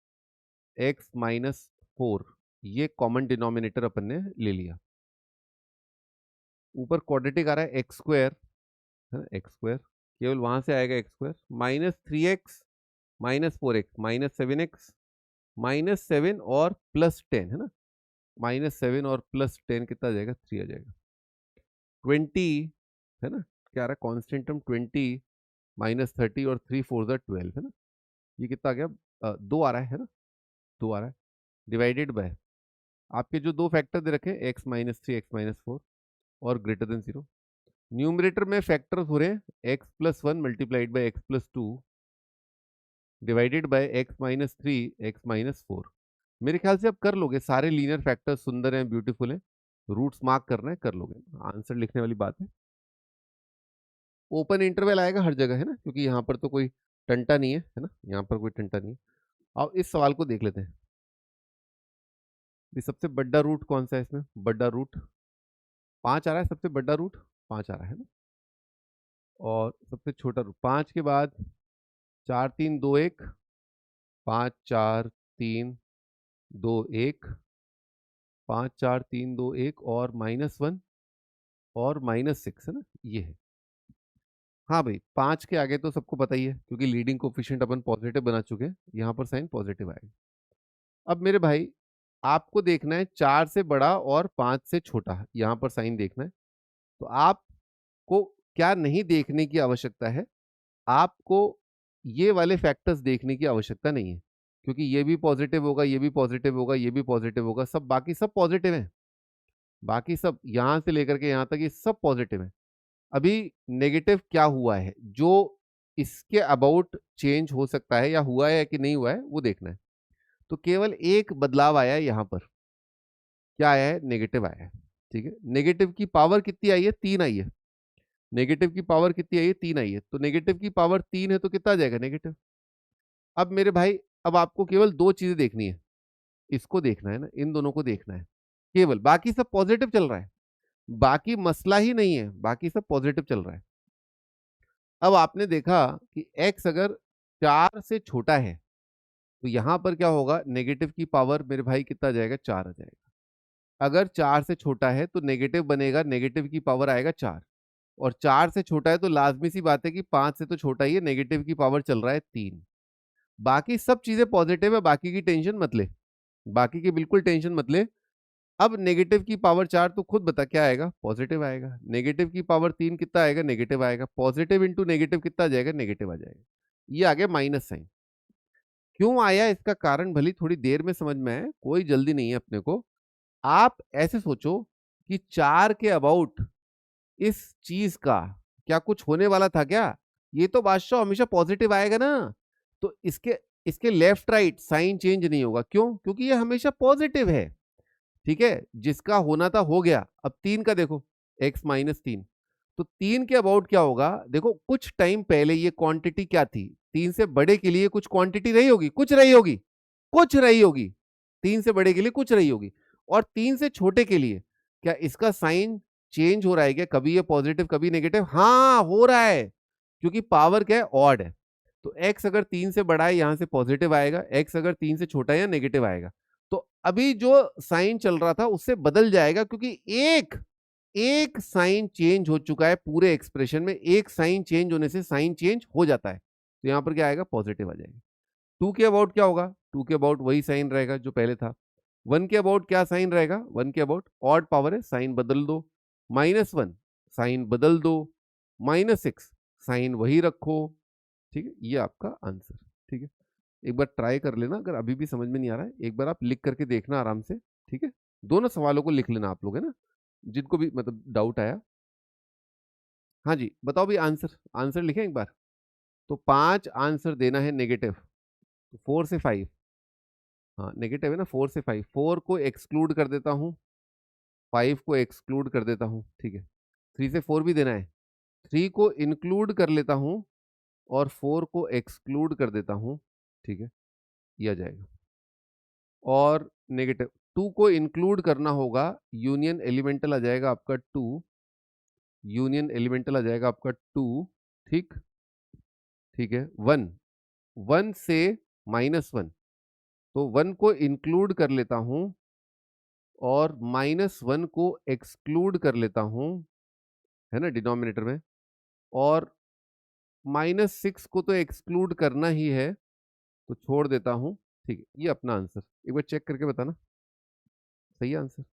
एक्स माइनस 4, ये कॉमन डिनोमिनेटर अपन ने ले लिया। ऊपर क्वाड्रेटिक आ रहा है एक्स स्क्वायर, है ना, एक्स स्क्वायर केवल वहां से आएगा x square, minus 3x minus 4x minus 7x minus 7 और प्लस 10, है ना, माइनस 7 और प्लस 10 कितना आ जाएगा, 3 आ जाएगा। 20, है ना, क्या आ रहा है कॉन्स्टेंट टर्म, 20 माइनस 30 और 3 4 12, है ना, ये कितना आ गया, 2 आ रहा है ना, 2 आ रहा है, डिवाइडेड बाय आपके जो दो फैक्टर दे रखे हैं, एक्स माइनस 3 एक्स माइनस 4 और ग्रेटर देन 0। न्यूमरेटर में फैक्टर्स हो रहे हैं x plus 1 multiplied by x plus 2 divided by x minus 3 x minus 4। मेरे ख्याल से आप कर लोगे, सारे लीनियर फैक्टर्स सुंदर हैं, ब्यूटीफुल हैं, रूट्स मार्क करना है, कर लोगे, आंसर लिखने वाली बात है। ओपन इंटरवल आएगा हर जगह, है ना, क्योंकि यहाँ पर तो कोई टंटा नहीं है ना, यहाँ पर कोई टंटा नहीं है। अब इस सवाल को देख लेते हैं। ये सबसे बड़ा रूट कौन सा है इसमें, बड़ा रूट 5 आ रहा है, सबसे बड़ा रूट 5 आ रहा है ना, और सबसे छोटा रूट 5 के बाद 4 3 2 1, 5 4 3 2 1, 5 4 3 2 1 और -1 और -6, है ना, ये है। हाँ भाई, 5 के आगे तो सबको पता ही है, क्योंकि लीडिंग कोफिशिएंट अपन पॉजिटिव बना चुके हैं, यहाँ पर साइन पॉजिटिव आएगा। अब मेरे भाई, आपको देखना है 4 से बड़ा और 5 से छोटा, यहाँ पर साइन देखना है। तो आपको क्या नहीं देखने की आवश्यकता है, आपको ये वाले फैक्टर्स देखने की आवश्यकता नहीं है, क्योंकि ये भी पॉजिटिव होगा, ये भी पॉजिटिव होगा, ये भी पॉजिटिव होगा, सब बाकी सब पॉजिटिव है, बाकी सब यहां से लेकर के यहां तक ये सब पॉजिटिव है। अभी नेगेटिव क्या हुआ है, जो इसके अबाउट चेंज हो सकता है, या हुआ है कि नहीं हुआ है, वो देखना है। तो केवल एक बदलाव आया है यहाँ पर, क्या आया है, नेगेटिव आया है, ठीक है। नेगेटिव की पावर कितनी आई है, 3 आई है। नेगेटिव की पावर कितनी आई है, 3 आई है, तो नेगेटिव की पावर 3 है, तो कितना आ जाएगा, नेगेटिव। अब मेरे भाई, अब आपको केवल दो चीजें देखनी है, इसको देखना है ना, इन दोनों को देखना है केवल, बाकी सब पॉजिटिव चल रहा है, बाकी मसला ही नहीं है, बाकी सब पॉजिटिव चल रहा है। अब आपने देखा कि x अगर 4 से छोटा है, तो यहां पर क्या होगा, नेगेटिव की पावर मेरे भाई कितना आ जाएगा, 4 आ जाएगा। अगर 4 से छोटा है तो नेगेटिव बनेगा, नेगेटिव की पावर आएगा 4, और 4 से छोटा है तो लाजमी सी बात है कि 5 से तो छोटा ही है, नेगेटिव की पावर चल रहा है 3। बाकी सब चीजें पॉजिटिव है, बाकी की टेंशन मत ले, बाकी की बिल्कुल टेंशन मत ले। अब नेगेटिव की पावर 4 तो खुद बता क्या आएगा, पॉजिटिव आएगा। नेगेटिव की पावर 3 कितना आएगा, नेगेटिव आएगा। पॉजिटिव इंटू नेगेटिव कितना आ जाएगा, नेगेटिव आ जाएगा। ये आ गया माइनस साइन। क्यों आया, इसका कारण भली थोड़ी देर में समझ में आए, कोई जल्दी नहीं है अपने को। आप ऐसे सोचो कि 4 के अबाउट इस चीज का क्या कुछ होने वाला था क्या, ये तो बादशाह हमेशा पॉजिटिव आएगा ना, तो इसके इसके लेफ्ट राइट साइन चेंज नहीं होगा। क्यों, क्योंकि ये हमेशा पॉजिटिव है। ठीक है, जिसका होना था हो गया। अब 3 का देखो, x माइनस 3, तो 3 के अबाउट क्या होगा, देखो कुछ टाइम पहले ये क्वांटिटी क्या थी, 3 से बड़े के लिए कुछ क्वांटिटी रही होगी, कुछ रही होगी, कुछ रही होगी, 3 से बड़े के लिए कुछ रही होगी, और 3 से छोटे के लिए क्या इसका साइन चेंज हो रहा है क्या, कभी ये पॉजिटिव कभी नेगेटिव, हाँ हो रहा है, क्योंकि पावर क्या है, ऑड है। तो x अगर 3 से बड़ा है यहां से पॉजिटिव आएगा, x अगर 3 से छोटा है या नेगेटिव आएगा। तो अभी जो साइन चल रहा था उससे बदल जाएगा, क्योंकि एक एक साइन चेंज हो चुका है पूरे एक्सप्रेशन में, एक साइन चेंज होने से साइन चेंज हो जाता है, तो यहां पर क्या आएगा, पॉजिटिव आ जाएगा। 2 के अबाउट क्या होगा, 2 के अबाउट वही साइन रहेगा जो पहले था। 1 के अबाउट क्या साइन रहेगा, 1 के अबाउट ऑड पावर है, साइन बदल दो, -1 साइन बदल दो, -6 साइन वही रखो। ठीक है, ये आपका आंसर। ठीक है, एक बार ट्राई कर लेना, अगर अभी भी समझ में नहीं आ रहा है एक बार आप लिख करके देखना आराम से। ठीक है, दोनों सवालों को लिख लेना आप लोग, है ना, जिनको भी मतलब डाउट आया। हाँ जी, बताओ भी आंसर, आंसर लिखें एक बार। तो 5 आंसर देना है नेगेटिव, तो 4 से 5, हाँ नेगेटिव है ना, 4 से 5, 4 को एक्सक्लूड कर देता हूँ, 5 को एक्सक्लूड कर देता हूँ। ठीक है, 3 से 4 भी देना है, 3 को इंक्लूड कर लेता हूँ और 4 को एक्सक्लूड कर देता हूँ। ठीक है, ये आ जाएगा। और नेगेटिव 2 को इंक्लूड करना होगा, यूनियन एलिमेंटल आ जाएगा आपका 2, यूनियन एलिमेंटल आ जाएगा आपका 2। ठीक, ठीक है, 1, 1 से -1, तो 1 को इंक्लूड कर लेता हूं और -1 को एक्सक्लूड कर लेता हूं, है ना, डिनोमिनेटर में। और -6 को तो एक्सक्लूड करना ही है, तो छोड़ देता हूं। ठीक है, ये अपना आंसर, एक बार चेक करके बताना सही है आंसर।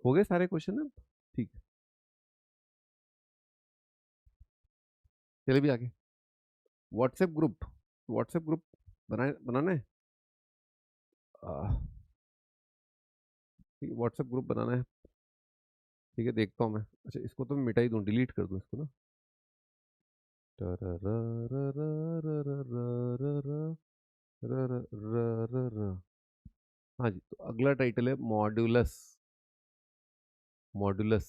हो गए सारे क्वेश्चन अब? ठीक है, चलिए भी आगे। व्हाट्सएप ग्रुप, व्हाट्सएप ग्रुप बनाना है। ठीक है, व्हाट्सएप ग्रुप बनाना है। ठीक है, देखता हूँ मैं। अच्छा, इसको तो मैं मिटा ही दूँ, डिलीट कर दूँ इसको ना। हाँ जी, तो अगला टाइटल है मॉड्यूलस, मॉड्यूलस।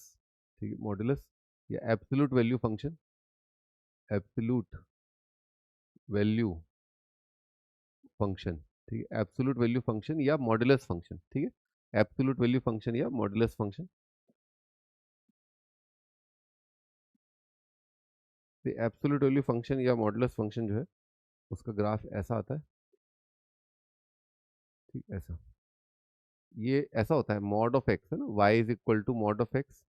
ठीक है, मॉड्यूलस या absolute value function, absolute value function. ठीक है, एब्सोल्यूट वैल्यू फंक्शन या मॉड्यूलस फंक्शन। ठीक है, एब्सोल्यूट वैल्यू फंक्शन या modulus function. Absolute value function या मॉड्यूलस फंक्शन जो है उसका ग्राफ ऐसा आता है। ठीक, ऐसा, ये ऐसा होता है, मॉड ऑफ एक्स है ना, y is equal to mod of x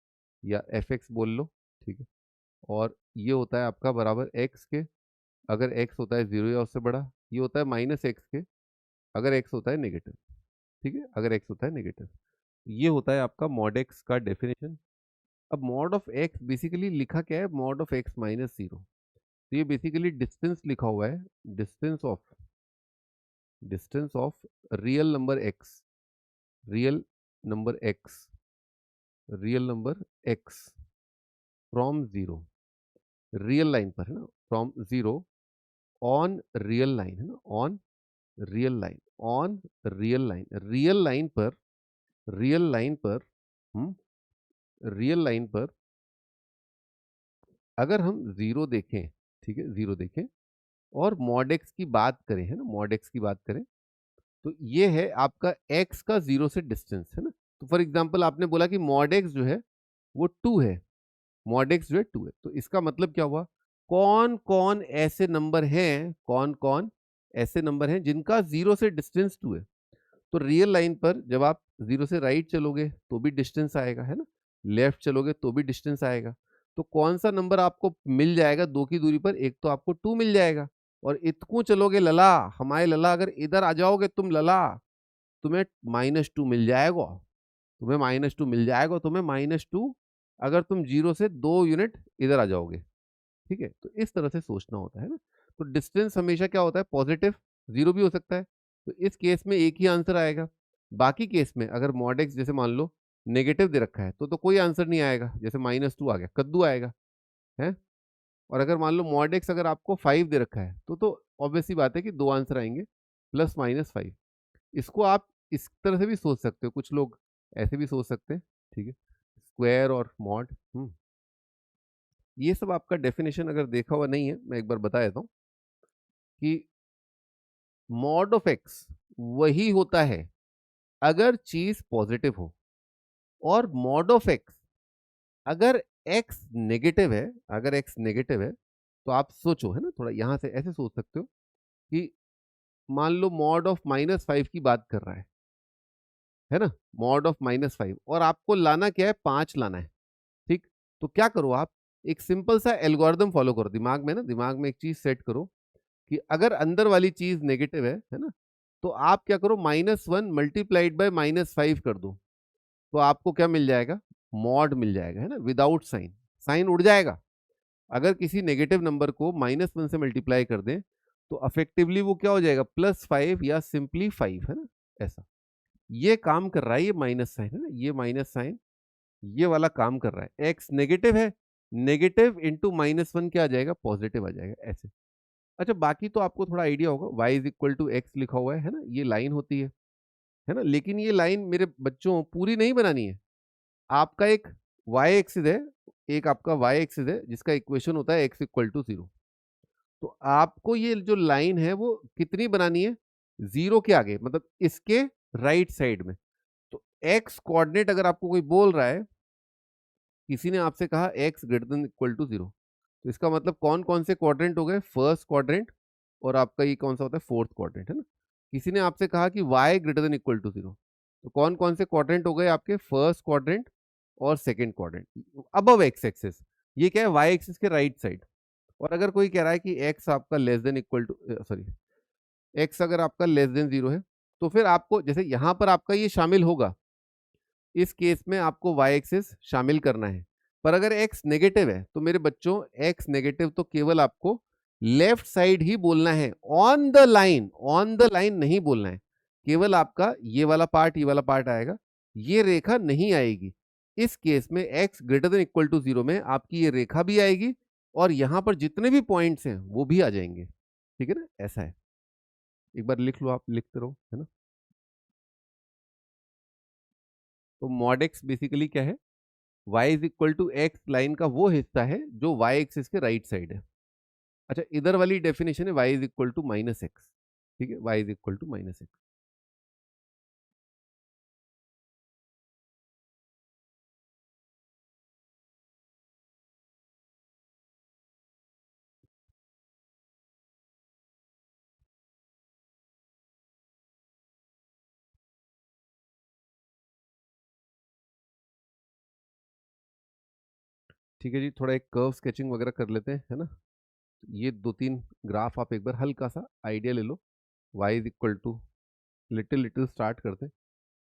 या एफ एक्स बोल लो। ठीक है, और ये होता है आपका बराबर x के, अगर x होता है 0 या उससे बड़ा, ये होता है -x के, अगर x होता है नेगेटिव। ठीक है, अगर x होता है नेगेटिव, ये होता है आपका मॉड x का डेफिनेशन। अब मॉड ऑफ x बेसिकली लिखा क्या है, मॉड ऑफ x -0, तो ये बेसिकली डिस्टेंस लिखा हुआ है, distance of, distance of real number x, real number x, real number x from 0, real line पर है ना, फ्रॉम 0 ऑन रियल लाइन है ना, on real line, on real line, real line पर, रियल लाइन पर, हम रियल लाइन पर अगर हम 0 देखें, ठीक है, 0 देखें और मॉड एक्स की बात करें, है ना, मॉड एक्स की बात करें, तो ये है आपका x का 0 से डिस्टेंस, है ना। तो फॉर एग्जांपल आपने बोला कि मॉड एक्स जो है वो 2 है, मॉड एक्स जो है 2 है, तो इसका मतलब क्या हुआ, कौन कौन ऐसे नंबर हैं, कौन कौन ऐसे नंबर हैं जिनका 0 से डिस्टेंस 2 है। तो रियल लाइन पर जब आप 0 से राइट चलोगे तो भी डिस्टेंस आएगा, है ना, लेफ्ट चलोगे तो भी डिस्टेंस आएगा। तो कौन सा नंबर आपको मिल जाएगा 2 की दूरी पर, एक तो आपको 2 मिल जाएगा, और इतकू चलोगे लला, हमारे लला, अगर इधर आ जाओगे तुम लला, तुम्हें -2 मिल जाएगा, तुम्हें -2 मिल जाएगा, तुम्हें -2, अगर तुम 0 से 2 यूनिट इधर आ जाओगे। ठीक है, तो इस तरह से सोचना होता है ना। तो डिस्टेंस हमेशा क्या होता है, पॉजिटिव, 0 भी हो सकता है, तो इस केस में एक ही आंसर आएगा। बाकी केस में अगर मॉड एक्स जैसे मान लो नेगेटिव दे रखा है तो कोई आंसर नहीं आएगा, जैसे -2 आ गया, कद्दू आएगा है। और अगर मान लो मॉड एक्स अगर आपको 5 दे रखा है तो ऑब्वियस सी बात है कि दो आंसर आएंगे, +-5। इसको आप इस तरह से भी सोच सकते हो, कुछ लोग ऐसे भी सोच सकते हैं, ठीक है, स्क्वायर और मॉड। ये सब आपका डेफिनेशन अगर देखा हुआ नहीं है, मैं एक बार बता देता हूँ कि मॉड ऑफ एक्स वही होता है अगर चीज पॉजिटिव हो, और मॉड ऑफ एक्स अगर एक्स नेगेटिव है, अगर एक्स नेगेटिव है तो आप सोचो, है ना, थोड़ा यहां से ऐसे सोच सकते हो कि मान लो मॉड ऑफ -5 की बात कर रहा है ना, मॉड ऑफ -5, और आपको लाना क्या है, 5 लाना है, ठीक। तो क्या करो आप, एक सिंपल सा एल्गोरिदम फॉलो करो, दिमाग में ना, दिमाग में एक चीज सेट करो कि अगर अंदर वाली चीज नेगेटिव है ना, तो आप क्या करो, -1 मल्टीप्लाइड बाय -5 कर दो, तो आपको क्या मिल जाएगा, मॉड मिल जाएगा, है ना, विदाउट साइन, साइन उड़ जाएगा। अगर किसी नेगेटिव नंबर को -1 से मल्टीप्लाई कर दें तो अफेक्टिवली वो क्या हो जाएगा, +5 या सिंपली 5, है ना, ऐसा। ये काम कर रहा है, ये माइनस साइन है ना, ये माइनस साइन ये वाला काम कर रहा है। एक्स नेगेटिव है, नेगेटिव इंटू -1 क्या आ जाएगा, पॉजिटिव आ जाएगा, ऐसे। अच्छा, बाकी तो आपको थोड़ा आइडिया होगा, y is equal to x लिखा हुआ है ना, ये लाइन होती है ना, लेकिन ये लाइन मेरे बच्चों पूरी नहीं बनानी है। आपका एक y एक्सिस है, एक आपका y एक्सिस है जिसका इक्वेशन होता है x इक्वल टू 0। तो आपको ये जो लाइन है वो कितनी बनानी है, 0 के आगे, मतलब इसके राइट साइड में। तो x कोऑर्डिनेट अगर आपको कोई बोल रहा है, किसी ने आपसे कहा x greater than equal to 0, तो इसका मतलब कौन कौन से क्वाड्रेंट हो गए, फर्स्ट क्वाड्रेंट, और आपका ये कौन सा होता है, फोर्थ क्वाड्रेंट, है ना। किसी ने आपसे कहा कि y greater than equal to 0, तो कौन कौन से क्वाड्रेंट हो गए आपके, फर्स्ट क्वाड्रेंट और second quadrant above x axis. ये क्या है, y एक्सिस के राइट साइड। और अगर कोई कह रहा है कि x आपका less than equal to, sorry, x अगर आपका लेस देन 0 है, तो फिर आपको जैसे यहां पर आपका ये शामिल होगा, इस केस में आपको y एक्सिस शामिल करना है। पर अगर x नेगेटिव है तो मेरे बच्चों, x नेगेटिव तो केवल आपको लेफ्ट साइड ही बोलना है, on the line, on the line नहीं बोलना है। केवल आपका ये वाला पार्ट आएगा, ये रेखा नहीं आएगी। इस केस में x greater than equal to 0 में आपकी ये रेखा भी आएगी, और यहां पर जितने भी पॉइंट्स हैं वो भी आ जाएंगे, ठीक है ना, ऐसा है। एक बार लिख लो, आप लिखते रहो, है ना। तो मॉड एक्स बेसिकली क्या है, y is equal to x line का वो हिस्सा है जो y एक्सिस के राइट साइड है। अच्छा, इधर वाली डेफिनेशन है y is equal to -x, ठीक है, y is equal to -x। ठीक है जी, थोड़ा एक कर्व स्केचिंग वगैरह कर लेते हैं, है ना। ये दो तीन ग्राफ आप एक बार हल्का सा आइडिया ले लो। y is equal to, little little start करते हैं,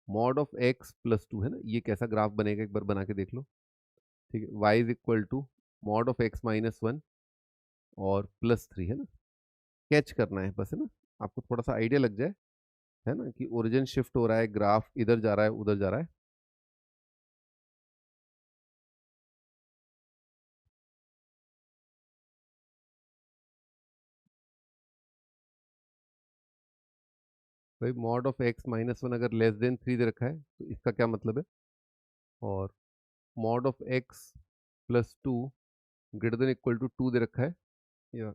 मॉड ऑफ x प्लस 2, है ना, ये कैसा ग्राफ बनेगा एक बार बना के देख लो। ठीक है, y is equal to mod of x -1 और +3, है ना। कैच करना है बस, है ना, आपको थोड़ा सा आइडिया लग जाए, है ना, कि ओरिजिन शिफ्ट हो रहा है, ग्राफ इधर जा रहा है, उधर जा रहा है। भाई मॉड ऑफ x-1 अगर लेस देन 3 दे रखा है तो इसका क्या मतलब है, और mod of x plus 2 greater than equal to 2 दे रखा है, या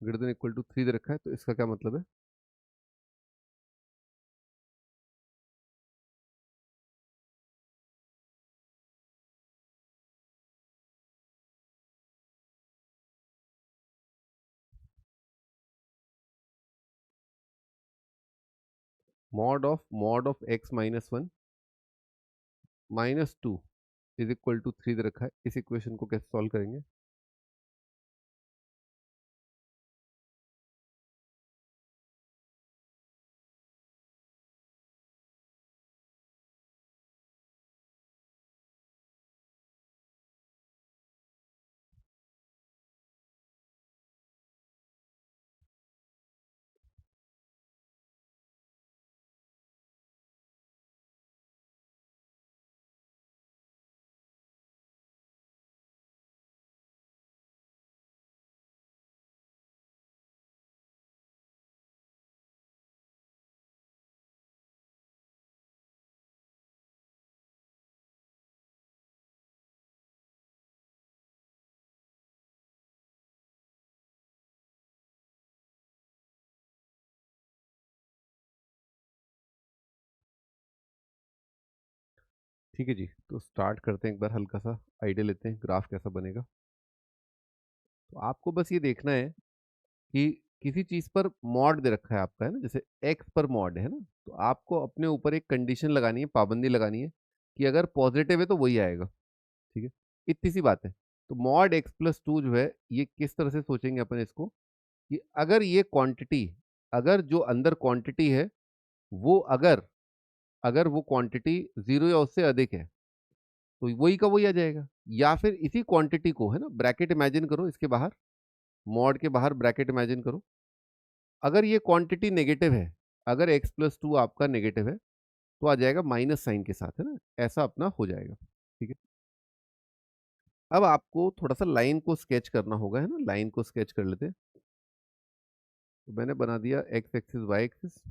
ग्रेटर देन इक्वल टू 3 दे रखा है, तो इसका क्या मतलब है। Mod of x-1 -2 is equal to 3 दे रखा है, इस इक्वेशन को कैसे सॉल्व करेंगे। ठीक है जी, तो स्टार्ट करते हैं, एक बार हल्का सा आइडिया लेते हैं ग्राफ कैसा बनेगा। तो आपको बस ये देखना है कि किसी चीज़ पर मॉड दे रखा है आपका, है ना, जैसे एक्स पर मॉड है ना, तो आपको अपने ऊपर एक कंडीशन लगानी है, पाबंदी लगानी है कि अगर पॉजिटिव है तो वही आएगा। ठीक है, इतनी सी बात है। तो मॉड एक्स प्लस टू जो है, ये किस तरह से सोचेंगे अपन इसको कि अगर ये क्वांटिटी, अगर जो अंदर क्वांटिटी है वो अगर अगर वो क्वांटिटी जीरो या उससे अधिक है तो वही का वही आ जाएगा। या फिर इसी क्वांटिटी को, है ना, ब्रैकेट इमेजिन करो, इसके बाहर, मॉड के बाहर ब्रैकेट इमेजिन करो, अगर ये क्वांटिटी नेगेटिव है, अगर x प्लस टू आपका नेगेटिव है तो आ जाएगा माइनस साइन के साथ, है ना, ऐसा अपना हो जाएगा। ठीक है, अब आपको थोड़ा सा लाइन को स्केच करना होगा, है ना, लाइन को स्केच कर लेते हैं। तो मैंने बना दिया एक्स एक्सिस वाई एक्सिस।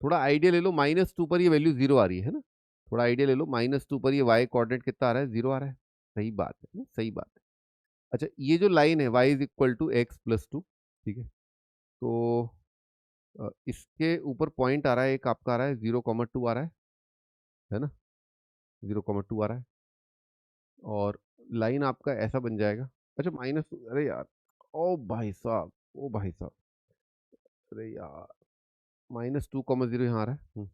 थोड़ा आइडिया ले लो, माइनस टू पर ये वैल्यू जीरो आ रही है ना, थोड़ा आइडिया ले लो, माइनस टू पर ये वाई कोऑर्डिनेट कितना आ रहा है, जीरो आ रहा है। सही बात है ना, सही बात है। अच्छा, ये जो लाइन है y is equal to x plus two, ठीक है, तो इसके ऊपर पॉइंट आ रहा है, एक आपका आ रहा है 0,2 आ रहा है ना, 0,2 आ रहा है, और लाइन आपका ऐसा बन जाएगा। अच्छा, माइनस, अरे यार, ओ भाई साहब, ओ भाई साहब, अरे यार, -2,0 यहाँ आ रहा है,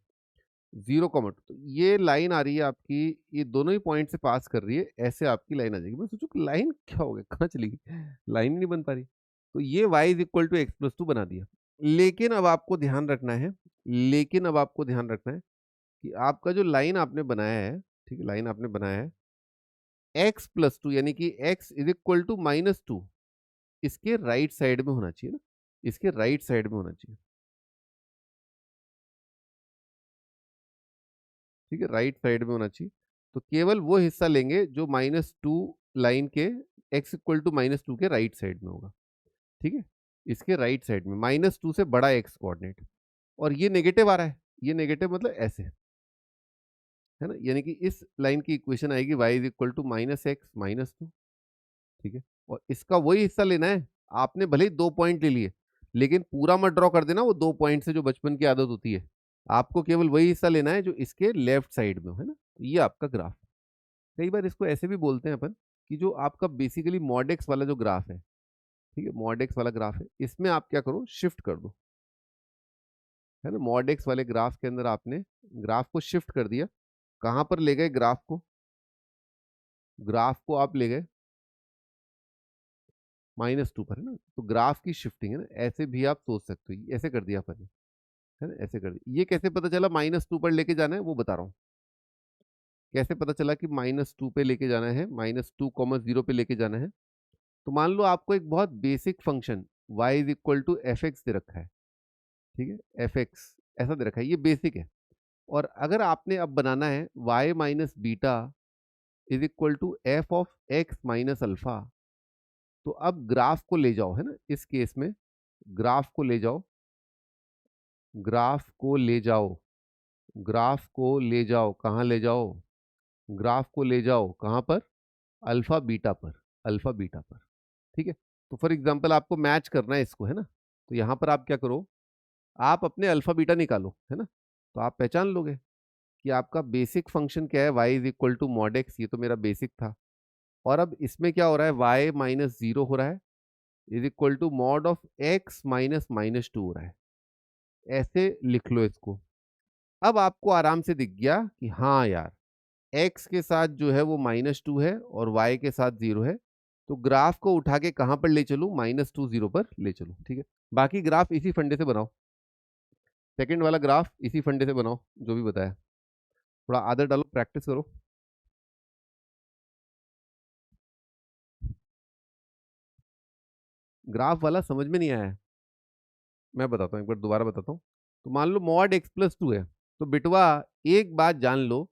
0,2, तो ये लाइन आ रही है आपकी, ये दोनों ही पॉइंट से पास कर रही है, ऐसे आपकी लाइन आ जाएगी। मैं सोचू कि लाइन क्या हो गया, कहाँ चली गई, लाइन नहीं बन पा रही। तो ये y is equal to x plus two बना दिया। लेकिन अब आपको ध्यान रखना है, लेकिन अब आपको ध्यान रखना है कि आपका जो लाइन आपने बनाया है, ठीक है, लाइन आपने बनाया है x प्लस टू, यानी कि x इज इक्वल टू -2, इसके राइट साइड में होना चाहिए ना, इसके राइट साइड में होना चाहिए। ठीक है, राइट साइड में होना चाहिए। तो केवल वो हिस्सा लेंगे जो -2 लाइन के x इक्वल टू -2 के राइट साइड में होगा। ठीक है, इसके राइट साइड में -2 से बड़ा x कोऑर्डिनेट, और ये नेगेटिव आ रहा है, ये नेगेटिव मतलब ऐसे, है ना, यानी कि इस लाइन की इक्वेशन आएगी y is equal to -x -2। ठीक है, और इसका वही हिस्सा लेना है। आपने भले ही 2 पॉइंट ले लिए, लेकिन पूरा मत ड्रॉ कर देना वो 2 पॉइंट से, जो बचपन की आदत होती है। आपको केवल वही हिस्सा लेना है जो इसके लेफ्ट साइड में हो, है ना। ये आपका ग्राफ, कई बार इसको ऐसे भी बोलते हैं अपन कि जो आपका बेसिकली मॉडेक्स वाला जो ग्राफ है, ठीक है, मॉडेक्स वाला ग्राफ है, इसमें आप क्या करो, शिफ्ट कर दो, है ना। मॉडेक्स वाले ग्राफ के अंदर आपने ग्राफ को शिफ्ट कर दिया, कहां पर ले गए ग्राफ को, ग्राफ को आप ले गए -2 पर, है ना। तो ग्राफ की शिफ्टिंग, है ना, ऐसे भी आप सोच सकते हो, ऐसे कर दिया अपन, है ना, ऐसे कर दिया। ये कैसे पता चला -2 पर लेके जाना है, वो बता रहा हूँ। कैसे पता चला कि -2 पे लेके जाना है, -2,0 पे लेके जाना है। तो मान लो आपको एक बहुत basic function y is equal to F x दे रखा है, ठीक है, एफ एक्स ऐसा दे रखा है, ये बेसिक है। और अगर आपने अब बनाना है y minus beta is equal to f of x minus alpha, तो अब ग्राफ को ले जाओ, है ना, इस केस में ग्राफ को ले जाओ, ग्राफ को ले जाओ, ग्राफ को ले जाओ, कहाँ ले जाओ, ग्राफ को ले जाओ कहाँ पर, अल्फा बीटा पर, अल्फा बीटा पर। ठीक है, तो फॉर एग्जांपल आपको मैच करना है इसको, है ना, तो यहाँ पर आप क्या करो, आप अपने अल्फा बीटा निकालो, है ना, तो आप पहचान लोगे कि आपका बेसिक फंक्शन क्या है, y is equal to mod x, ये तो मेरा बेसिक था। और अब इसमें क्या हो रहा है, y माइनस जीरो हो रहा है, is equal to mod of x minus -2 हो रहा है। ऐसे लिख लो इसको। अब आपको आराम से दिख गया कि हाँ यार, x के साथ जो है वो -2 है और y के साथ 0 है, तो ग्राफ को उठा के कहाँ पर ले चलूँ, -2 0 पर ले चलूँ। ठीक है, बाकी ग्राफ इसी फंडे से बनाओ, सेकंड वाला ग्राफ इसी फंडे से बनाओ जो भी बताया, थोड़ा आदत डालो, प्रैक्टिस करो। ग्राफ वाला समझ में नहीं आया, मैं बताता हूँ, एक बार दोबारा बताता हूँ। तो मान लो मॉड x प्लस टू है, तो बिटवा एक बात जान लो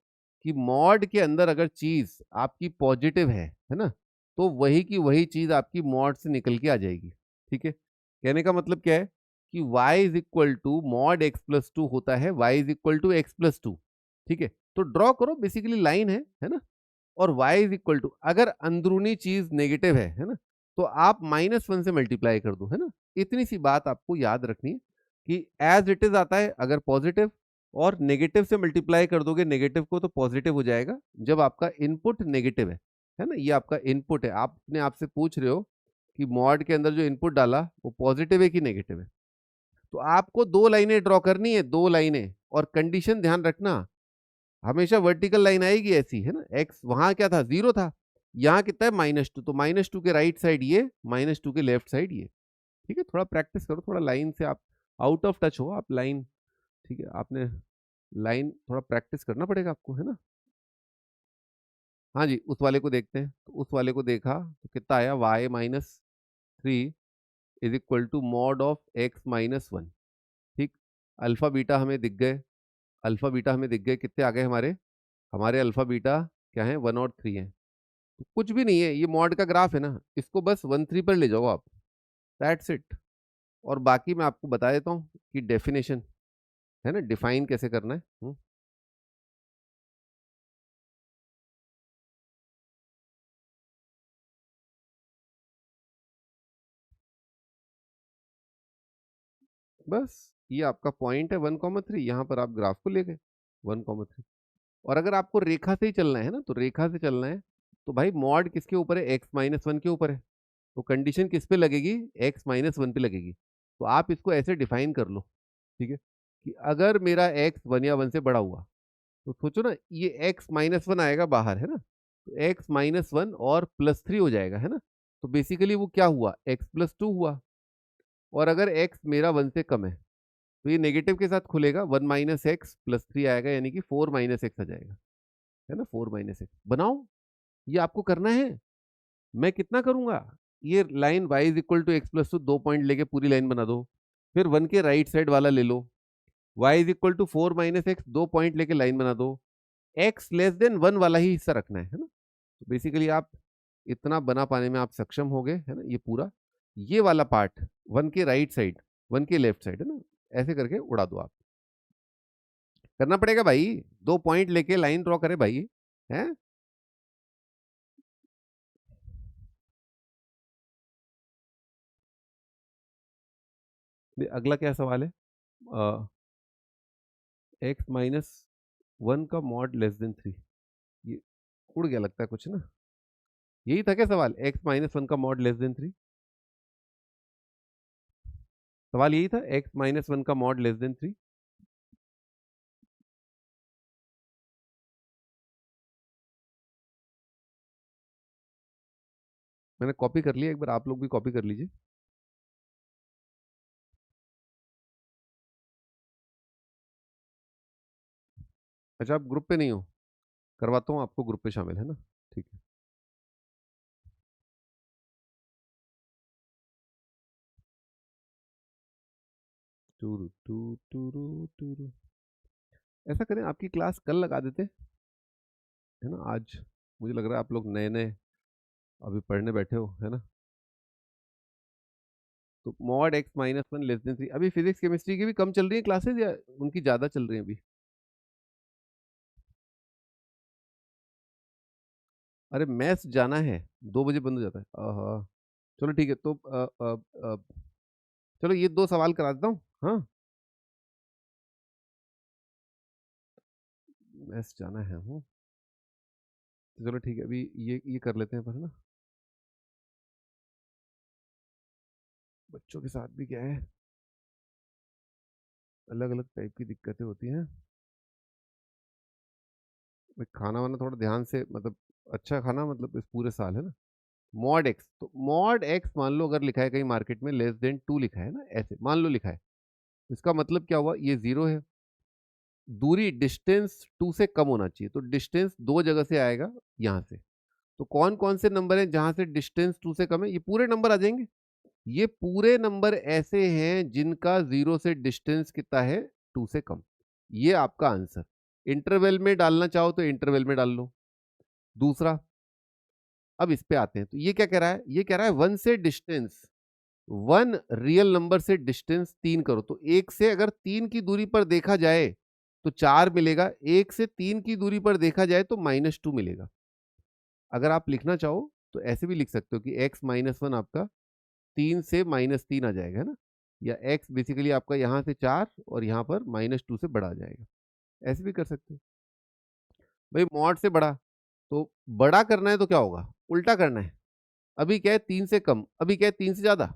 कि मॉड के अंदर अगर चीज आपकी पॉजिटिव है ना, तो वही की वही चीज आपकी मॉड से निकल के आ जाएगी। ठीक है, कहने का मतलब क्या है कि y is equal to mod x plus two होता है y is equal to x plus two. ठीक है, तो ड्रॉ करो, बेसिकली लाइन है ना, और y इज इक्वल टू, अगर अंदरूनी चीज नेगेटिव है ना, तो आप -1 से मल्टीप्लाई कर दो, है ना। इतनी सी बात आपको याद रखनी है कि एज इट इज आता है अगर पॉजिटिव, और नेगेटिव से मल्टीप्लाई कर दोगे नेगेटिव को तो पॉजिटिव हो जाएगा जब आपका इनपुट नेगेटिव है ना, ये आपका इनपुट है। आपने आपसे पूछ रहे हो कि मॉड के अंदर जो इनपुट डाला वो पॉजिटिव है कि नेगेटिव है, तो आपको दो लाइनें ड्रॉ करनी है, दो लाइनें, और कंडीशन ध्यान रखना, हमेशा वर्टिकल लाइन आएगी ऐसी, है ना। एक्स वहां क्या था, 0 था, यहाँ कितना है -2, तो -2 के राइट साइड ये, -2 के लेफ्ट साइड ये। ठीक है, थोड़ा प्रैक्टिस करो, थोड़ा लाइन से आप आउट ऑफ टच हो आप लाइन। ठीक है, आपने लाइन थोड़ा प्रैक्टिस करना पड़ेगा आपको, है ना। हाँ जी, उस वाले को देखते हैं। तो उस वाले को देखा तो कितना आया, y-3 is equal to mod of x-1। ठीक, अल्फा बीटा हमें दिख गए, अल्फा बीटा हमें दिख गए, कितने आ गए हमारे, हमारे अल्फा बीटा क्या है, 1 और 3 है। तो कुछ भी नहीं है, ये मॉड का ग्राफ है ना, इसको बस 1-3 पर ले जाओ आप, दैट्स इट। और बाकी मैं आपको बता देता हूँ कि डेफिनेशन है ना, डिफाइन कैसे करना है। बस ये आपका पॉइंट है 1,3, यहाँ पर आप ग्राफ को ले गए 1,3। और अगर आपको रेखा से ही चलना है ना, तो रेखा से चलना है तो भाई मॉड किसके ऊपर है, x-1 के ऊपर है, तो कंडीशन किस पे लगेगी, x-1 पे लगेगी। तो आप इसको ऐसे डिफाइन कर लो, ठीक है, कि अगर मेरा x 1 या 1 से बड़ा हुआ, तो सोचो ना ये x-1 आएगा बाहर, है ना, तो x-1 और +3 हो जाएगा, है ना। तो बेसिकली वो क्या हुआ, x+2 हुआ। और अगर x मेरा 1 से कम है तो ये नेगेटिव के साथ खुलेगा, 1-x+3 आएगा, यानी कि 4-x आ जाएगा, है ना, 4-x बनाओ। ये आपको करना है, मैं कितना करूंगा, ये line y is equal to x+2 2 point लेके पूरी लाइन बना दो, फिर 1 के राइट साइड वाला ले लो, y is equal to 4-x 2 point लेके लाइन बना दो, x लेस देन 1 वाला ही हिस्सा रखना है ना। तो बेसिकली आप इतना बना पाने में आप सक्षम हो गए, है ना, ये पूरा, ये वाला पार्ट 1 के राइट साइड 1 के लेफ्ट साइड, है ना, ऐसे करके उड़ा दो आप। करना पड़ेगा भाई, 2 पॉइंट लेके लाइन ड्रॉ करे भाई, है। अगला क्या सवाल है, x-1 का मॉड लेस देन 3, ये उड़ गया लगता है कुछ ना, यही था क्या सवाल, x-1 का मॉड लेस देन 3, सवाल यही था, x-1 का मॉड लेस देन 3। मैंने कॉपी कर लिया, एक बार आप लोग भी कॉपी कर लीजिए। अच्छा, आप ग्रुप पे नहीं हो, करवाता हूँ आपको ग्रुप पे शामिल, है ना, ठीक है। टूरू टू टूरू टूरू, ऐसा करें आपकी क्लास कल लगा देते, है ना। आज मुझे लग रहा है आप लोग नए नए अभी पढ़ने बैठे हो, है ना। तो मॉड x-1 लेस देन 3, अभी फिजिक्स केमिस्ट्री की भी कम चल रही है क्लासेस या उनकी ज्यादा चल रही है अभी। अरे मैथ्स जाना है, 2 बजे बंद हो जाता है, चलो ठीक है, तो चलो ये 2 सवाल करा देता हूँ, हाँ, मैथ्स जाना है, हूँ, तो चलो ठीक है, अभी ये कर लेते हैं पर, है ना। बच्चों के साथ भी क्या है, अलग अलग टाइप की दिक्कतें होती हैं भाई। खाना वाना थोड़ा ध्यान से, मतलब अच्छा खाना, मतलब इस पूरे साल, है ना। मॉड एक्स, तो मॉड एक्स मान लो अगर लिखा है कहीं मार्केट में लेस देन 2 लिखा है ना, ऐसे मान लो लिखा है, इसका मतलब क्या हुआ, ये 0 है, दूरी डिस्टेंस 2 से कम होना चाहिए, तो डिस्टेंस 2 जगह से आएगा, यहाँ से। तो कौन कौन से नंबर हैं जहां से डिस्टेंस 2 से कम है, ये पूरे नंबर आ जाएंगे, ये पूरे नंबर ऐसे हैं जिनका 0 से डिस्टेंस कितना है, 2 से कम। ये आपका आंसर, इंटरवल में डालना चाहो तो इंटरवल में डाल लो। दूसरा, अब इस पे आते हैं, तो ये क्या कह रहा है, ये कह रहा है 1 से डिस्टेंस, 1 रियल नंबर से डिस्टेंस 3 करो, तो 1 से अगर 3 की दूरी पर देखा जाए तो 4 मिलेगा, 1 से 3 की दूरी पर देखा जाए तो -2 मिलेगा। अगर आप लिखना चाहो तो ऐसे भी लिख सकते हो कि x-1 आपका 3 से -3 आ जाएगा, है ना, या x बेसिकली आपका यहाँ से 4 और यहाँ पर -2 से बड़ा आ जाएगा। ऐसे भी कर सकते हो भाई। मॉड से बड़ा, तो बड़ा करना है तो क्या होगा, उल्टा करना है। अभी क्या है 3 से कम, अभी क्या है 3 से ज्यादा,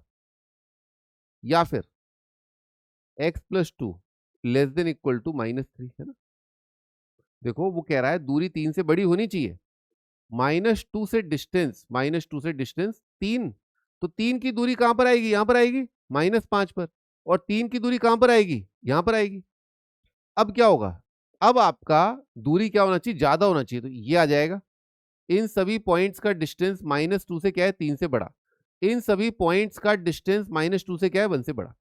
या फिर x plus two less than equal to -3, है ना। देखो वो कह रहा है दूरी 3 से बड़ी होनी चाहिए। -2 से डिस्टेंस, -2 से डिस्टेंस 3, तो 3 की दूरी कहां पर आएगी, यहां पर आएगी -5 पर, और 3 की दूरी कहां पर आएगी, यहां पर आएगी। अब क्या होगा, अब आपका दूरी क्या होना चाहिए, ज्यादा होना चाहिए, तो ये आ जाएगा। इन सभी पॉइंट्स का डिस्टेंस -2 से क्या है, 3 से बड़ा। इन सभी पॉइंट्स का डिस्टेंस -2 से क्या है, 1 से बड़ा।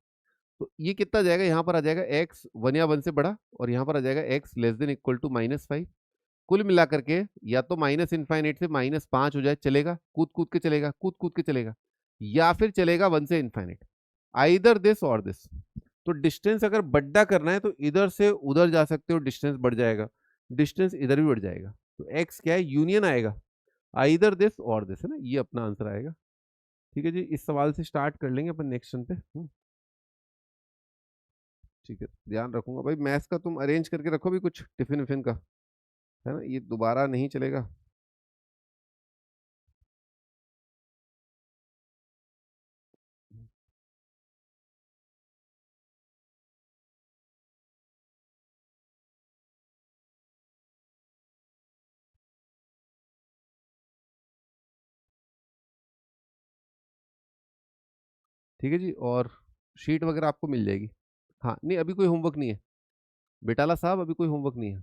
तो ये कितना जाएगा, यहां पर आ जाएगा x 1 या 1 से बड़ा, और यहां पर आ जाएगा x less than equal to -5। कुल मिलाकर के या तो -इनफाइनाइट से -5 हो जाए, चलेगा, कूद कूद के चलेगा, कूद कूद के चलेगा, या फिर चलेगा 1 से इनफाइनाइट, आइदर दिस और दिस। तो डिस्टेंस अगर बड्डा करना है तो इधर से उधर जा सकते हो, डिस्टेंस बढ़ जाएगा, डिस्टेंस इधर भी बढ़ जाएगा, तो x क्या है, यूनियन आएगा, आइदर दिस और दिस, है ना, ये अपना आंसर आएगा। ठीक है जी, इस सवाल से स्टार्ट कर लेंगे अपन नेक्स्ट पे। ठीक है, ध्यान रखूंगा भाई, मैथ्स का तुम अरेंज करके रखो भी कुछ टिफिन विफिन का, है ना, ये दोबारा नहीं चलेगा। ठीक है जी, और शीट वगैरह आपको मिल जाएगी। हाँ नहीं, अभी कोई होमवर्क नहीं है बेटाला साहब, अभी कोई होमवर्क नहीं है।